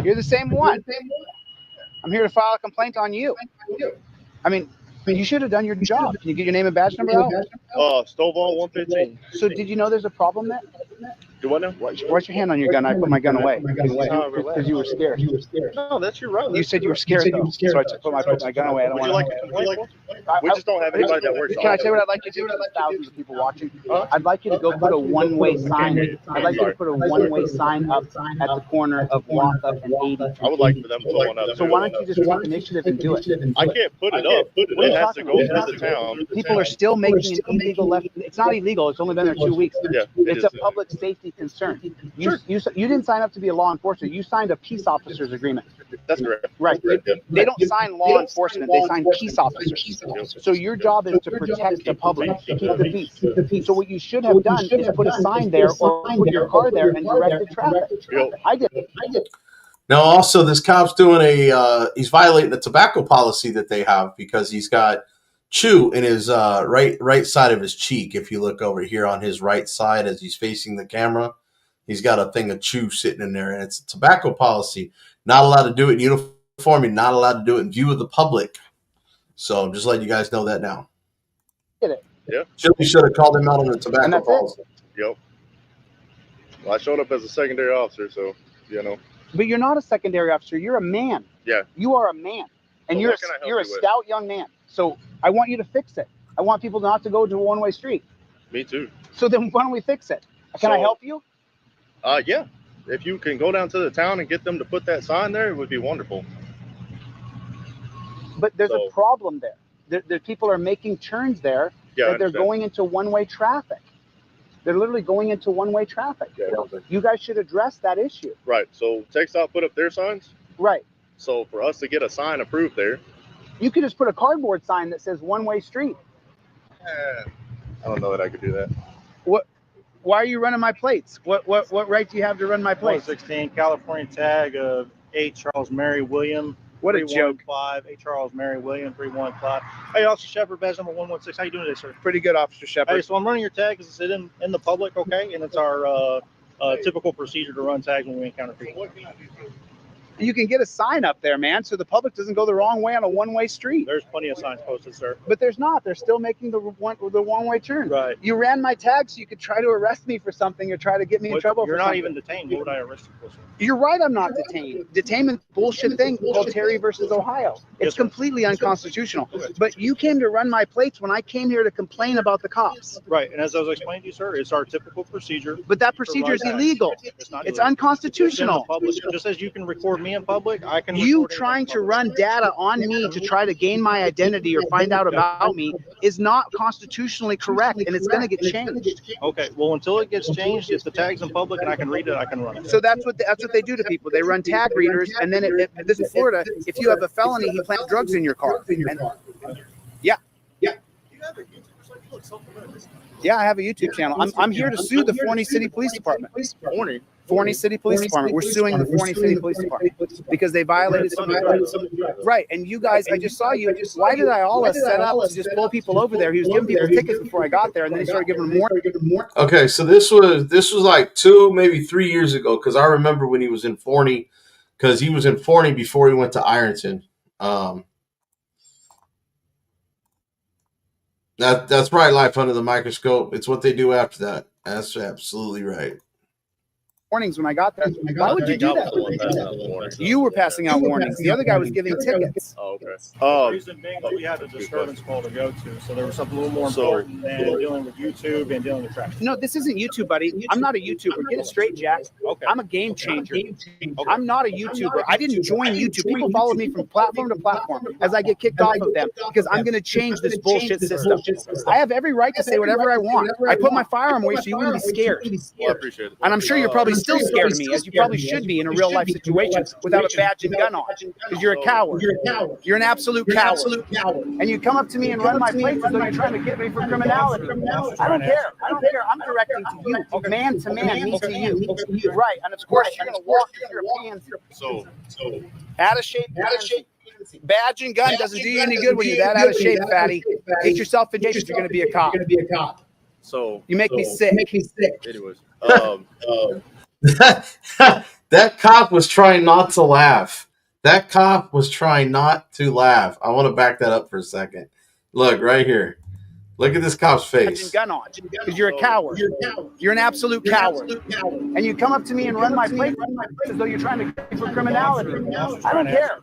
You're the same one. I'm here to file a complaint on you. I mean, you should have done your job. Can you get your name and badge number out? Stovall 115. So did you know there's a problem there? Do what now? Why's your hand on your gun? I put my gun away because you were scared. No, that's your right. You said you were scared though, so I put my gun away. I don't Would you want like to complain? We just don't have anybody that works on it. Can I tell you what I'd like you to do to the thousands of people watching? I'd like you to go put a one-way sign. I'd like you to put a one-way sign up at the corner of Walkup and 80. I would like for them to put one up. So why don't you just take initiative and do it? I can't put it up. It has to go through the town. People are still making an illegal left. It's not illegal. It's only been there 2 weeks. Yeah, It's a public safety concern. You didn't sign up to be a law enforcer. You signed a peace officers agreement. That's correct. Right. They don't sign law enforcement. They sign peace officers. So your job is to protect the public, keep the peace. So what you should have done is put a sign there or put your car there and direct the traffic. I did. now also this cop's doing he's violating the tobacco policy that they have because he's got chew in his right side of his cheek. If you look over here on his right side as he's facing the camera, he's got a thing of chew sitting in there, and it's a tobacco policy. Not allowed to do it in uniform. You're not allowed to do it in view of the public. So I'm just letting you guys know that now. Get it. Yeah. Chili should have called him out on the tobacco policy. Yep. Well, I showed up as a secondary officer, so, you know. But you're not a secondary officer. You're a man. Yeah. You are a man. And Well, you're what can I help you're a you with? stout young man. So I want you to fix it. I want people not to go to a one-way street. Me too. So then why don't we fix it? Can I So- help you? Yeah. If you can go down to the town and get them to put that sign there, it would be wonderful. But there's a problem there. The people are making turns there Yeah, I that they're understand. going into one-way traffic. They're literally going into one-way traffic. You guys should address that issue. Right. So TxDOT put up their signs. Right. So for us to get a sign approved there, You could just put a cardboard sign that says one-way street. I don't know that I could do that. Why are you running my plates? What right do you have to run my plates? 116 California tag of A. Charles Mary William. What a joke. 315 A. Charles Mary William 315. Hey, Officer Shepard, badge number 116. How you doing today, sir? Pretty good, Officer Shepard. Hey, so I'm running your tag because it's in the public, okay? And it's our typical procedure to run tags when we encounter people. You can get a sign up there, man, so the public doesn't go the wrong way on a one-way street. There's plenty of signs posted, sir. But there's not. They're still making the one-way turn. Right. You ran my tag so you could try to arrest me for something or try to get me in trouble. You're for not something. even detained. What would I arrest you for? You're right. I'm not detained. Detainment bullshit thing called Terry versus Ohio. It's completely unconstitutional. But you came to run my plates when I came here to complain about the cops. Right. And as I was explaining to you, sir, it's our typical procedure. But that procedure is illegal. It's not It's illegal. unconstitutional. It's in the public. Just as you can record me in public, I can. You trying to run data on me to try to gain my identity or find out about me is not constitutionally correct, and it's going to get changed. Okay. Well, until it gets changed, if the tag's in public and I can read it, I can run it. So that's what they do to people. They run tag readers, and then this is Florida. If you have a felony, he plants drugs in your car. Yeah. Yeah, I have a YouTube channel. I'm here to sue the Forney City Police Department. Forney City Police Department. We're suing the Forney City Police Department because they violated some rights. Right, and you guys, I just saw you. Why did Ayala set up to just pull people over there? He was giving people tickets before I got there, and then he started giving them more. Okay, so this was like 2, maybe 3 years ago, because I remember when he was in Forney, because he was in Forney before he went to Ironton. That's right, Life Under the Microscope. It's what they do after that. That's absolutely right. Warnings when I got there. Why would you do that? You were passing out warnings. The other guy was giving tickets. Oh, okay. The reason being that we had a disturbance call to go to, so there was something a little more important than dealing with YouTube and dealing with traffic. No, this isn't YouTube, buddy. I'm not a YouTuber. Get it straight, Jack. Okay. I'm a game changer. I'm not a YouTuber. I didn't join YouTube. People follow me from platform to platform as I get kicked off of them because I'm going to change this bullshit system. I have every right to say whatever I want. I put my firearm away so you wouldn't be scared. Well, I appreciate it. And I'm sure you're probably still scared of me, as you probably should be in a real life situation without a badge and gun on, because you're a coward. You're an absolute coward. And you come up to me and run my plates as though you're trying to get me for criminality. I don't care. I'm directing to you, man to man, me to you. Right. And of course, you're going to walk with your hands. So out of shape. Badge and gun doesn't do you any good when you're that out of shape, fatty. Get yourself in shape if you're going to be a cop. So you make me sick. Anyways, that cop was trying not to laugh. That cop was trying not to laugh. I want to back that up for a second. Look right here. Look at this cop's face. Gun on, because you're a coward. You're an absolute coward. And you come up to me and run my plate as though you're trying to get me for criminality. I don't care.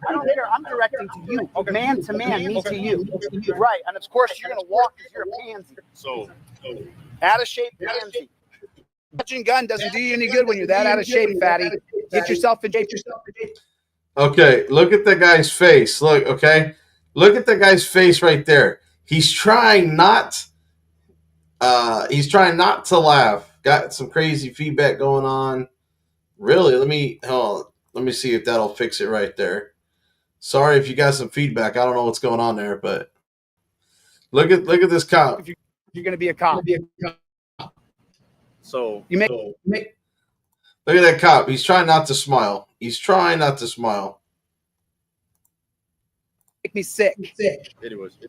I'm directing to you, man to man, me to you. Right. And of course, you're going to walk because you're a pansy. So out of shape pansy. Badge and gun doesn't do you any good when you're that out of shape, fatty. Get yourself in shape. Okay, look at the guy's face. Look at the guy's face right there. He's trying not to laugh. Got some crazy feedback going on. Really, let me see if that'll fix it right there. Sorry if you got some feedback. I don't know what's going on there, but look at this cop. If you're going to be a cop. So you make look at that cop. He's trying not to smile. Make me sick. Anyways, do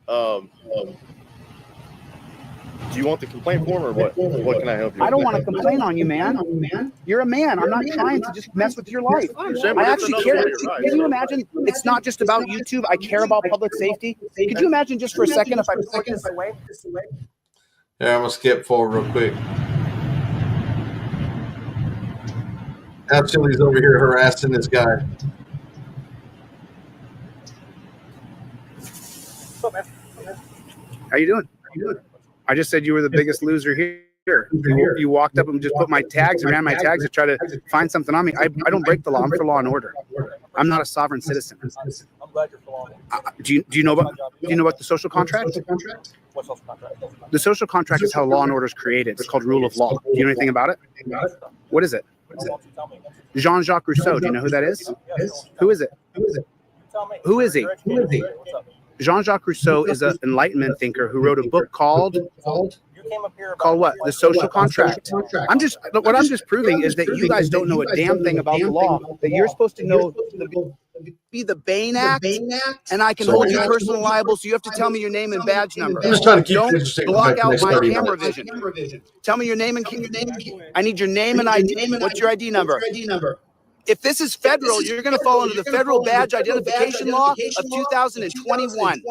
you want the complaint form or what? What can I help you with? I don't want to complain on you, man. You're a man. I'm not trying to just mess with your life. I actually care. Can you imagine? It's not just about YouTube. I care about public safety. Could you imagine just for a second if I put this away? Yeah, I'm gonna skip forward real quick. Absolutely's over here harassing this guy. How you doing? I just said you were the biggest loser here. You walked up and just put my tags and ran my tags to try to find something on me. I don't break the law. I'm for law and order. I'm not a sovereign citizen. I'm glad you're for law. Do you know about the social contract? What social contract? The social contract is how law and order is created. It's called rule of law. Do you know anything about it? What is it? Jean-Jacques Rousseau. Do you know who that is? Who is it? Who is he? Jean-Jacques Rousseau is an Enlightenment thinker who wrote a book called what? The Social Contract. What I'm just proving is that you guys don't know a damn thing about the law. That you're supposed to know be the Bain Act, and I can hold you personally liable. So you have to tell me your name and badge number. I'm just trying to keep Don't it interesting. block out my camera vision. Tell me your name and I need your name and ID. What's your ID number? If this is federal, you're going to fall under the federal badge identification law of 2021.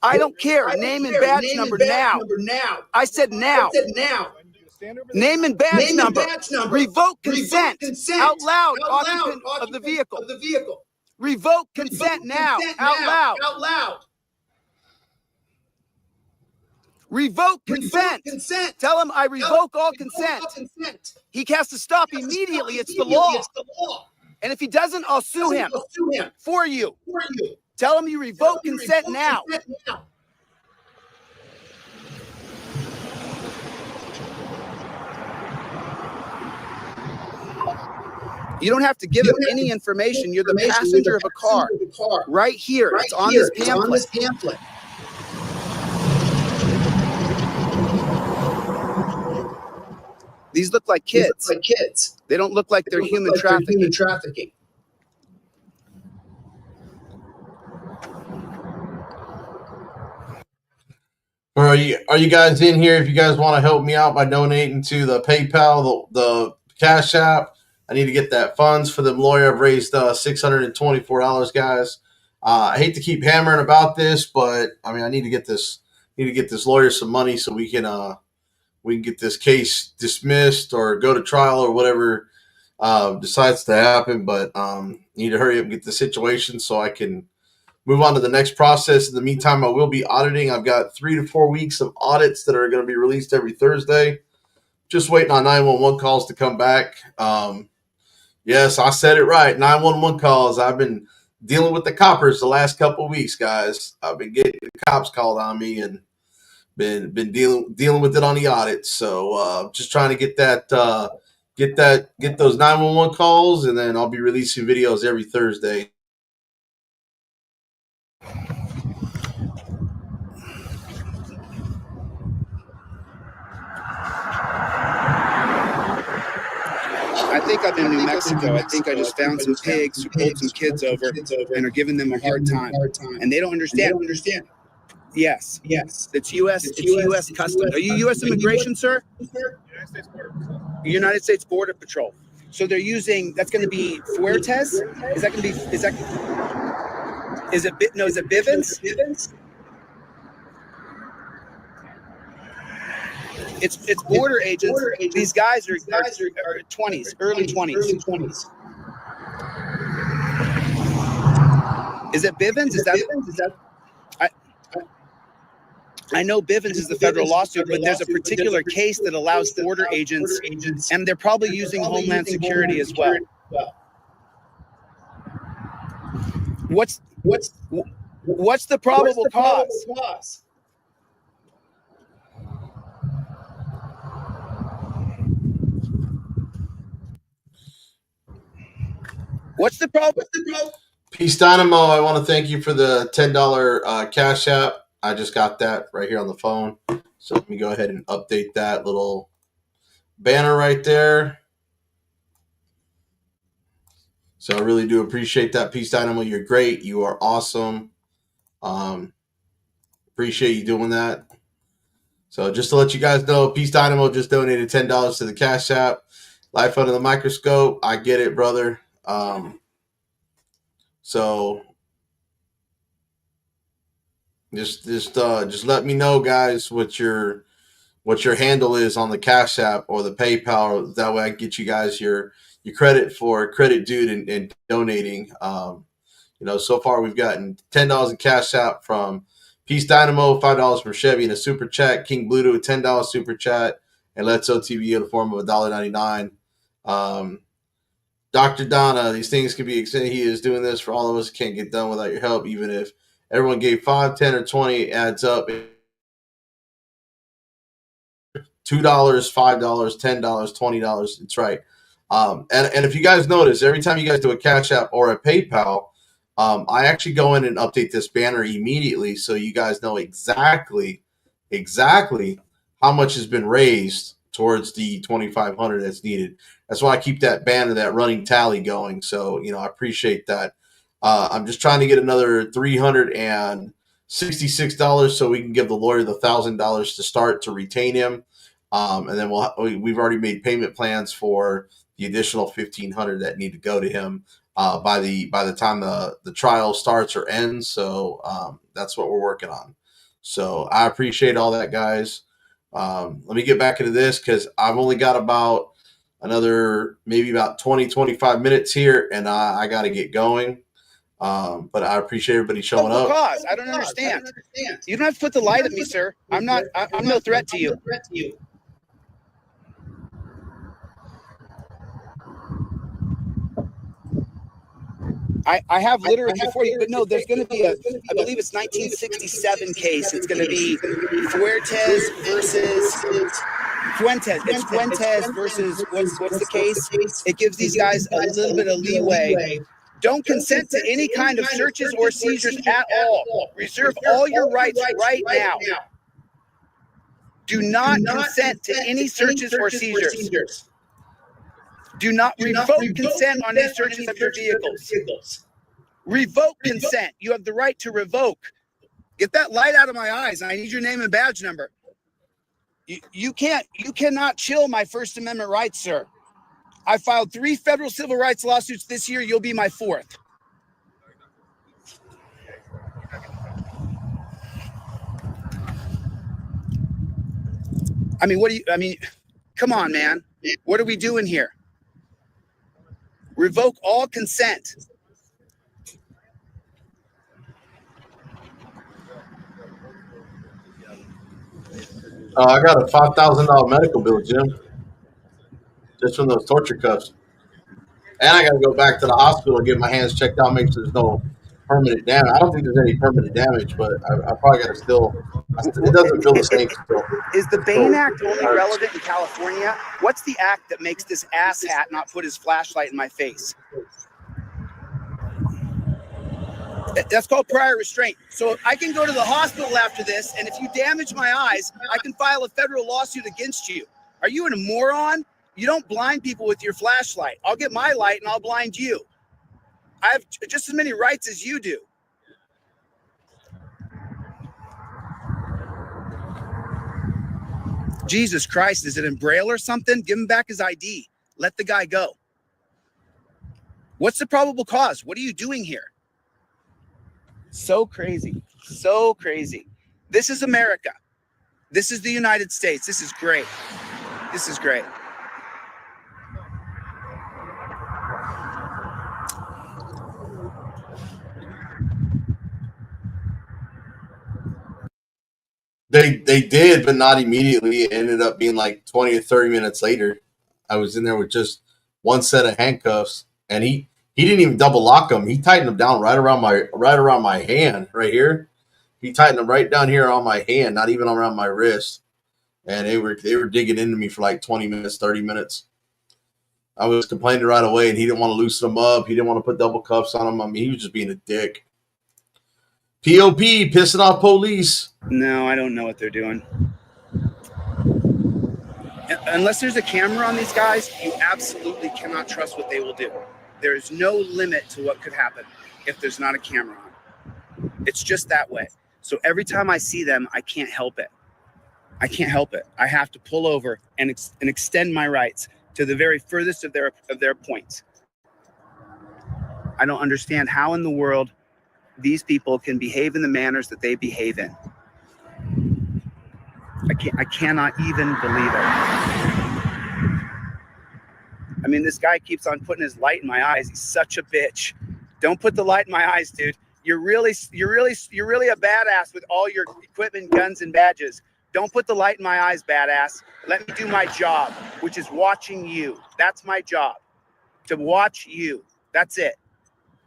I don't care. Name and badge number now. I said now. Name and badge number. Revoke consent. Out loud, occupant of the vehicle. Revoke consent now. Out loud. Revoke consent. Tell him I revoke all consent. He has to stop immediately. It's the law. And if he doesn't, I'll sue him for you. Tell him you revoke consent now. You don't have to give him any information. You're the passenger of a car. Right here. It's on this pamphlet. These look like kids. They don't look like they're human trafficking. Are you guys in here? If you guys want to help me out by donating to the PayPal, the Cash App, I need to get that funds for them lawyer. I've raised $624, guys. I hate to keep hammering about this, but I mean I need to get this lawyer some money so we can get this case dismissed or go to trial or whatever decides to happen. But need to hurry up and get the situation so I can move on to the next process. In the meantime, I will be auditing. I've got 3 to 4 weeks of audits that are going to be released every Thursday. Just waiting on 911 calls to come back. Yes, I said it right. 911 calls. I've been dealing with the coppers the last couple of weeks, guys. I've been getting the cops called on me and been dealing with it on the audits. So just trying to get those 911 calls, and then I'll be releasing videos every Thursday. I think I'm in New Mexico. I think I just found some pigs who pulled some kids over and are giving them a hard time. And they don't understand. Yes. It's U.S. Customs. Are you U.S. Immigration, sir? United States Border Patrol. So they're using, that's going to be Fuertes? Is it Bivens? It's border agents. These guys are 20s, early 20s. Is it Bivens? Is that? I know Bivens is the federal lawsuit, but there's a particular case that allows border agents, and they're probably using Homeland Security as well. What's the probable cause? What's the problem? Peace Dynamo, I want to thank you for the $10 Cash App. I just got that right here on the phone. So let me go ahead and update that little banner right there. So I really do appreciate that, Peace Dynamo. You're great. You are awesome. Appreciate you doing that. So just to let you guys know, Peace Dynamo just donated $10 to the Cash App. Life Under the Microscope. I get it, brother. So just let me know, guys, what your handle is on the Cash App or the PayPal. That way I can get you guys your credit for credit dude and donating. So far we've gotten $10 in Cash App from Peace Dynamo, $5 from Chevy in a super chat, King Bluto a $10 super chat, and Let's OTV in the form of $1.99. Dr. Donna, these things can be extended. He is doing this for all of us. Can't get done without your help. Even if everyone gave 5, 10, or 20, it adds up. $2, $5, $10, $20. It's right. And if you guys notice, every time you guys do a Cash App or a PayPal, I actually go in and update this banner immediately so you guys know exactly how much has been raised towards the $2,500 that's needed. That's why I keep that banner, that running tally going. So, I appreciate that. I'm just trying to get another $366 so we can give the lawyer the $1,000 to start to retain him. And then we've already made payment plans for the additional $1,500 that need to go to him by the time the trial starts or ends. So that's what we're working on. So I appreciate all that, guys. Let me get back into this because I've only got about another maybe about 20-25 minutes here, and I got to get going. But I appreciate everybody showing up. Cause I don't understand. You don't have to put the light at me, sir. I'm no threat to you. I have literally before you, but no, there's going to be I believe it's 1967 case. It's going to be Fuentes versus Fuentes. It's Fuentes versus what's the case? It gives these guys a little bit of leeway. Don't consent to any kind of searches or seizures at all. Reserve all your rights right now. Do not consent to any searches or seizures. Do not revoke consent on any searches of your vehicles. Revoke consent. You have the right to revoke. Get that light out of my eyes. I need your name and badge number. You cannot chill my First Amendment rights, sir. I filed 3 federal civil rights lawsuits this year. You'll be my 4th. I mean, come on, man. What are we doing here? Revoke all consent. I got a $5,000 medical bill, Jim, just from those torture cuffs. And I got to go back to the hospital and get my hands checked out, make sure there's no permanent damage. I don't think there's any permanent damage, but I probably got to it doesn't feel the same still. Is the Bain Act only relevant in California? What's the act that makes this asshat not put his flashlight in my face? That's called prior restraint. So I can go to the hospital after this, and if you damage my eyes, I can file a federal lawsuit against you. Are you a moron? You don't blind people with your flashlight. I'll get my light and I'll blind you. I have just as many rights as you do. Jesus Christ, is it in Braille or something? Give him back his ID. Let the guy go. What's the probable cause? What are you doing here? So crazy. So crazy. This is America. This is the United States. This is great. This is great. They did, but not immediately. It ended up being like 20 or 30 minutes later. I was in there with just one set of handcuffs, and he didn't even double lock them. He tightened them down right around my hand right here. He tightened them right down here on my hand, not even around my wrist. And they were digging into me for like 20 minutes, 30 minutes. I was complaining right away, and he didn't want to loosen them up. He didn't want to put double cuffs on them. I mean, he was just being a dick. POP, pissing off police. No, I don't know what they're doing. Unless there's a camera on these guys, you absolutely cannot trust what they will do. There is no limit to what could happen if there's not a camera on. It's just that way. So every time I see them, I can't help it. I can't help it. I have to pull over and extend my rights to the very furthest of their points. I don't understand how in the world these people can behave in the manners that they behave in. I cannot even believe it. I mean, this guy keeps on putting his light in my eyes. He's such a bitch. Don't put the light in my eyes, dude. You're really a badass with all your equipment, guns, and badges. Don't put the light in my eyes, badass. Let me do my job, which is watching you. That's my job, to watch you. That's it.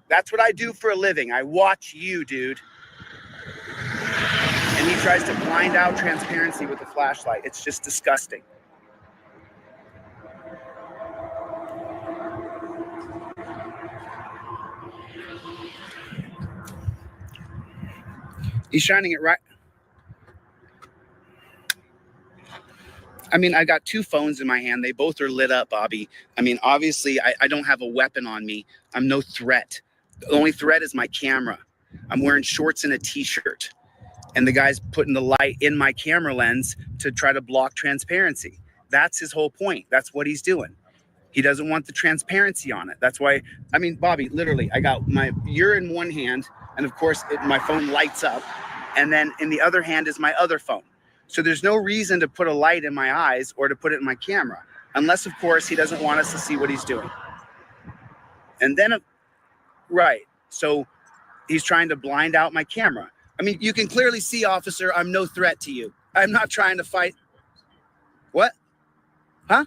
That's what I do for a living. I watch you, dude. And he tries to blind out transparency with a flashlight. It's just disgusting. He's shining it right. I mean, I got 2 phones in my hand. They both are lit up, Bobby. I mean, obviously, I don't have a weapon on me. I'm no threat. The only threat is my camera. I'm wearing shorts and a t-shirt. And the guy's putting the light in my camera lens to try to block transparency. That's his whole point. That's what he's doing. He doesn't want the transparency on it. That's why, I mean, Bobby, literally, I got you're in one hand, and of course, my phone lights up, and then in the other hand is my other phone. So there's no reason to put a light in my eyes or to put it in my camera, unless, of course, he doesn't want us to see what he's doing. And then, right, so he's trying to blind out my camera. I mean, you can clearly see, officer, I'm no threat to you. I'm not trying to fight. What? Huh?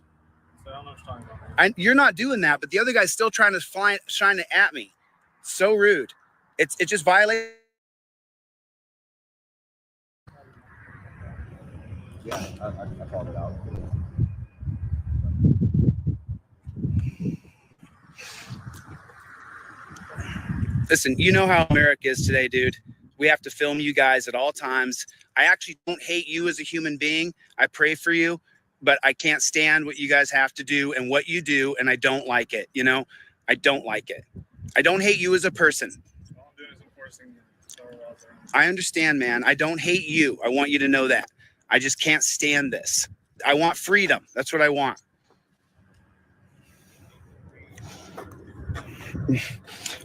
You're not doing that, but the other guy's still trying to shine it at me. So rude. It just violates. Yeah, I called it out. Listen, you know how America is today, dude. We have to film you guys at all times. I actually don't hate you as a human being. I pray for you, but I can't stand what you guys have to do and what you do, and I don't like it, you know? I don't like it. I don't hate you as a person. I understand, man. I don't hate you. I want you to know that. I just can't stand this. I want freedom. That's what I want.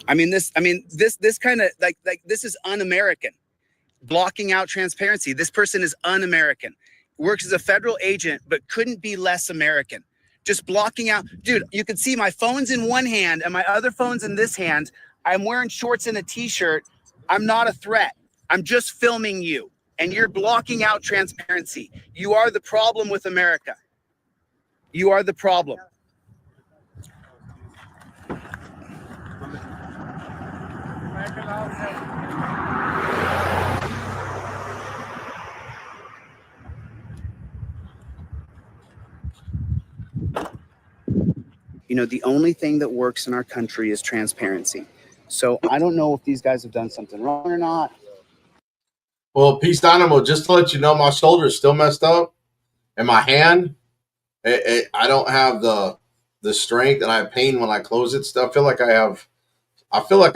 This kind of like this is un-American. Blocking out transparency. This person is un-American. Works as a federal agent, but couldn't be less American. Just blocking out. Dude, you can see my phone's in one hand and my other phone's in this hand. I'm wearing shorts and a t-shirt. I'm not a threat. I'm just filming you. And you're blocking out transparency. You are the problem with America. You are the problem. You know, the only thing that works in our country is transparency. So I don't know if these guys have done something wrong or not. Well, Peace Dynamo, just to let you know, my shoulder is still messed up, and my hand, I don't have the strength, and I have pain when I close it. I feel like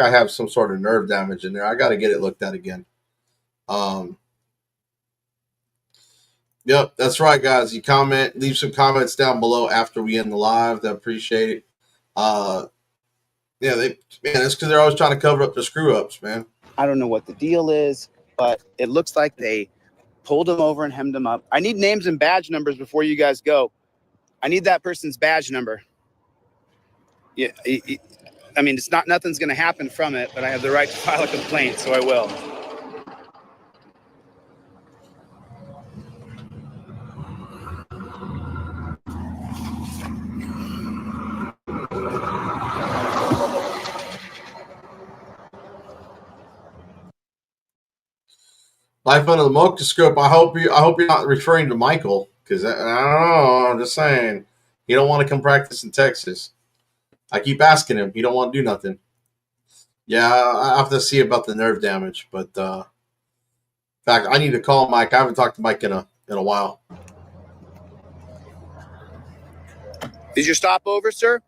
I have some sort of nerve damage in there. I got to get it looked at again. Yep, that's right, guys. You leave some comments down below after we end the live. I appreciate it. It's because they're always trying to cover up the screw ups, man. I don't know what the deal is, but it looks like they pulled him over and hemmed him up. I need names and badge numbers before you guys go. I need that person's badge number. Yeah, nothing's going to happen from it, but I have the right to file a complaint, so I will. Life under the microscope. I hope you're not referring to Michael, because I don't know. I'm just saying he don't want to come practice in Texas. I keep asking him. He don't want to do nothing. Yeah, I have to see about the nerve damage. But in fact, I need to call Mike. I haven't talked to Mike in a while. Is your stop over, sir?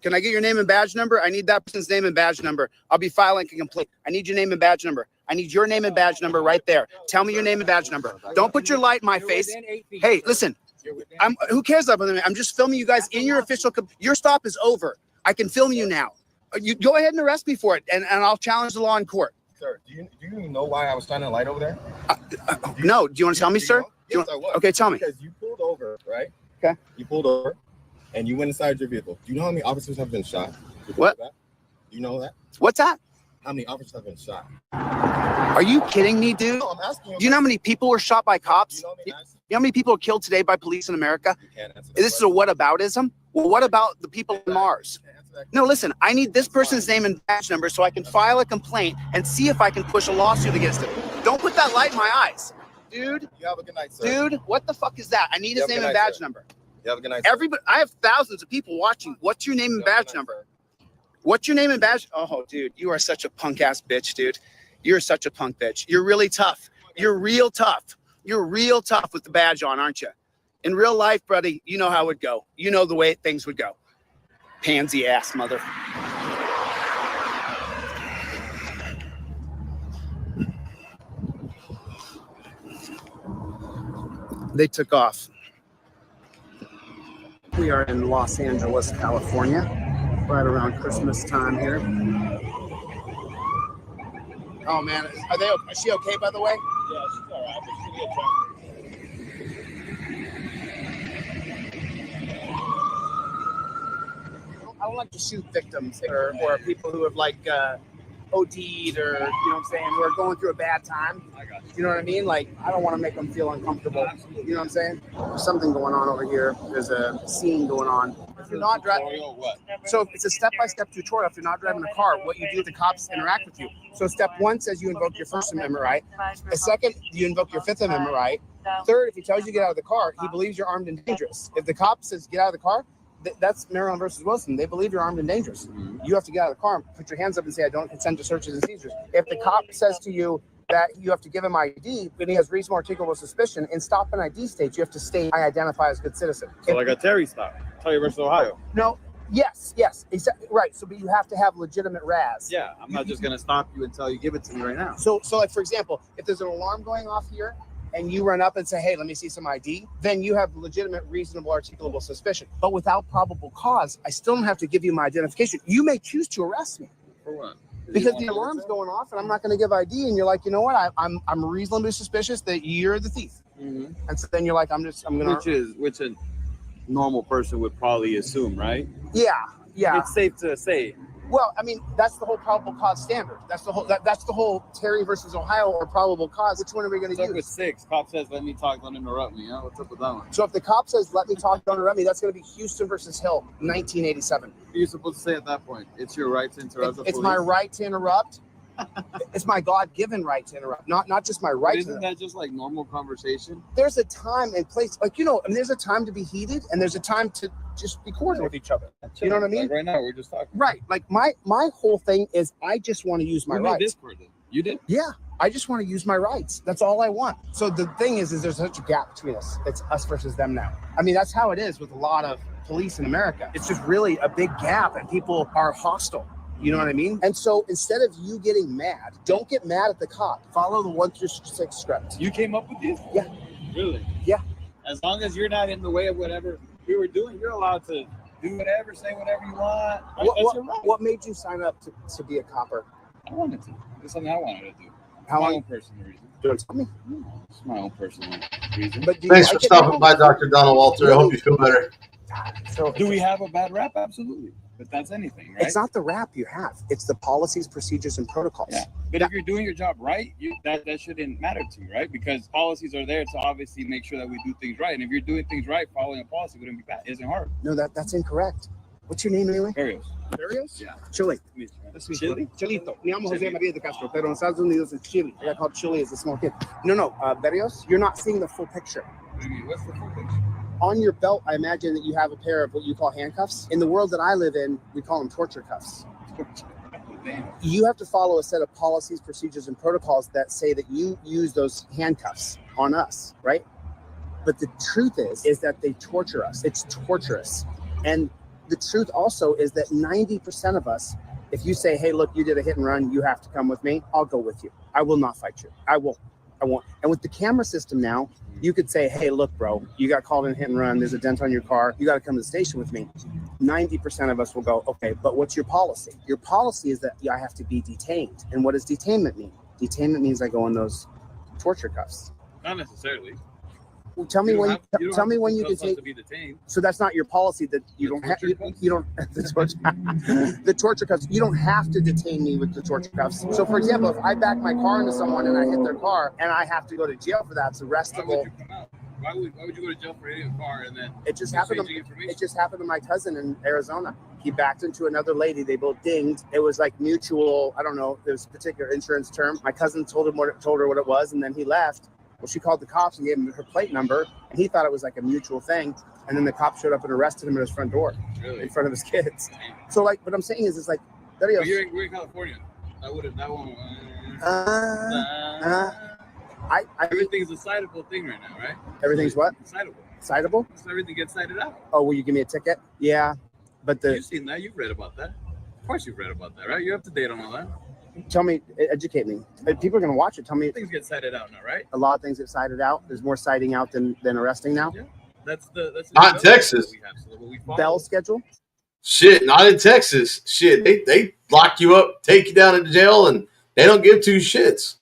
Can I get your name and badge number? I need that person's name and badge number. I'll be filing a complaint. I need your name and badge number. I need your name and badge number right there. Tell me your name and badge number. Don't put your light in my face. Hey, listen. Who cares about me? I'm just filming you guys in your official. Your stop is over. I can film you now. You go ahead and arrest me for it, and I'll challenge the law in court. Sir, do you even know why I was shining a light over there? No. Do you want to tell me, sir? Yes, I was. Okay, tell me. Because you pulled over, right? Okay. You pulled over, and you went inside your vehicle. Do you know how many officers have been shot? What? Do you know that? What's that? How many officers have been shot? Are you kidding me, dude? No, I'm asking you. Do you know how many people were shot by cops? You know how many people are killed today by police in America? This is a whataboutism? Well, what about the people on Mars? No, listen, I need this person's name and badge number so I can file a complaint and see if I can push a lawsuit against him. Don't put that light in my eyes. Dude. You have a good night, sir. Dude, what the fuck is that? I need his name and badge number. You have a good night, Everybody, I have thousands of people watching. What's your name and badge number? What's your name and badge? Oh, dude, you are such a punk ass bitch, dude. You're such a punk bitch. You're really tough. You're real tough. You're real tough with the badge on, aren't you? In real life, buddy, you know how it would go. You know the way things would go. Pansy ass mother. They took off. We are in Los Angeles, California, right around Christmas time here. Oh man, are they? Is she okay, by the way? Yeah, she's all right, but she's gonna get I don't like to shoot victims or people who have like OD'd or, you know what I'm saying, who are going through a bad time. You know what I mean? Like, I don't want to make them feel uncomfortable. You know what I'm saying? There's something going on over here. There's a scene going on. If you're not driving, so it's a step-by-step tutorial. If you're not driving a car, what you do, the cops interact with you. So step one says you invoke your First Amendment right. A second, you invoke your Fifth Amendment right. Third, if he tells you to get out of the car, he believes you're armed and dangerous. If the cop says get out of the car, that's Maryland versus Wilson. They believe you're armed and dangerous. You have to get out of the car and put your hands up and say, I don't consent to searches and seizures. If the cop says to you that you have to give him ID, and he has reasonable articulable suspicion, in stop and ID stage, you have to state, I identify as a good citizen. So like a Terry stop, Terry versus Ohio. No, yes, exactly, right. So, but you have to have legitimate RAS. Yeah, I'm not just gonna stop you until you give it to me right now. So like, for example, if there's an alarm going off here, and you run up and say, hey, let me see some ID, then you have legitimate, reasonable, articulable suspicion. But without probable cause, I still don't have to give you my identification. You may choose to arrest me. For what? Because the alarm's going off and I'm not going to give ID, and you're like, you know what? I'm reasonably suspicious that you're the thief. Mm-hmm. And so then you're like, I'm going to... Which a normal person would probably assume, right? Yeah. It's safe to say. Well, I mean, that's the whole probable cause standard. That's the whole Terry versus Ohio or probable cause. Which one are we going to use? With 6, cop says, let me talk, don't interrupt me. Huh? What's up with that one? So if the cop says, let me talk, don't interrupt me, that's going to be Houston versus Hill, 1987. What are you supposed to say at that point? It's your right to interrupt the police? It's my right to interrupt. It's my God-given right to interrupt, not just my right. Isn't that just like normal conversation? There's a time and place, like, you know, and there's a time to be heated and there's a time to just be cordial with each other. You know what I mean? Like right now, we're just talking. Right. Like my whole thing is I just want to use my rights. You did? Yeah. I just want to use my rights. That's all I want. So the thing is there's such a gap between us. It's us versus them now. I mean, that's how it is with a lot of police in America. It's just really a big gap and people are hostile. You know what I mean? And so instead of you getting mad, don't get mad at the cop. Follow the 1 through 6 script. You came up with this? Yeah. Really? Yeah. As long as you're not in the way of whatever we were doing, you're allowed to do whatever, say whatever you want. Right? What made you sign up to be a copper? I wanted to. It's something I wanted to do. How my long? own personal reason. Don't tell me. It's my own personal reason. But Thanks for stopping by, Dr. Donald Walter. I hope you feel better. So, do we have a bad rap? Absolutely. But that's anything, right? It's not the rap you have. It's the policies, procedures, and protocols. Yeah. But if you're doing your job right, that shouldn't matter to you, right? Because policies are there to obviously make sure that we do things right. And if you're doing things right, following a policy wouldn't be bad. It isn't hard. No, that's incorrect. What's your name anyway? Barrios. Barrios? Yeah. Chile. Chile? Chilito. Me llamo Jose Maria de Castro, pero en Estados Unidos it's Chile. I got called Chile as a small kid. No, Barrios, you're not seeing the full picture. What do you mean? What's the full picture? On your belt, I imagine that you have a pair of what you call handcuffs. In the world that I live in, we call them torture cuffs. You have to follow a set of policies, procedures, and protocols that say that you use those handcuffs on us, right? But the truth is that they torture us. It's torturous. And the truth also is that 90% of us, if you say, hey, look, you did a hit and run, you have to come with me, I'll go with you. I will not fight you. I won't. And with the camera system now, you could say, hey, look, bro, you got called in a hit and run. There's a dent on your car. You got to come to the station with me. 90% of us will go, okay, but what's your policy? Your policy is that I have to be detained. And what does detainment mean? Detainment means I go in those torture cuffs. Not necessarily. Well, tell me when you can take. To be detained. So that's not your policy that you don't have. You don't the torture cuffs. You don't have to detain me with the torture cuffs. So, for example, if I back my car into someone and I hit their car and I have to go to jail for that, it's arrestable. Why would you go to jail for hitting a car and then? It just happened. It just happened to my cousin in Arizona. He backed into another lady. They both dinged. It was like mutual. I don't know. There's a particular insurance term. My cousin told her what it was, and then he left. Well, she called the cops and gave him her plate number, and he thought it was like a mutual thing. And then the cops showed up and arrested him at his front door, in front of his kids. So, like, what I'm saying is, it's like, we're in California. That won't. Everything's a citable thing right now, right? Everything's what? Citable. Citable? So everything gets cited out. Oh, will you give me a ticket? Yeah, but you've seen that. You've read about that. Of course, you've read about that, right? You're up to date on all that. Tell me, educate me. People are going to watch it. Tell me. Things get cited out now, right? A lot of things get cited out. There's more citing out than arresting now. Yeah. That's the Not in Texas. Bell schedule. Shit, not in Texas. Shit, they lock you up, take you down into jail, and they don't give two shits.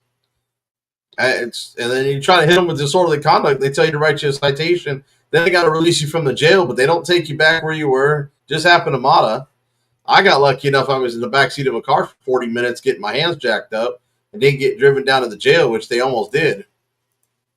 And then you try to hit them with disorderly conduct. They tell you to write you a citation. Then they got to release you from the jail, but they don't take you back where you were. Just happened to Mata. I got lucky enough. I was in the backseat of a car for 40 minutes getting my hands jacked up and didn't get driven down to the jail, which they almost did.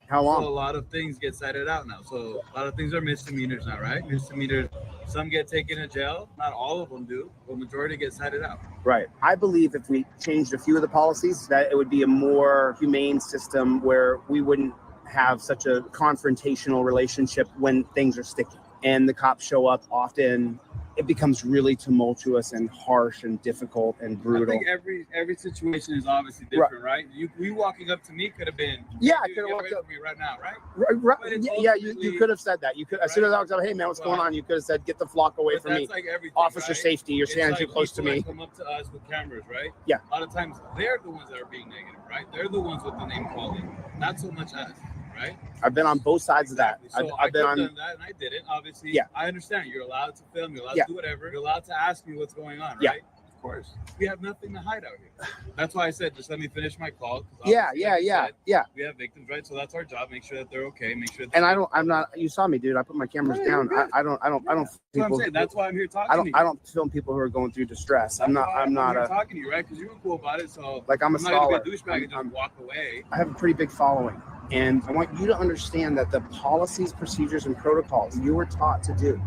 How long? So a lot of things get cited out now. So a lot of things are misdemeanors now, right? Misdemeanors. Some get taken to jail. Not all of them do, but majority get cited out. Right. I believe if we changed a few of the policies, that it would be a more humane system where we wouldn't have such a confrontational relationship when things are sticky and the cops show up often. It becomes really tumultuous and harsh and difficult and brutal. I think every situation is obviously different, right? You walking up to me could have been, yeah, I could have walked up to me right now, right? Right. Yeah, you could have said that. You could, as soon as I walked up, hey man, what's going on? You could have said, get the flock away from me. Like Officer right? safety, you're standing too close to me. Come up to us with cameras, right? Yeah. A lot of times they're the ones that are being negative, right? They're the ones with the name calling, not so much us. Right? I've been on both sides of that. So I've been on that, and I did it. Obviously, yeah. I understand. You're allowed to film. You're allowed Yeah. to do whatever. You're allowed to ask me what's going on, right? Yeah. Of course. We have nothing to hide out here. That's why I said just let me finish my call. Yeah. We have victims, right? So that's our job. Make sure that they're okay. Make sure. And I'm not. You saw me, dude. I put my cameras down. I don't. That's what I'm saying. That's why I'm here talking. I don't film people who are going through distress. I'm not talking to you, right? Because you were cool about it. So like I'm a scholar. Not gonna be a douchebag and just walk away. I have a pretty big following, and I want you to understand that the policies, procedures, and protocols you were taught to do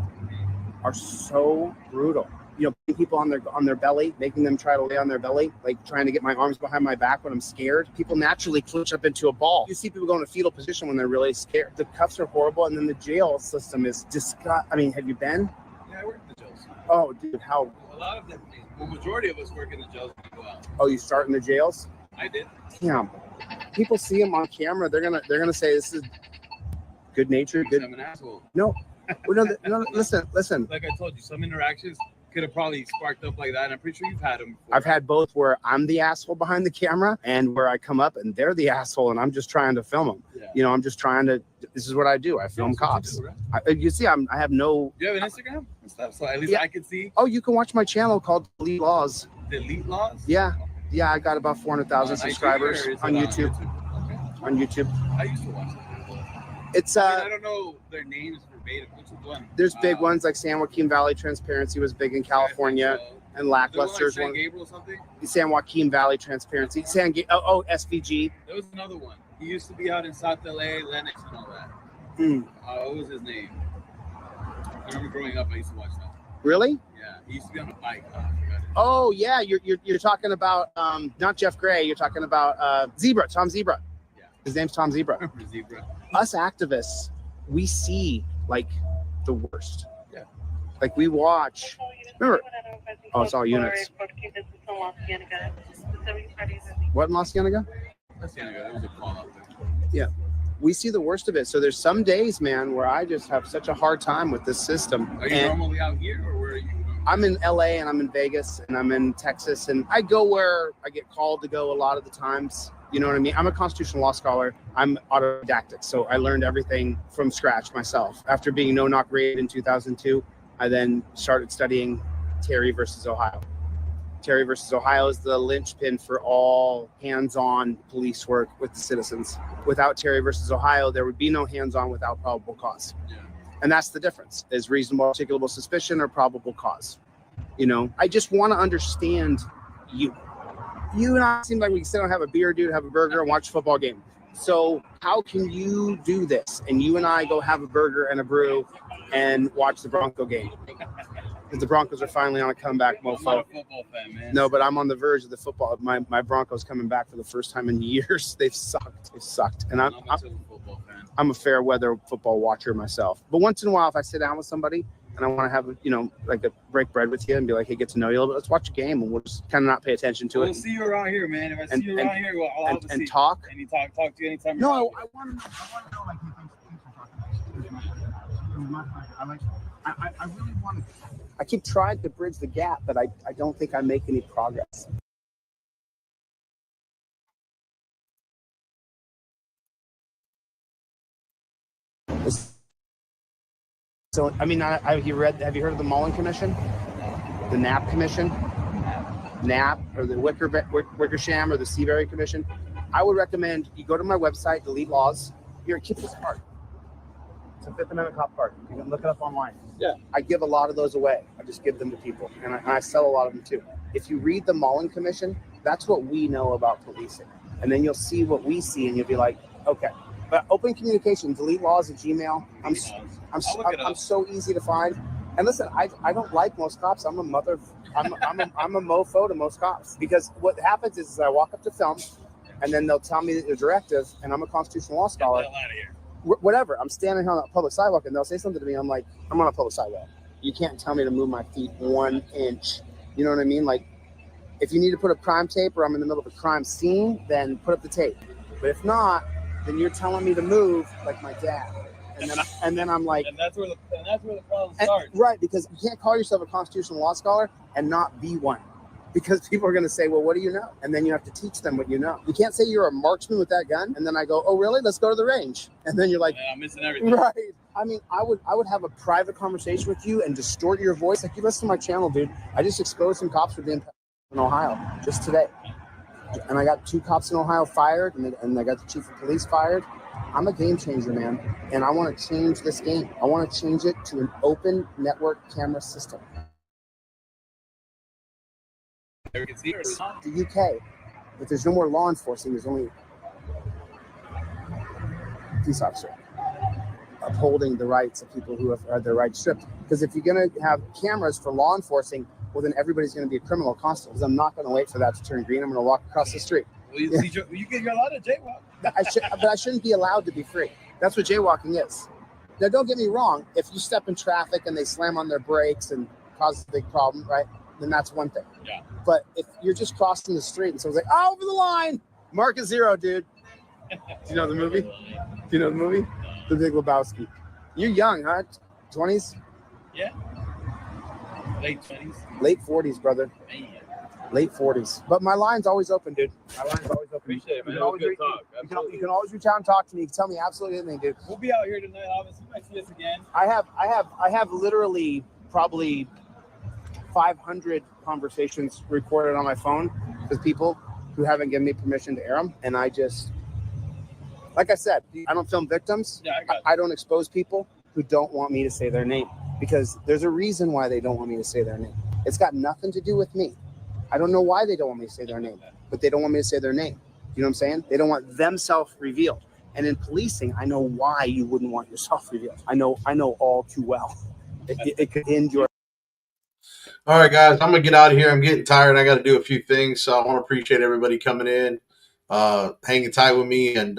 are so brutal. You know, putting people on their belly, making them try to lay on their belly, like trying to get my arms behind my back when I'm scared. People naturally clinch up into a ball. You see people go in a fetal position when they're really scared. The cuffs are horrible, and then the jail system is disgusting. I mean, have you been? Yeah, I work in the jails. Oh, dude, how? A lot of them. The majority of us work in the jails. Oh, you start in the jails? I did. Damn. People see them on camera. They're gonna say this is good natured. Good. I'm an asshole. No, no. Listen. Like I told you, some interactions could have probably sparked up like that. And I'm pretty sure you've had them before. I've had both where I'm the asshole behind the camera and where I come up and they're the asshole and I'm just trying to film them. Yeah. You know, I'm just trying to. This is what I do. I film cops. You do, right? You see, I have no. Do you have an Instagram and stuff? So at least I can see. Oh, you can watch my channel called Delete Laws. Delete Laws? Yeah. I got about 400,000 subscribers on YouTube. Okay. On YouTube. I used to watch them. It's I don't know their names verbatim. Which one? There's big ones like San Joaquin Valley Transparency was big in California, and Lackluster's one. Gabriel or something? San Joaquin Valley Transparency. SVG. There was another one. He used to be out in South LA, Lennox, and all that. What was his name? I remember growing up, I used to watch that. Really? Yeah, he used to be on a bike. Oh yeah, you're talking about not Jeff Gray. You're talking about Zebra, Tom Zebra. Yeah. His name's Tom Zebra. Zebra. Us activists, we see like the worst. Yeah. Like we watch. Remember? Oh, it's all units. What in La Cienega? La Cienega. There was a call out there. Yeah. We see the worst of it. So there's some days, man, where I just have such a hard time with this system. Are you normally out here or where are you? I'm in LA and I'm in Vegas and I'm in Texas and I go where I get called to go a lot of the times. You know what I mean? I'm a constitutional law scholar. I'm autodidactic. So I learned everything from scratch myself. After being no-knock rated in 2002, I then started studying Terry versus Ohio. Terry versus Ohio is the linchpin for all hands-on police work with the citizens. Without Terry versus Ohio, there would be no hands-on without probable cause. Yeah. And that's the difference, is reasonable articulable suspicion or probable cause. You know, I just want to understand you. You and I seem like we can sit down and have a beer, dude, have a burger and watch a football game. So how can you do this? And you and I go have a burger and a brew and watch the Bronco game. Because the Broncos are finally on a comeback, mofo. I'm not a football fan, man. No, but I'm on the verge of the football. My Broncos coming back for the first time in years. They've sucked. And I'm a fair weather football watcher myself. But once in a while, if I sit down with somebody and I want to have, like a break bread with you and be like, hey, get to know you a little bit. Let's watch a game and we'll just kind of not pay attention to it. We'll see you around here, man. If I see you around here, I'll have to see. And talk. And talk to you anytime. No, I want to know, like, I really want to. I keep trying to bridge the gap, but I don't think I make any progress. So, I mean, have you heard of the Mullen Commission? The Knapp Commission? Knapp, or the Wickersham, or the Seabury Commission? I would recommend you go to my website, Delete Laws. Here, keep this card. It's a Fifth Amendment cop card. You can look it up online. Yeah. I give a lot of those away. I just give them to people, and I sell a lot of them too. If you read the Mullen Commission, that's what we know about policing. And then you'll see what we see, and you'll be like, okay. But open communication, Delete Laws at Gmail. I'm so easy to find. And listen, I don't like most cops. I'm a mofo to most cops, because what happens is I walk up to film, and then they'll tell me the directive, and I'm a constitutional law scholar. Get the hell out of here. Whatever. I'm standing on a public sidewalk, and they'll say something to me. I'm like, I'm on a public sidewalk. You can't tell me to move my feet 1 inch. You know what I mean? Like, if you need to put up crime tape, or I'm in the middle of a crime scene, then put up the tape. But if not, then you're telling me to move like my dad. And then I'm like, and that's where the problem starts. Right, because you can't call yourself a constitutional law scholar and not be one. Because people are going to say, well, what do you know? And then you have to teach them what you know. You can't say you're a marksman with that gun, and then I go, oh, really? Let's go to the range. And then you're like, I'm missing everything. Right. I mean, I would have a private conversation with you and distort your voice. Like, you listen to my channel, dude. I just exposed some cops for being in Ohio just today. And I got 2 cops in Ohio fired, and I got the chief of police fired. I'm a game changer, man. And I want to change this game. I want to change it to an open network camera system. The UK, but there's no more law enforcement. There's only police officer upholding the rights of people who have had their rights stripped. Because if you're going to have cameras for law enforcing, well, then everybody's going to be a criminal constantly. Because I'm not going to wait for that to turn green. I'm going to walk across the street. Well, you're allowed to jaywalk. But I shouldn't be allowed to be free. That's what jaywalking is. Now, don't get me wrong. If you step in traffic and they slam on their brakes and cause a big problem, right? Then that's one thing. Yeah. But if you're just crossing the street and someone's like, oh, over the line, mark a 0, dude. Do you know the movie? The Big Lebowski. You're young, huh? 20s? Yeah. Late 20s. Late 40s, brother. Man. Late 40s. But my line's always open, dude. My line's always open. Appreciate it, man. You can always reach out and talk to me. You can tell me absolutely anything, dude. We'll be out here tonight, obviously. You might see us again. I have literally probably 500 conversations recorded on my phone with people who haven't given me permission to air them. And I just, like I said, I don't film victims. Yeah, I don't expose people who don't want me to say their name, because there's a reason why they don't want me to say their name. It's got nothing to do with me. I don't know why they don't want me to say their name, but they don't want me to say their name. You know what I'm saying? They don't want themselves revealed. And in policing, I know why you wouldn't want yourself revealed. I know all too well. It could end your. All right, guys, I'm going to get out of here. I'm getting tired. I got to do a few things. So I want to appreciate everybody coming in, hanging tight with me. And,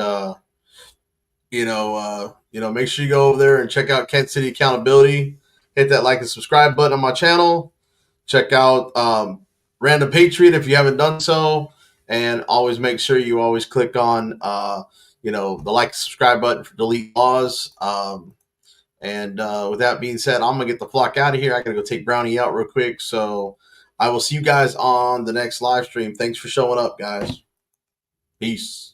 make sure you go over there and check out Kent City Accountability. Hit that like and subscribe button on my channel. Check out Random Patriot if you haven't done so. And always make sure you always click on, the like and subscribe button for Delete Laws. And with that being said, I'm going to get the flock out of here. I got to go take Brownie out real quick. So I will see you guys on the next live stream. Thanks for showing up, guys. Peace.